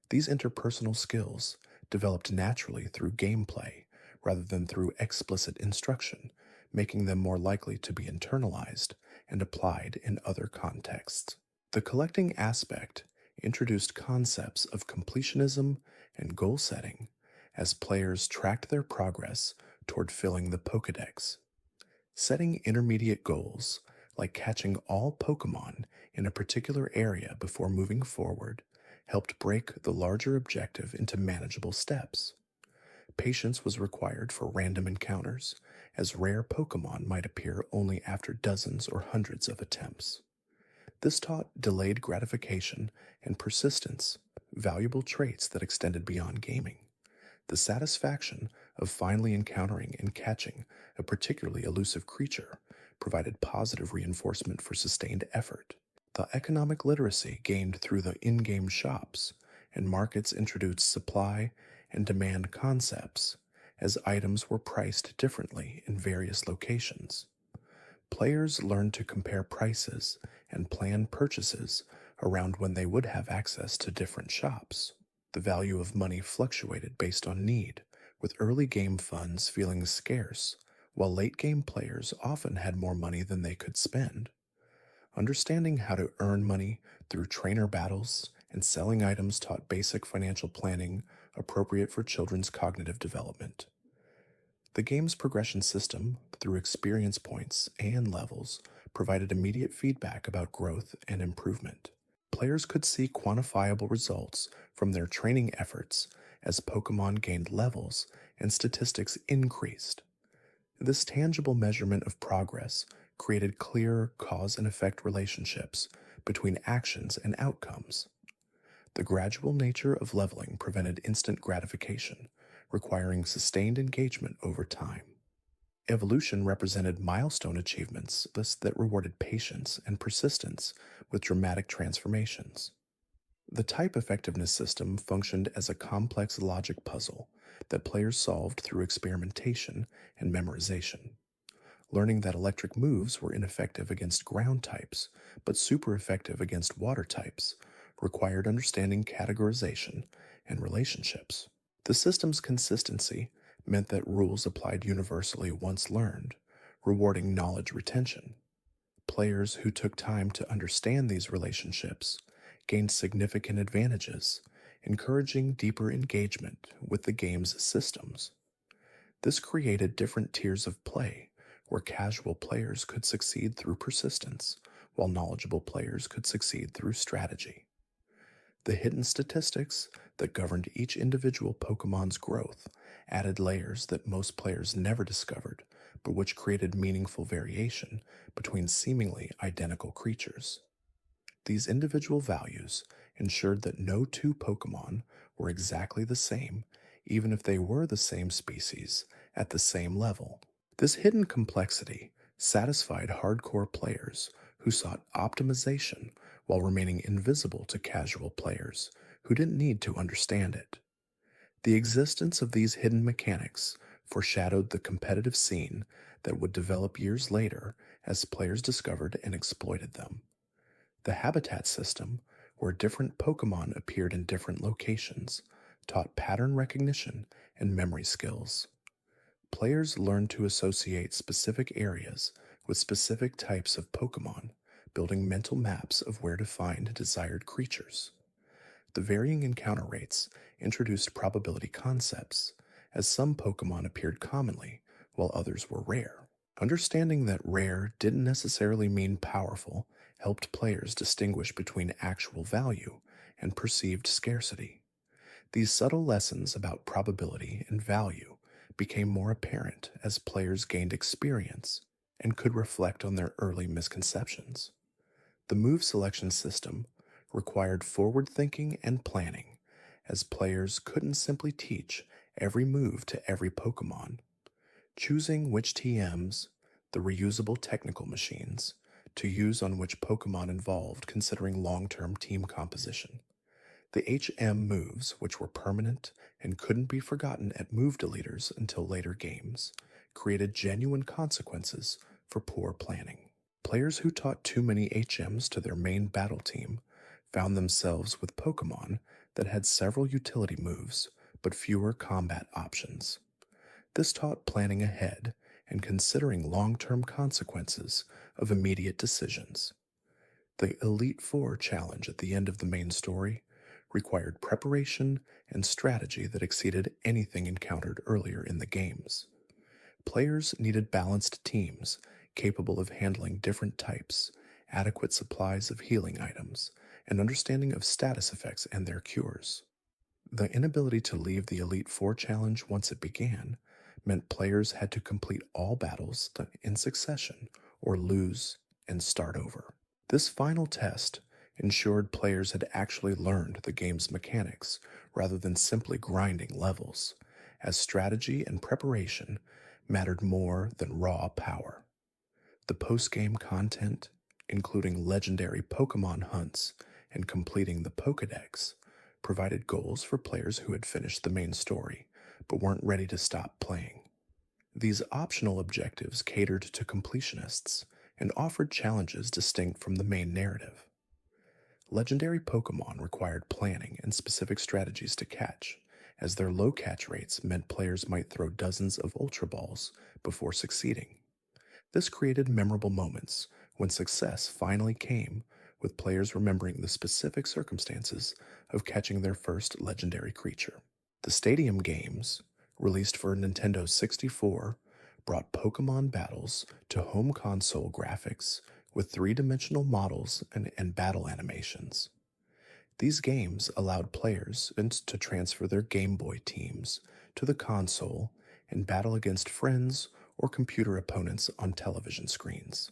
These interpersonal skills developed naturally through gameplay rather than through explicit instruction, making them more likely to be internalized and applied in other contexts. The collecting aspect introduced concepts of completionism and goal setting as players tracked their progress toward filling the Pokédex. Setting intermediate goals, like catching all Pokémon in a particular area before moving forward, helped break the larger objective into manageable steps. Patience was required for random encounters, as rare Pokémon might appear only after dozens or hundreds of attempts. This taught delayed gratification and persistence, valuable traits that extended beyond gaming. The satisfaction of finally encountering and catching a particularly elusive creature provided positive reinforcement for sustained effort. The economic literacy gained through the in-game shops and markets introduced supply and demand concepts, as items were priced differently in various locations. Players learned to compare prices and plan purchases around when they would have access to different shops. The value of money fluctuated based on need, with early game funds feeling scarce, while late game players often had more money than they could spend. Understanding how to earn money through trainer battles and selling items taught basic financial planning appropriate for children's cognitive development. The game's progression system, through experience points and levels, provided immediate feedback about growth and improvement. Players could see quantifiable results from their training efforts as Pokemon gained levels and statistics increased. This tangible measurement of progress created clearer cause and effect relationships between actions and outcomes. The gradual nature of leveling prevented instant gratification, requiring sustained engagement over time. Evolution represented milestone achievements that rewarded patience and persistence with dramatic transformations. The type effectiveness system functioned as a complex logic puzzle that players solved through experimentation and memorization. Learning that electric moves were ineffective against ground types, but super effective against water types, required understanding categorization and relationships. The system's consistency meant that rules applied universally once learned, rewarding knowledge retention. Players who took time to understand these relationships gained significant advantages, encouraging deeper engagement with the game's systems. This created different tiers of play, where casual players could succeed through persistence, while knowledgeable players could succeed through strategy. The hidden statistics that governed each individual Pokemon's growth added layers that most players never discovered, but which created meaningful variation between seemingly identical creatures. These individual values ensured that no two Pokemon were exactly the same, even if they were the same species at the same level. This hidden complexity satisfied hardcore players who sought optimization while remaining invisible to casual players who didn't need to understand it. The existence of these hidden mechanics foreshadowed the competitive scene that would develop years later as players discovered and exploited them. The habitat system, where different Pokemon appeared in different locations, taught pattern recognition and memory skills. Players learned to associate specific areas with specific types of Pokemon, building mental maps of where to find desired creatures. The varying encounter rates introduced probability concepts, as some Pokemon appeared commonly while others were rare. Understanding that rare didn't necessarily mean powerful helped players distinguish between actual value and perceived scarcity. These subtle lessons about probability and value became more apparent as players gained experience and could reflect on their early misconceptions. The move selection system required forward thinking and planning, as players couldn't simply teach every move to every Pokemon. Choosing which TMs, the reusable technical machines, to use on which Pokemon involved considering long term team composition. The HM moves, which were permanent and couldn't be forgotten at move deleters until later games, created genuine consequences for poor planning. Players who taught too many HMs to their main battle team found themselves with Pokemon that had several utility moves but fewer combat options. This taught planning ahead and considering long term consequences of immediate decisions. The Elite Four challenge at the end of the main story required preparation and strategy that exceeded anything encountered earlier in the games. Players needed balanced teams capable of handling different types, adequate supplies of healing items, and understanding of status effects and their cures. The inability to leave the Elite Four challenge once it began meant players had to complete all battles in succession or lose and start over. This final test ensured players had actually learned the game's mechanics rather than simply grinding levels, as strategy and preparation mattered more than raw power. The post-game content, including legendary Pokemon hunts and completing the Pokédex, provided goals for players who had finished the main story but weren't ready to stop playing. These optional objectives catered to completionists and offered challenges distinct from the main narrative. Legendary Pokemon required planning and specific strategies to catch, as their low catch rates meant players might throw dozens of Ultra Balls before succeeding. This created memorable moments when success finally came, with players remembering the specific circumstances of catching their first legendary creature. The Stadium games, released for Nintendo 64, brought Pokemon battles to home console graphics with three-dimensional models and battle animations. These games allowed players to transfer their Game Boy teams to the console and battle against friends or computer opponents on television screens.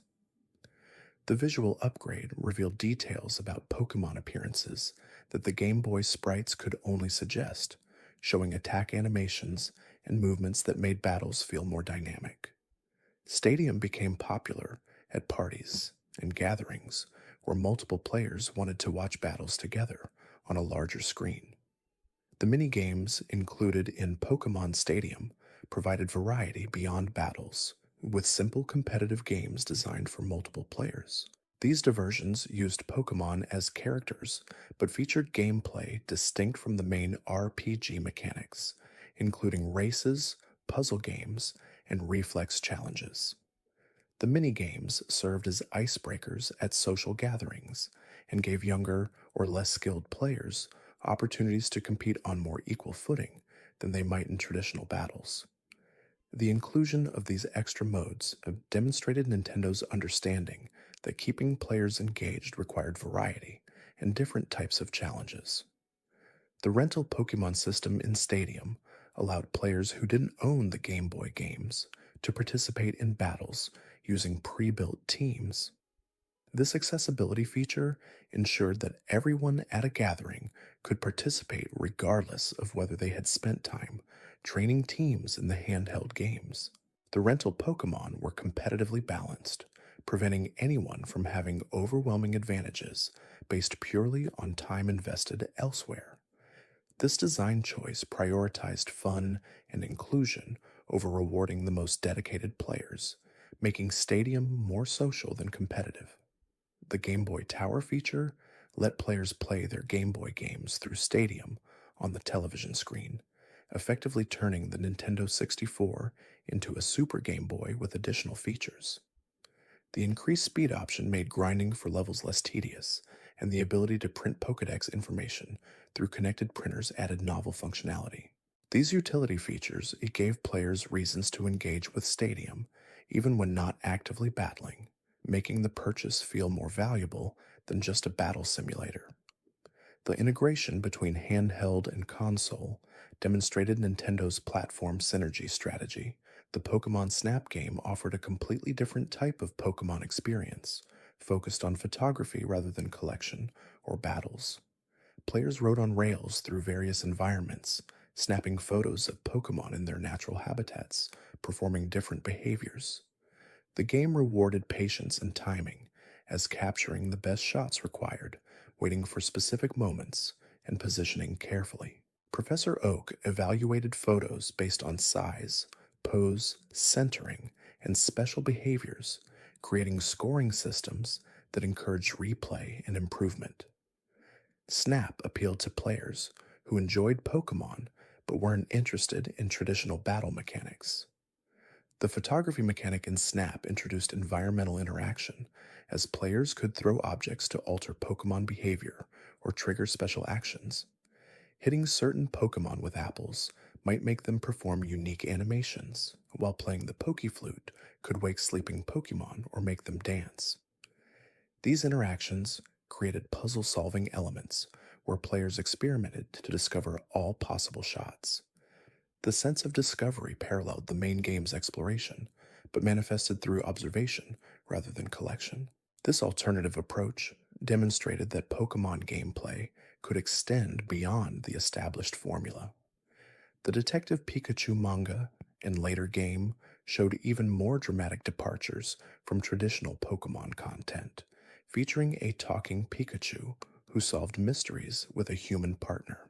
The visual upgrade revealed details about Pokémon appearances that the Game Boy sprites could only suggest, showing attack animations and movements that made battles feel more dynamic. Stadium became popular at parties and gatherings where multiple players wanted to watch battles together on a larger screen. The mini-games included in Pokémon Stadium provided variety beyond battles, with simple competitive games designed for multiple players. These diversions used Pokémon as characters, but featured gameplay distinct from the main RPG mechanics, including races, puzzle games, and reflex challenges. The mini-games served as icebreakers at social gatherings and gave younger or less skilled players opportunities to compete on more equal footing than they might in traditional battles. The inclusion of these extra modes demonstrated Nintendo's understanding that keeping players engaged required variety and different types of challenges. The rental Pokemon system in Stadium allowed players who didn't own the Game Boy games to participate in battles using pre-built teams. This accessibility feature ensured that everyone at a gathering could participate regardless of whether they had spent time training teams in the handheld games. The rental Pokemon were competitively balanced, preventing anyone from having overwhelming advantages based purely on time invested elsewhere. This design choice prioritized fun and inclusion over rewarding the most dedicated players, making Stadium more social than competitive. The Game Boy Tower feature let players play their Game Boy games through Stadium on the television screen, effectively turning the Nintendo 64 into a Super Game Boy with additional features. The increased speed option made grinding for levels less tedious, and the ability to print Pokédex information through connected printers added novel functionality. These utility features gave players reasons to engage with Stadium, even when not actively battling, making the purchase feel more valuable than just a battle simulator. The integration between handheld and console demonstrated Nintendo's platform synergy strategy. The Pokemon Snap game offered a completely different type of Pokemon experience, focused on photography rather than collection or battles. Players rode on rails through various environments, snapping photos of Pokemon in their natural habitats, performing different behaviors. The game rewarded patience and timing, as capturing the best shots required, waiting for specific moments, and positioning carefully. Professor Oak evaluated photos based on size, pose, centering, and special behaviors, creating scoring systems that encouraged replay and improvement. Snap appealed to players who enjoyed Pokemon but weren't interested in traditional battle mechanics. The photography mechanic in Snap introduced environmental interaction, as players could throw objects to alter Pokemon behavior or trigger special actions. Hitting certain Pokemon with apples might make them perform unique animations, while playing the Pokeflute could wake sleeping Pokemon or make them dance. These interactions created puzzle-solving elements where players experimented to discover all possible shots. The sense of discovery paralleled the main game's exploration, but manifested through observation rather than collection. This alternative approach demonstrated that Pokemon gameplay could extend beyond the established formula. The Detective Pikachu manga and later game showed even more dramatic departures from traditional Pokemon content, featuring a talking Pikachu who solved mysteries with a human partner.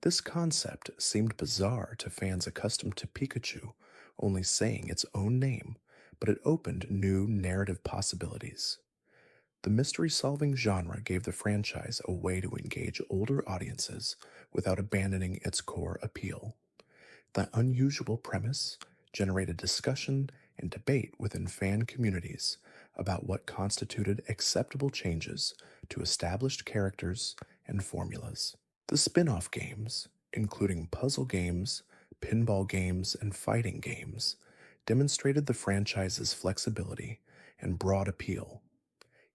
This concept seemed bizarre to fans accustomed to Pikachu only saying its own name, but it opened new narrative possibilities. The mystery-solving genre gave the franchise a way to engage older audiences without abandoning its core appeal. The unusual premise generated discussion and debate within fan communities about what constituted acceptable changes to established characters and formulas. The spin-off games, including puzzle games, pinball games, and fighting games, demonstrated the franchise's flexibility and broad appeal.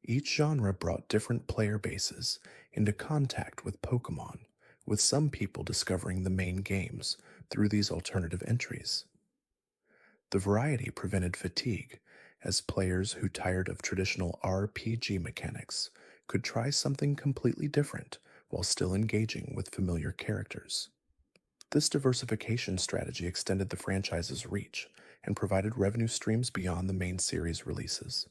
Each genre brought different player bases into contact with Pokémon, with some people discovering the main games through these alternative entries. The variety prevented fatigue, as players who tired of traditional RPG mechanics could try something completely different while still engaging with familiar characters. This diversification strategy extended the franchise's reach and provided revenue streams beyond the main series releases.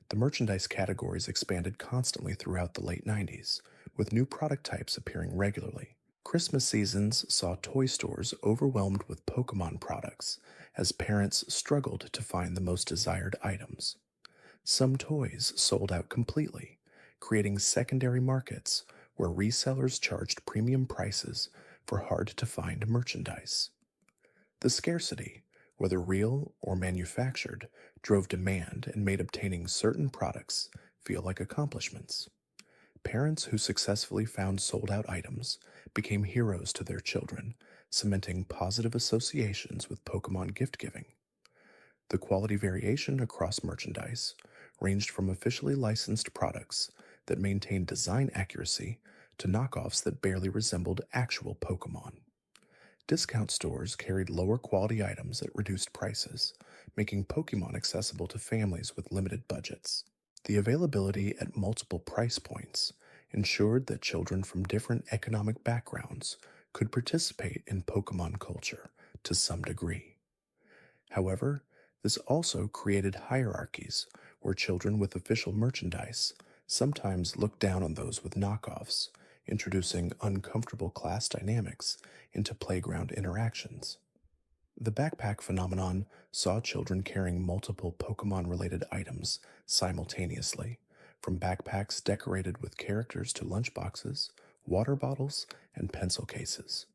The merchandise categories expanded constantly throughout the late 90s, with new product types appearing regularly. Christmas seasons saw toy stores overwhelmed with Pokémon products as parents struggled to find the most desired items. Some toys sold out completely, creating secondary markets where resellers charged premium prices for hard to find merchandise. The scarcity, whether real or manufactured, drove demand and made obtaining certain products feel like accomplishments. Parents who successfully found sold out items became heroes to their children, cementing positive associations with Pokemon gift giving. The quality variation across merchandise ranged from officially licensed products that maintained design accuracy to knockoffs that barely resembled actual Pokemon. Discount stores carried lower quality items at reduced prices, making Pokemon accessible to families with limited budgets. The availability at multiple price points ensured that children from different economic backgrounds could participate in Pokemon culture to some degree. However, this also created hierarchies where children with official merchandise sometimes looked down on those with knockoffs, introducing uncomfortable class dynamics into playground interactions. The backpack phenomenon saw children carrying multiple Pokemon related items simultaneously, from backpacks decorated with characters to lunchboxes, water bottles, and pencil cases.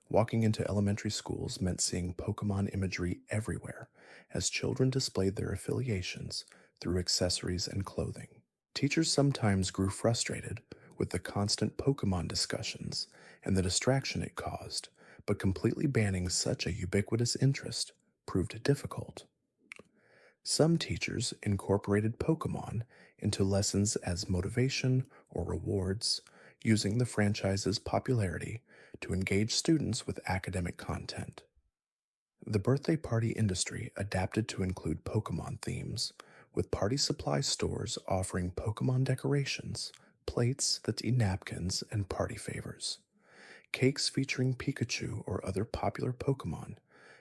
Walking into elementary schools meant seeing Pokemon imagery everywhere as children displayed their affiliations through accessories and clothing. Teachers sometimes grew frustrated with the constant Pokemon discussions and the distraction it caused, but completely banning such a ubiquitous interest proved difficult. Some teachers incorporated Pokemon into lessons as motivation or rewards, using the franchise's popularity to engage students with academic content. The birthday party industry adapted to include Pokemon themes, with party supply stores offering Pokemon decorations, plates that eat napkins, and party favors. Cakes featuring Pikachu or other popular Pokemon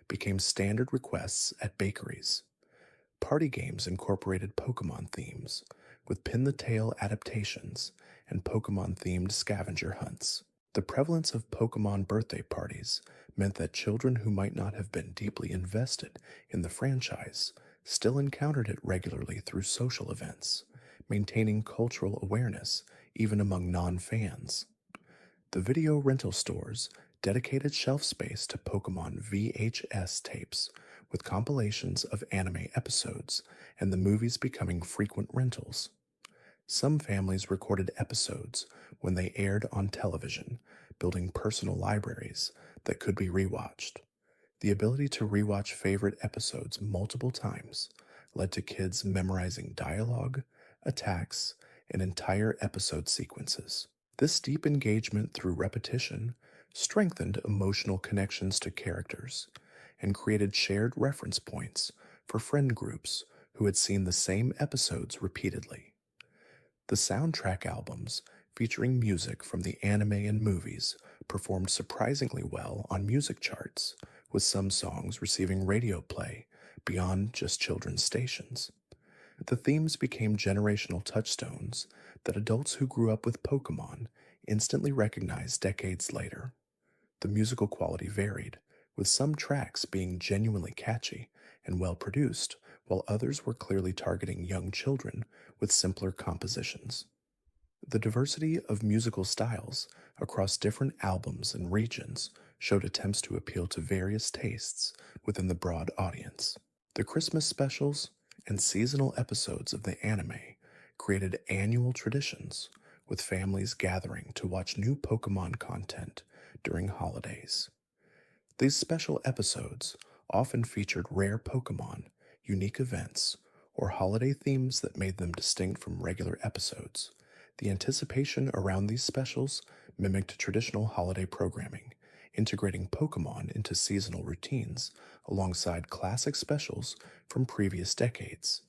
became standard requests at bakeries. Party games incorporated Pokemon themes, with Pin the Tail adaptations and Pokemon themed scavenger hunts. The prevalence of Pokemon birthday parties meant that children who might not have been deeply invested in the franchise still encountered it regularly through social events, maintaining cultural awareness even among non fans. The video rental stores dedicated shelf space to Pokemon VHS tapes, with compilations of anime episodes and the movies becoming frequent rentals. Some families recorded episodes when they aired on television, building personal libraries that could be rewatched. The ability to rewatch favorite episodes multiple times led to kids memorizing dialogue, attacks, and entire episode sequences. This deep engagement through repetition strengthened emotional connections to characters and created shared reference points for friend groups who had seen the same episodes repeatedly. The soundtrack albums, featuring music from the anime and movies, performed surprisingly well on music charts, with some songs receiving radio play beyond just children's stations. The themes became generational touchstones that adults who grew up with Pokemon instantly recognized decades later. The musical quality varied, with some tracks being genuinely catchy and well produced, while others were clearly targeting young children with simpler compositions. The diversity of musical styles across different albums and regions showed attempts to appeal to various tastes within the broad audience. The Christmas specials and seasonal episodes of the anime created annual traditions, with families gathering to watch new Pokemon content during holidays. These special episodes often featured rare Pokemon, unique events, or holiday themes that made them distinct from regular episodes. The anticipation around these specials mimicked traditional holiday programming, integrating Pokémon into seasonal routines alongside classic specials from previous decades.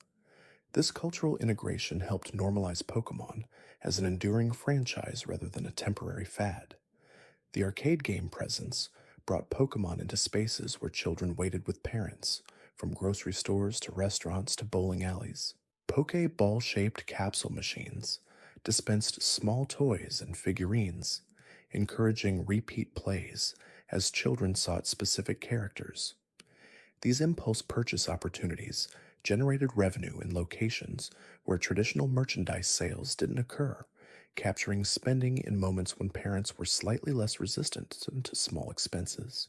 This cultural integration helped normalize Pokémon as an enduring franchise rather than a temporary fad. The arcade game presence brought Pokémon into spaces where children waited with parents, from grocery stores to restaurants to bowling alleys. Pokeball shaped capsule machines dispensed small toys and figurines, encouraging repeat plays as children sought specific characters. These impulse purchase opportunities generated revenue in locations where traditional merchandise sales didn't occur, capturing spending in moments when parents were slightly less resistant to small expenses.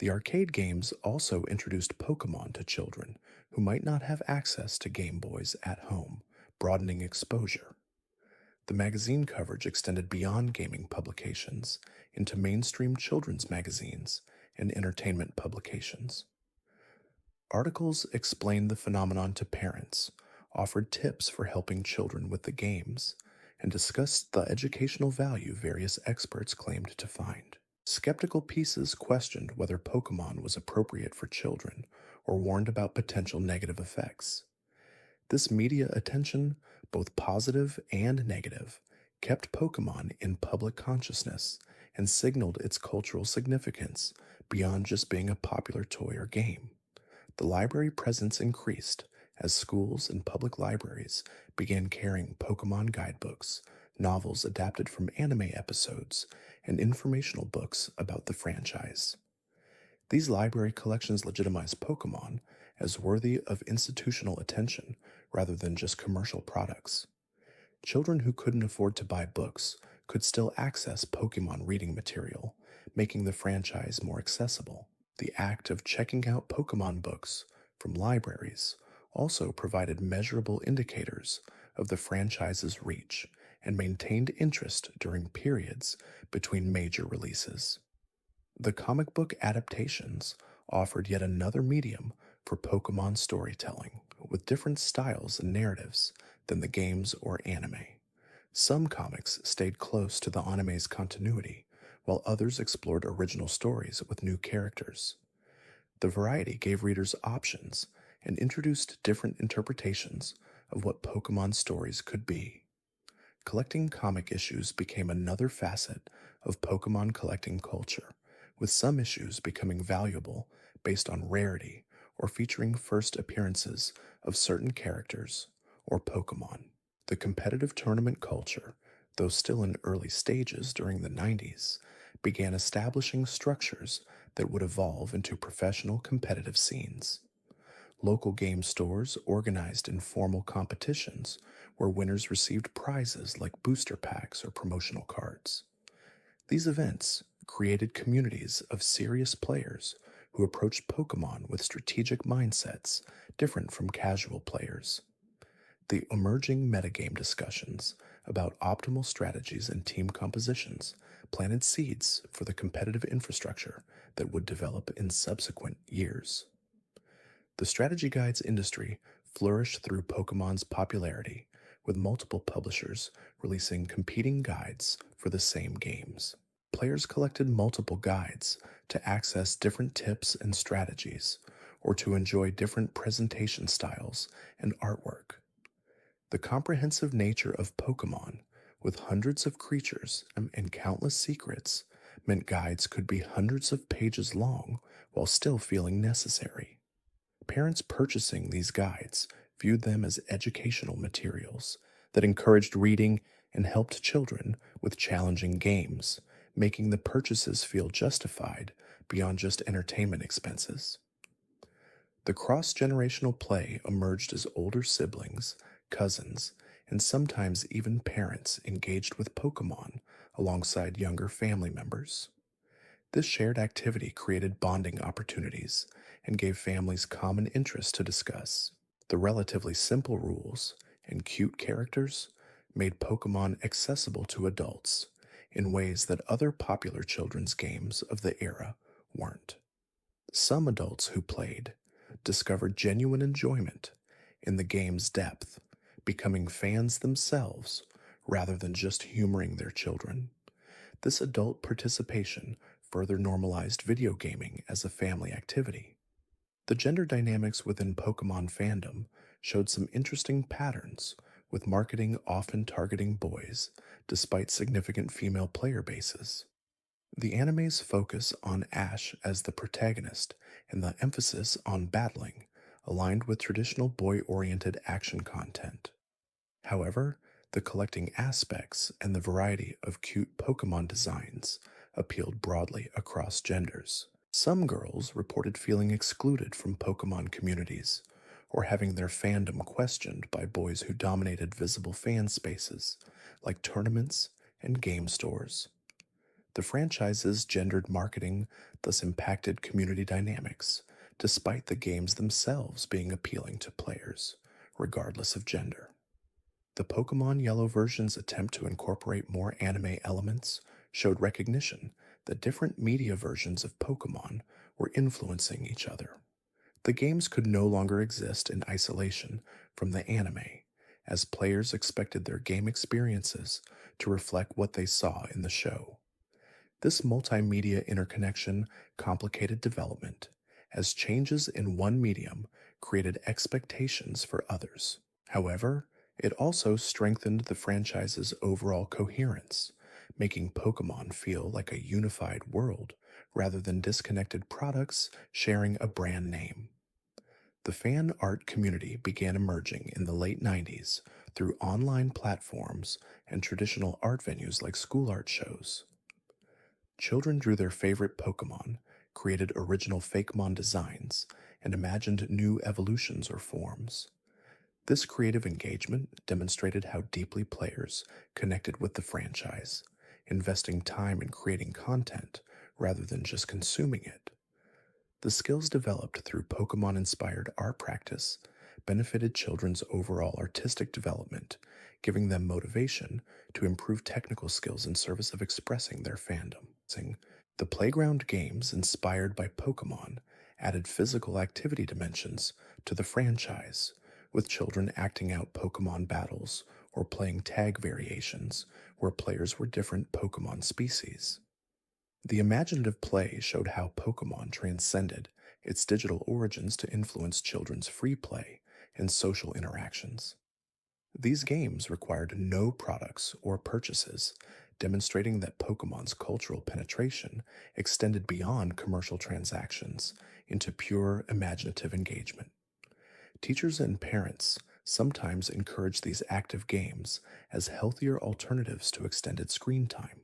The arcade games also introduced Pokemon to children who might not have access to Game Boys at home, broadening exposure. The magazine coverage extended beyond gaming publications into mainstream children's magazines and entertainment publications. Articles explained the phenomenon to parents, offered tips for helping children with the games, and discussed the educational value various experts claimed to find. Skeptical pieces questioned whether Pokemon was appropriate for children or warned about potential negative effects. This media attention, both positive and negative, kept Pokemon in public consciousness and signaled its cultural significance beyond just being a popular toy or game. The library presence increased as schools and public libraries began carrying Pokemon guidebooks, novels adapted from anime episodes, and informational books about the franchise. These library collections legitimized Pokemon as worthy of institutional attention rather than just commercial products. Children who couldn't afford to buy books could still access Pokemon reading material, making the franchise more accessible. The act of checking out Pokemon books from libraries also provided measurable indicators of the franchise's reach and maintained interest during periods between major releases. The comic book adaptations offered yet another medium for Pokemon storytelling, with different styles and narratives than the games or anime. Some comics stayed close to the anime's continuity, while others explored original stories with new characters. The variety gave readers options and introduced different interpretations of what Pokemon stories could be. Collecting comic issues became another facet of Pokemon collecting culture, with some issues becoming valuable based on rarity or featuring first appearances of certain characters or Pokemon. The competitive tournament culture, though still in early stages during the 90s, began establishing structures that would evolve into professional competitive scenes. Local game stores organized informal competitions where winners received prizes like booster packs or promotional cards. These events created communities of serious players who approached Pokemon with strategic mindsets different from casual players. The emerging metagame discussions about optimal strategies and team compositions planted seeds for the competitive infrastructure that would develop in subsequent years. The strategy guides industry flourished through Pokemon's popularity, with multiple publishers releasing competing guides for the same games. Players collected multiple guides to access different tips and strategies, or to enjoy different presentation styles and artwork. The comprehensive nature of Pokémon, with hundreds of creatures and countless secrets, meant guides could be hundreds of pages long while still feeling necessary. Parents purchasing these guides viewed them as educational materials that encouraged reading and helped children with challenging games, making the purchases feel justified beyond just entertainment expenses. The cross-generational play emerged as older siblings, cousins, and sometimes even parents engaged with Pokémon alongside younger family members. This shared activity created bonding opportunities and gave families common interests to discuss. The relatively simple rules and cute characters made Pokémon accessible to adults in ways that other popular children's games of the era weren't. Some adults who played discovered genuine enjoyment in the game's depth, becoming fans themselves rather than just humoring their children. This adult participation further normalized video gaming as a family activity. The gender dynamics within Pokemon fandom showed some interesting patterns, with marketing often targeting boys, despite significant female player bases. The anime's focus on Ash as the protagonist and the emphasis on battling aligned with traditional boy oriented action content. However, the collecting aspects and the variety of cute Pokemon designs appealed broadly across genders. Some girls reported feeling excluded from Pokemon communities or having their fandom questioned by boys who dominated visible fan spaces like tournaments and game stores. The franchise's gendered marketing thus impacted community dynamics, despite the games themselves being appealing to players, regardless of gender. The Pokemon Yellow version's attempt to incorporate more anime elements showed recognition that different media versions of Pokemon were influencing each other. The games could no longer exist in isolation from the anime, as players expected their game experiences to reflect what they saw in the show. This multimedia interconnection complicated development, as changes in one medium created expectations for others. However, it also strengthened the franchise's overall coherence, making Pokemon feel like a unified world rather than disconnected products sharing a brand name. The fan art community began emerging in the late 90s through online platforms and traditional art venues like school art shows. Children drew their favorite Pokemon, created original Fakemon designs, and imagined new evolutions or forms. This creative engagement demonstrated how deeply players connected with the franchise, investing time in creating content rather than just consuming it. The skills developed through Pokemon inspired art practice benefited children's overall artistic development, giving them motivation to improve technical skills in service of expressing their fandom. The playground games inspired by Pokemon added physical activity dimensions to the franchise, with children acting out Pokemon battles or playing tag variations where players were different Pokemon species. The imaginative play showed how Pokemon transcended its digital origins to influence children's free play and social interactions. These games required no products or purchases, demonstrating that Pokemon's cultural penetration extended beyond commercial transactions into pure imaginative engagement. Teachers and parents sometimes encourage these active games as healthier alternatives to extended screen time.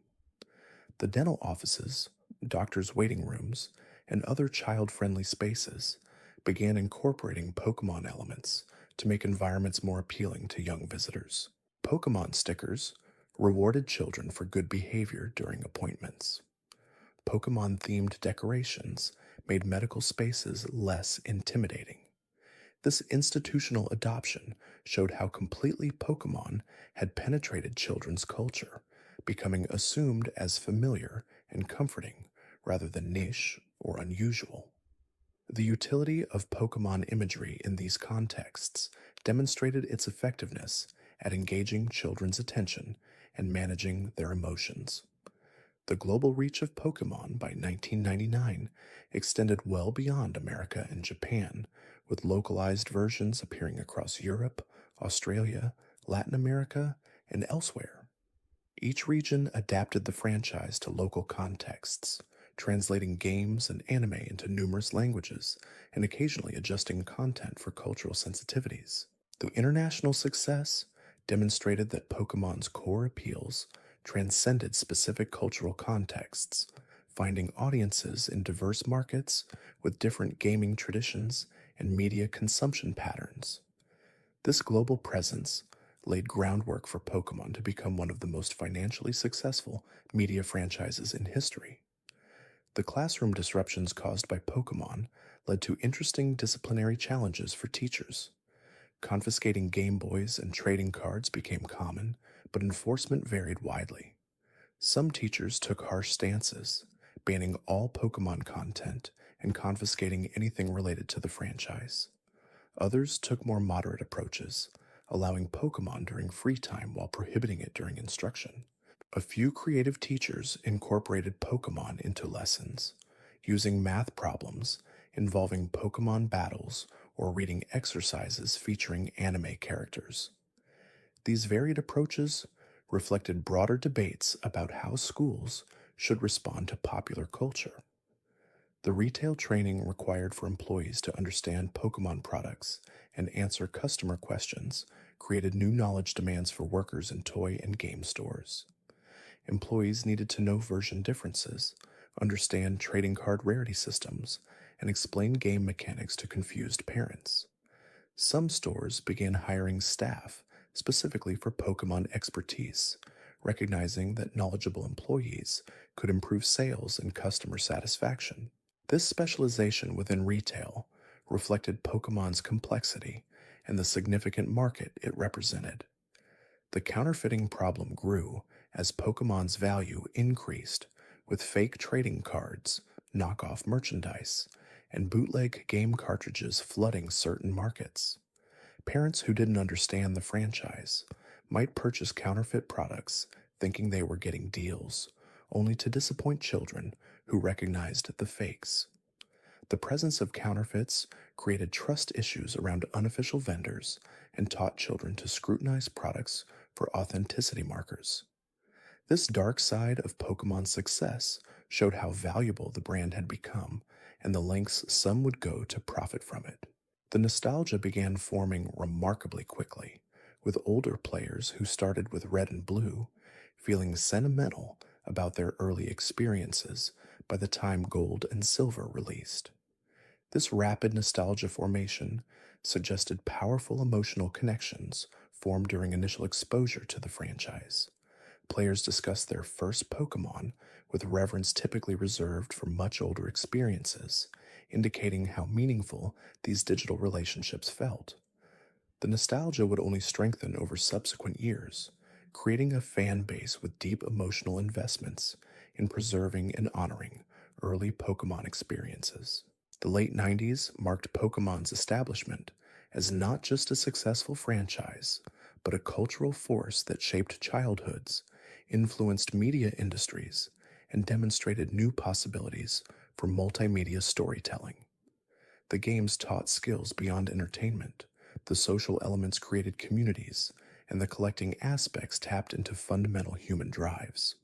The dental offices, doctors' waiting rooms, and other child friendly spaces began incorporating Pokemon elements to make environments more appealing to young visitors. Pokemon stickers rewarded children for good behavior during appointments. Pokemon themed decorations made medical spaces less intimidating. This institutional adoption showed how completely Pokemon had penetrated children's culture, becoming assumed as familiar and comforting rather than niche or unusual. The utility of Pokemon imagery in these contexts demonstrated its effectiveness at engaging children's attention and managing their emotions. The global reach of Pokemon by 1999 extended well beyond America and Japan, with localized versions appearing across Europe, Australia, Latin America, and elsewhere. Each region adapted the franchise to local contexts, translating games and anime into numerous languages and occasionally adjusting content for cultural sensitivities. The international success demonstrated that Pokemon's core appeals transcended specific cultural contexts, finding audiences in diverse markets with different gaming traditions and media consumption patterns. This global presence laid groundwork for Pokemon to become one of the most financially successful media franchises in history. The classroom disruptions caused by Pokemon led to interesting disciplinary challenges for teachers. Confiscating Game Boys and trading cards became common, but enforcement varied widely. Some teachers took harsh stances, banning all Pokemon content and confiscating anything related to the franchise. Others took more moderate approaches, allowing Pokemon during free time while prohibiting it during instruction. A few creative teachers incorporated Pokemon into lessons, using math problems involving Pokemon battles or reading exercises featuring anime characters. These varied approaches reflected broader debates about how schools should respond to popular culture. The retail training required for employees to understand Pokemon products and answer customer questions created new knowledge demands for workers in toy and game stores. Employees needed to know version differences, understand trading card rarity systems, and explain game mechanics to confused parents. Some stores began hiring staff specifically for Pokemon expertise, recognizing that knowledgeable employees could improve sales and customer satisfaction. This specialization within retail reflected Pokemon's complexity and the significant market it represented. The counterfeiting problem grew as Pokemon's value increased, with fake trading cards, knockoff merchandise, and bootleg game cartridges flooding certain markets. Parents who didn't understand the franchise might purchase counterfeit products thinking they were getting deals, only to disappoint children who recognized the fakes. The presence of counterfeits created trust issues around unofficial vendors and taught children to scrutinize products for authenticity markers. This dark side of Pokemon's success showed how valuable the brand had become and the lengths some would go to profit from it. The nostalgia began forming remarkably quickly, with older players who started with Red and Blue feeling sentimental about their early experiences by the time Gold and Silver released. This rapid nostalgia formation suggested powerful emotional connections formed during initial exposure to the franchise. Players discussed their first Pokemon with reverence typically reserved for much older experiences, indicating how meaningful these digital relationships felt. The nostalgia would only strengthen over subsequent years, creating a fan base with deep emotional investments in preserving and honoring early Pokemon experiences. The late 90s marked Pokemon's establishment as not just a successful franchise, but a cultural force that shaped childhoods, influenced media industries, and demonstrated new possibilities for multimedia storytelling. The games taught skills beyond entertainment, the social elements created communities, and the collecting aspects tapped into fundamental human drives.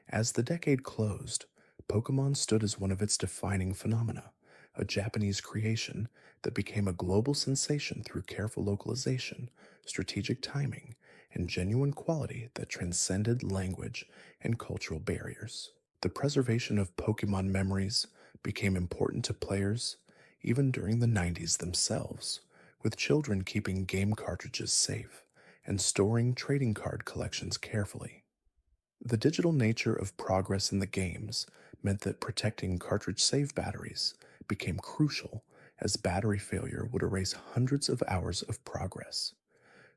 As the decade closed, Pokemon stood as one of its defining phenomena, a Japanese creation that became a global sensation through careful localization, strategic timing, and genuine quality that transcended language and cultural barriers. The preservation of Pokemon memories became important to players even during the 90s themselves, with children keeping game cartridges safe and storing trading card collections carefully. The digital nature of progress in the games meant that protecting cartridge save batteries became crucial, as battery failure would erase hundreds of hours of progress.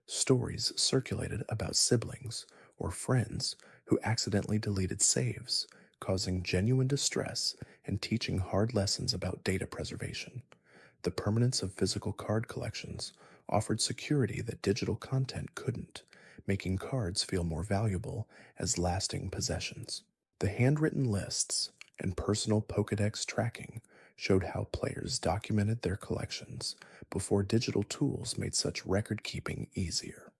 Stories circulated about siblings or friends who accidentally deleted saves, causing genuine distress and teaching hard lessons about data preservation. The permanence of physical card collections offered security that digital content couldn't, making cards feel more valuable as lasting possessions. The handwritten lists and personal Pokédex tracking showed how players documented their collections before digital tools made such record-keeping easier.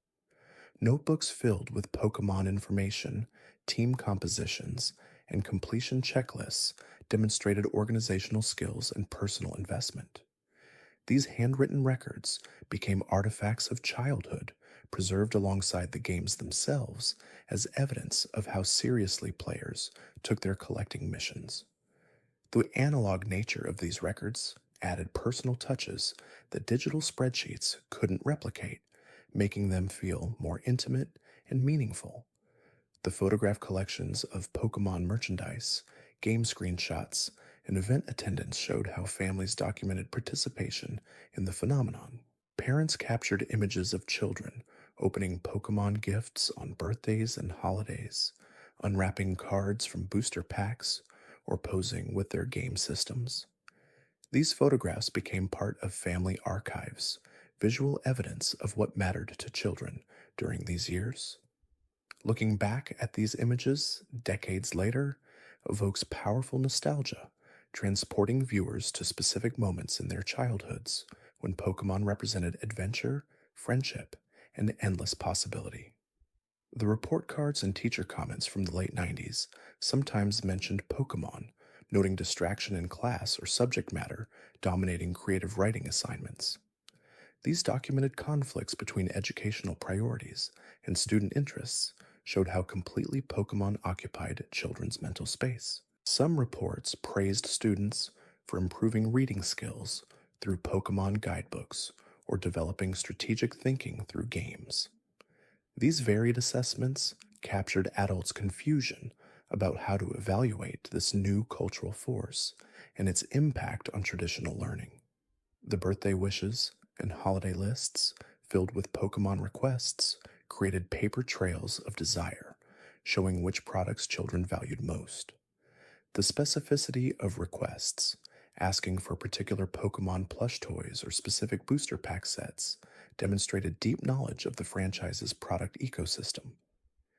Notebooks filled with Pokémon information, team compositions, and completion checklists demonstrated organizational skills and personal investment. These handwritten records became artifacts of childhood, preserved alongside the games themselves as evidence of how seriously players took their collecting missions. The analog nature of these records added personal touches that digital spreadsheets couldn't replicate, making them feel more intimate and meaningful. The photograph collections of Pokemon merchandise, game screenshots, and event attendance showed how families documented participation in the phenomenon. Parents captured images of children opening Pokemon gifts on birthdays and holidays, unwrapping cards from booster packs, or posing with their game systems. These photographs became part of family archives, visual evidence of what mattered to children during these years. Looking back at these images decades later evokes powerful nostalgia, transporting viewers to specific moments in their childhoods when Pokemon represented adventure, friendship, and endless possibility. The report cards and teacher comments from the late 90s sometimes mentioned Pokemon, noting distraction in class or subject matter dominating creative writing assignments. These documented conflicts between educational priorities and student interests showed how completely Pokemon occupied children's mental space. Some reports praised students for improving reading skills through Pokemon guidebooks or developing strategic thinking through games. These varied assessments captured adults' confusion about how to evaluate this new cultural force and its impact on traditional learning. The birthday wishes and holiday lists filled with Pokemon requests created paper trails of desire, showing which products children valued most. The specificity of requests, asking for particular Pokemon plush toys or specific booster pack sets, demonstrated deep knowledge of the franchise's product ecosystem.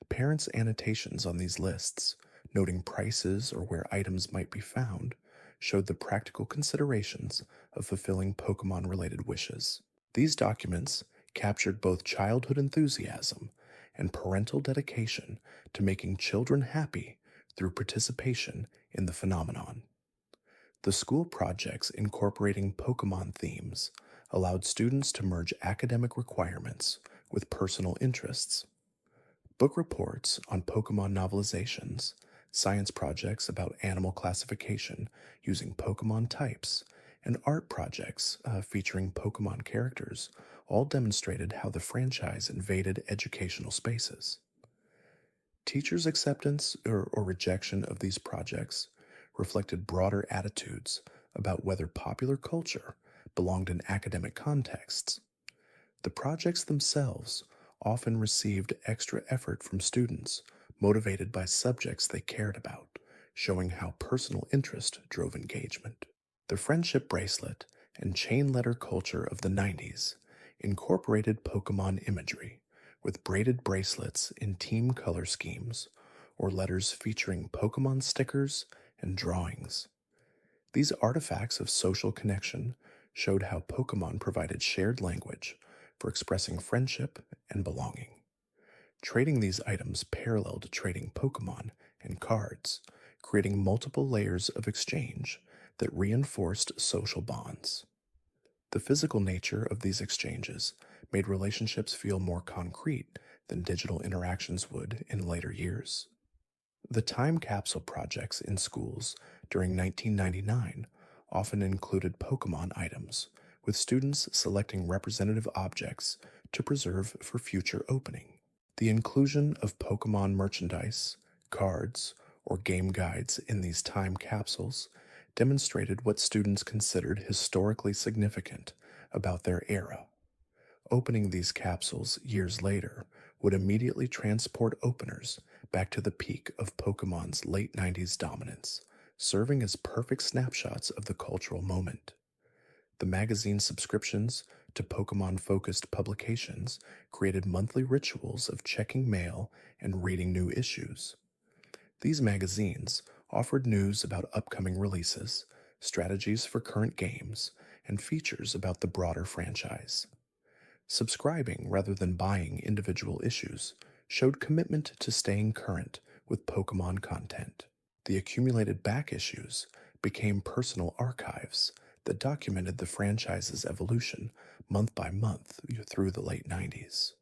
Parents' annotations on these lists, noting prices or where items might be found, showed the practical considerations of fulfilling Pokemon related wishes. These documents captured both childhood enthusiasm and parental dedication to making children happy through participation in the phenomenon. The school projects incorporating Pokemon themes allowed students to merge academic requirements with personal interests. Book reports on Pokemon novelizations, science projects about animal classification using Pokemon types, and art projects featuring Pokemon characters all demonstrated how the franchise invaded educational spaces. Teachers' acceptance or rejection of these projects reflected broader attitudes about whether popular culture belonged in academic contexts. The projects themselves often received extra effort from students motivated by subjects they cared about, showing how personal interest drove engagement. The friendship bracelet and chain letter culture of the 90s incorporated Pokemon imagery with braided bracelets in team color schemes or letters featuring Pokemon stickers and drawings. These artifacts of social connection showed how Pokemon provided shared language for expressing friendship and belonging. Trading these items paralleled trading Pokemon and cards, creating multiple layers of exchange that reinforced social bonds. The physical nature of these exchanges made relationships feel more concrete than digital interactions would in later years. The time capsule projects in schools during 1999 often included Pokemon items, with students selecting representative objects to preserve for future opening. The inclusion of Pokemon merchandise, cards, or game guides in these time capsules demonstrated what students considered historically significant about their era. Opening these capsules years later would immediately transport openers back to the peak of Pokemon's late 90s dominance, serving as perfect snapshots of the cultural moment. The magazine subscriptions to Pokemon focused publications created monthly rituals of checking mail and reading new issues. These magazines offered news about upcoming releases, strategies for current games, and features about the broader franchise. Subscribing rather than buying individual issues showed commitment to staying current with Pokemon content. The accumulated back issues became personal archives that documented the franchise's evolution month by month through the late 90s.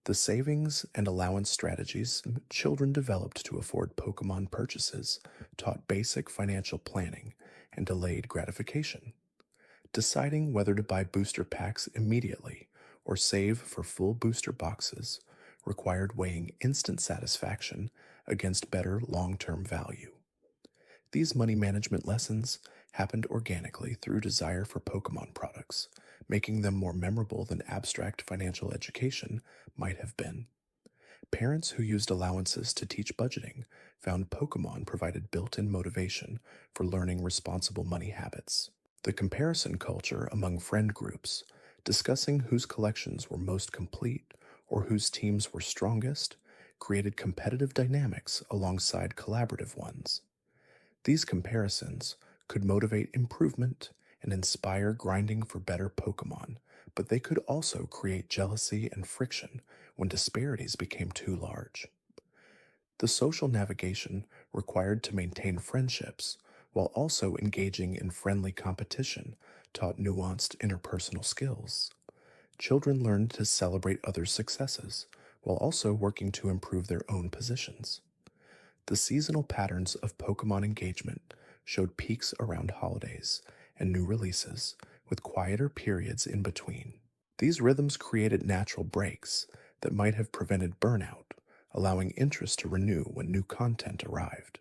The savings and allowance strategies children developed to afford Pokemon purchases taught basic financial planning and delayed gratification. Deciding whether to buy booster packs immediately or save for full booster boxes required weighing instant satisfaction against better long-term value. These money management lessons happened organically through desire for Pokemon products, making them more memorable than abstract financial education might have been. Parents who used allowances to teach budgeting found Pokemon provided built-in motivation for learning responsible money habits. The comparison culture among friend groups, discussing whose collections were most complete or whose teams were strongest, created competitive dynamics alongside collaborative ones. These comparisons could motivate improvement and inspire grinding for better Pokemon, but they could also create jealousy and friction when disparities became too large. The social navigation required to maintain friendships while also engaging in friendly competition taught nuanced interpersonal skills. Children learned to celebrate others' successes while also working to improve their own positions. The seasonal patterns of Pokemon engagement showed peaks around holidays and new releases, with quieter periods in between. These rhythms created natural breaks that might have prevented burnout, allowing interest to renew when new content arrived.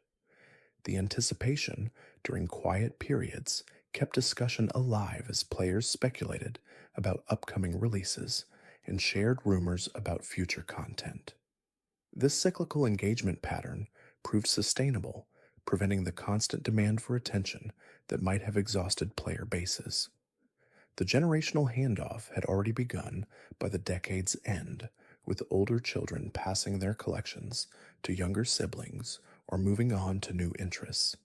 The anticipation during quiet periods kept discussion alive as players speculated about upcoming releases and shared rumors about future content. This cyclical engagement pattern proved sustainable, preventing the constant demand for attention that might have exhausted player bases. The generational handoff had already begun by the decade's end, with older children passing their collections to younger siblings or moving on to new interests.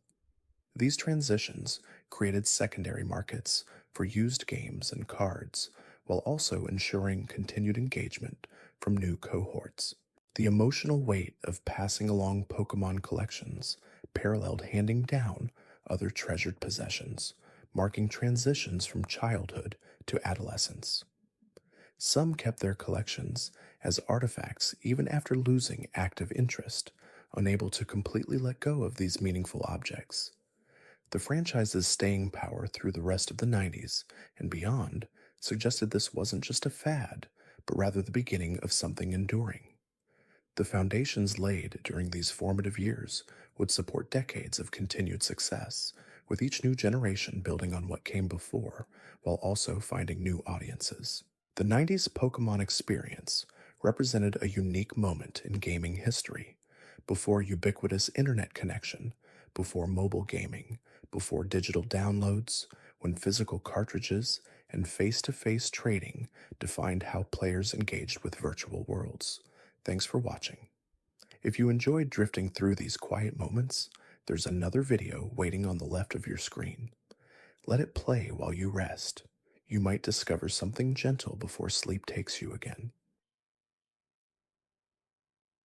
These transitions created secondary markets for used games and cards, while also ensuring continued engagement from new cohorts. The emotional weight of passing along Pokemon collections paralleled handing down other treasured possessions, marking transitions from childhood to adolescence. Some kept their collections as artifacts even after losing active interest, unable to completely let go of these meaningful objects. The franchise's staying power through the rest of the 90s and beyond suggested this wasn't just a fad, but rather the beginning of something enduring. The foundations laid during these formative years would support decades of continued success, with each new generation building on what came before while also finding new audiences. The 90s Pokemon experience represented a unique moment in gaming history. Before ubiquitous internet connection, before mobile gaming, before digital downloads, when physical cartridges and face to face trading defined how players engaged with virtual worlds. Thanks for watching. If you enjoyed drifting through these quiet moments, there's another video waiting on the left of your screen. Let it play while you rest. You might discover something gentle before sleep takes you again.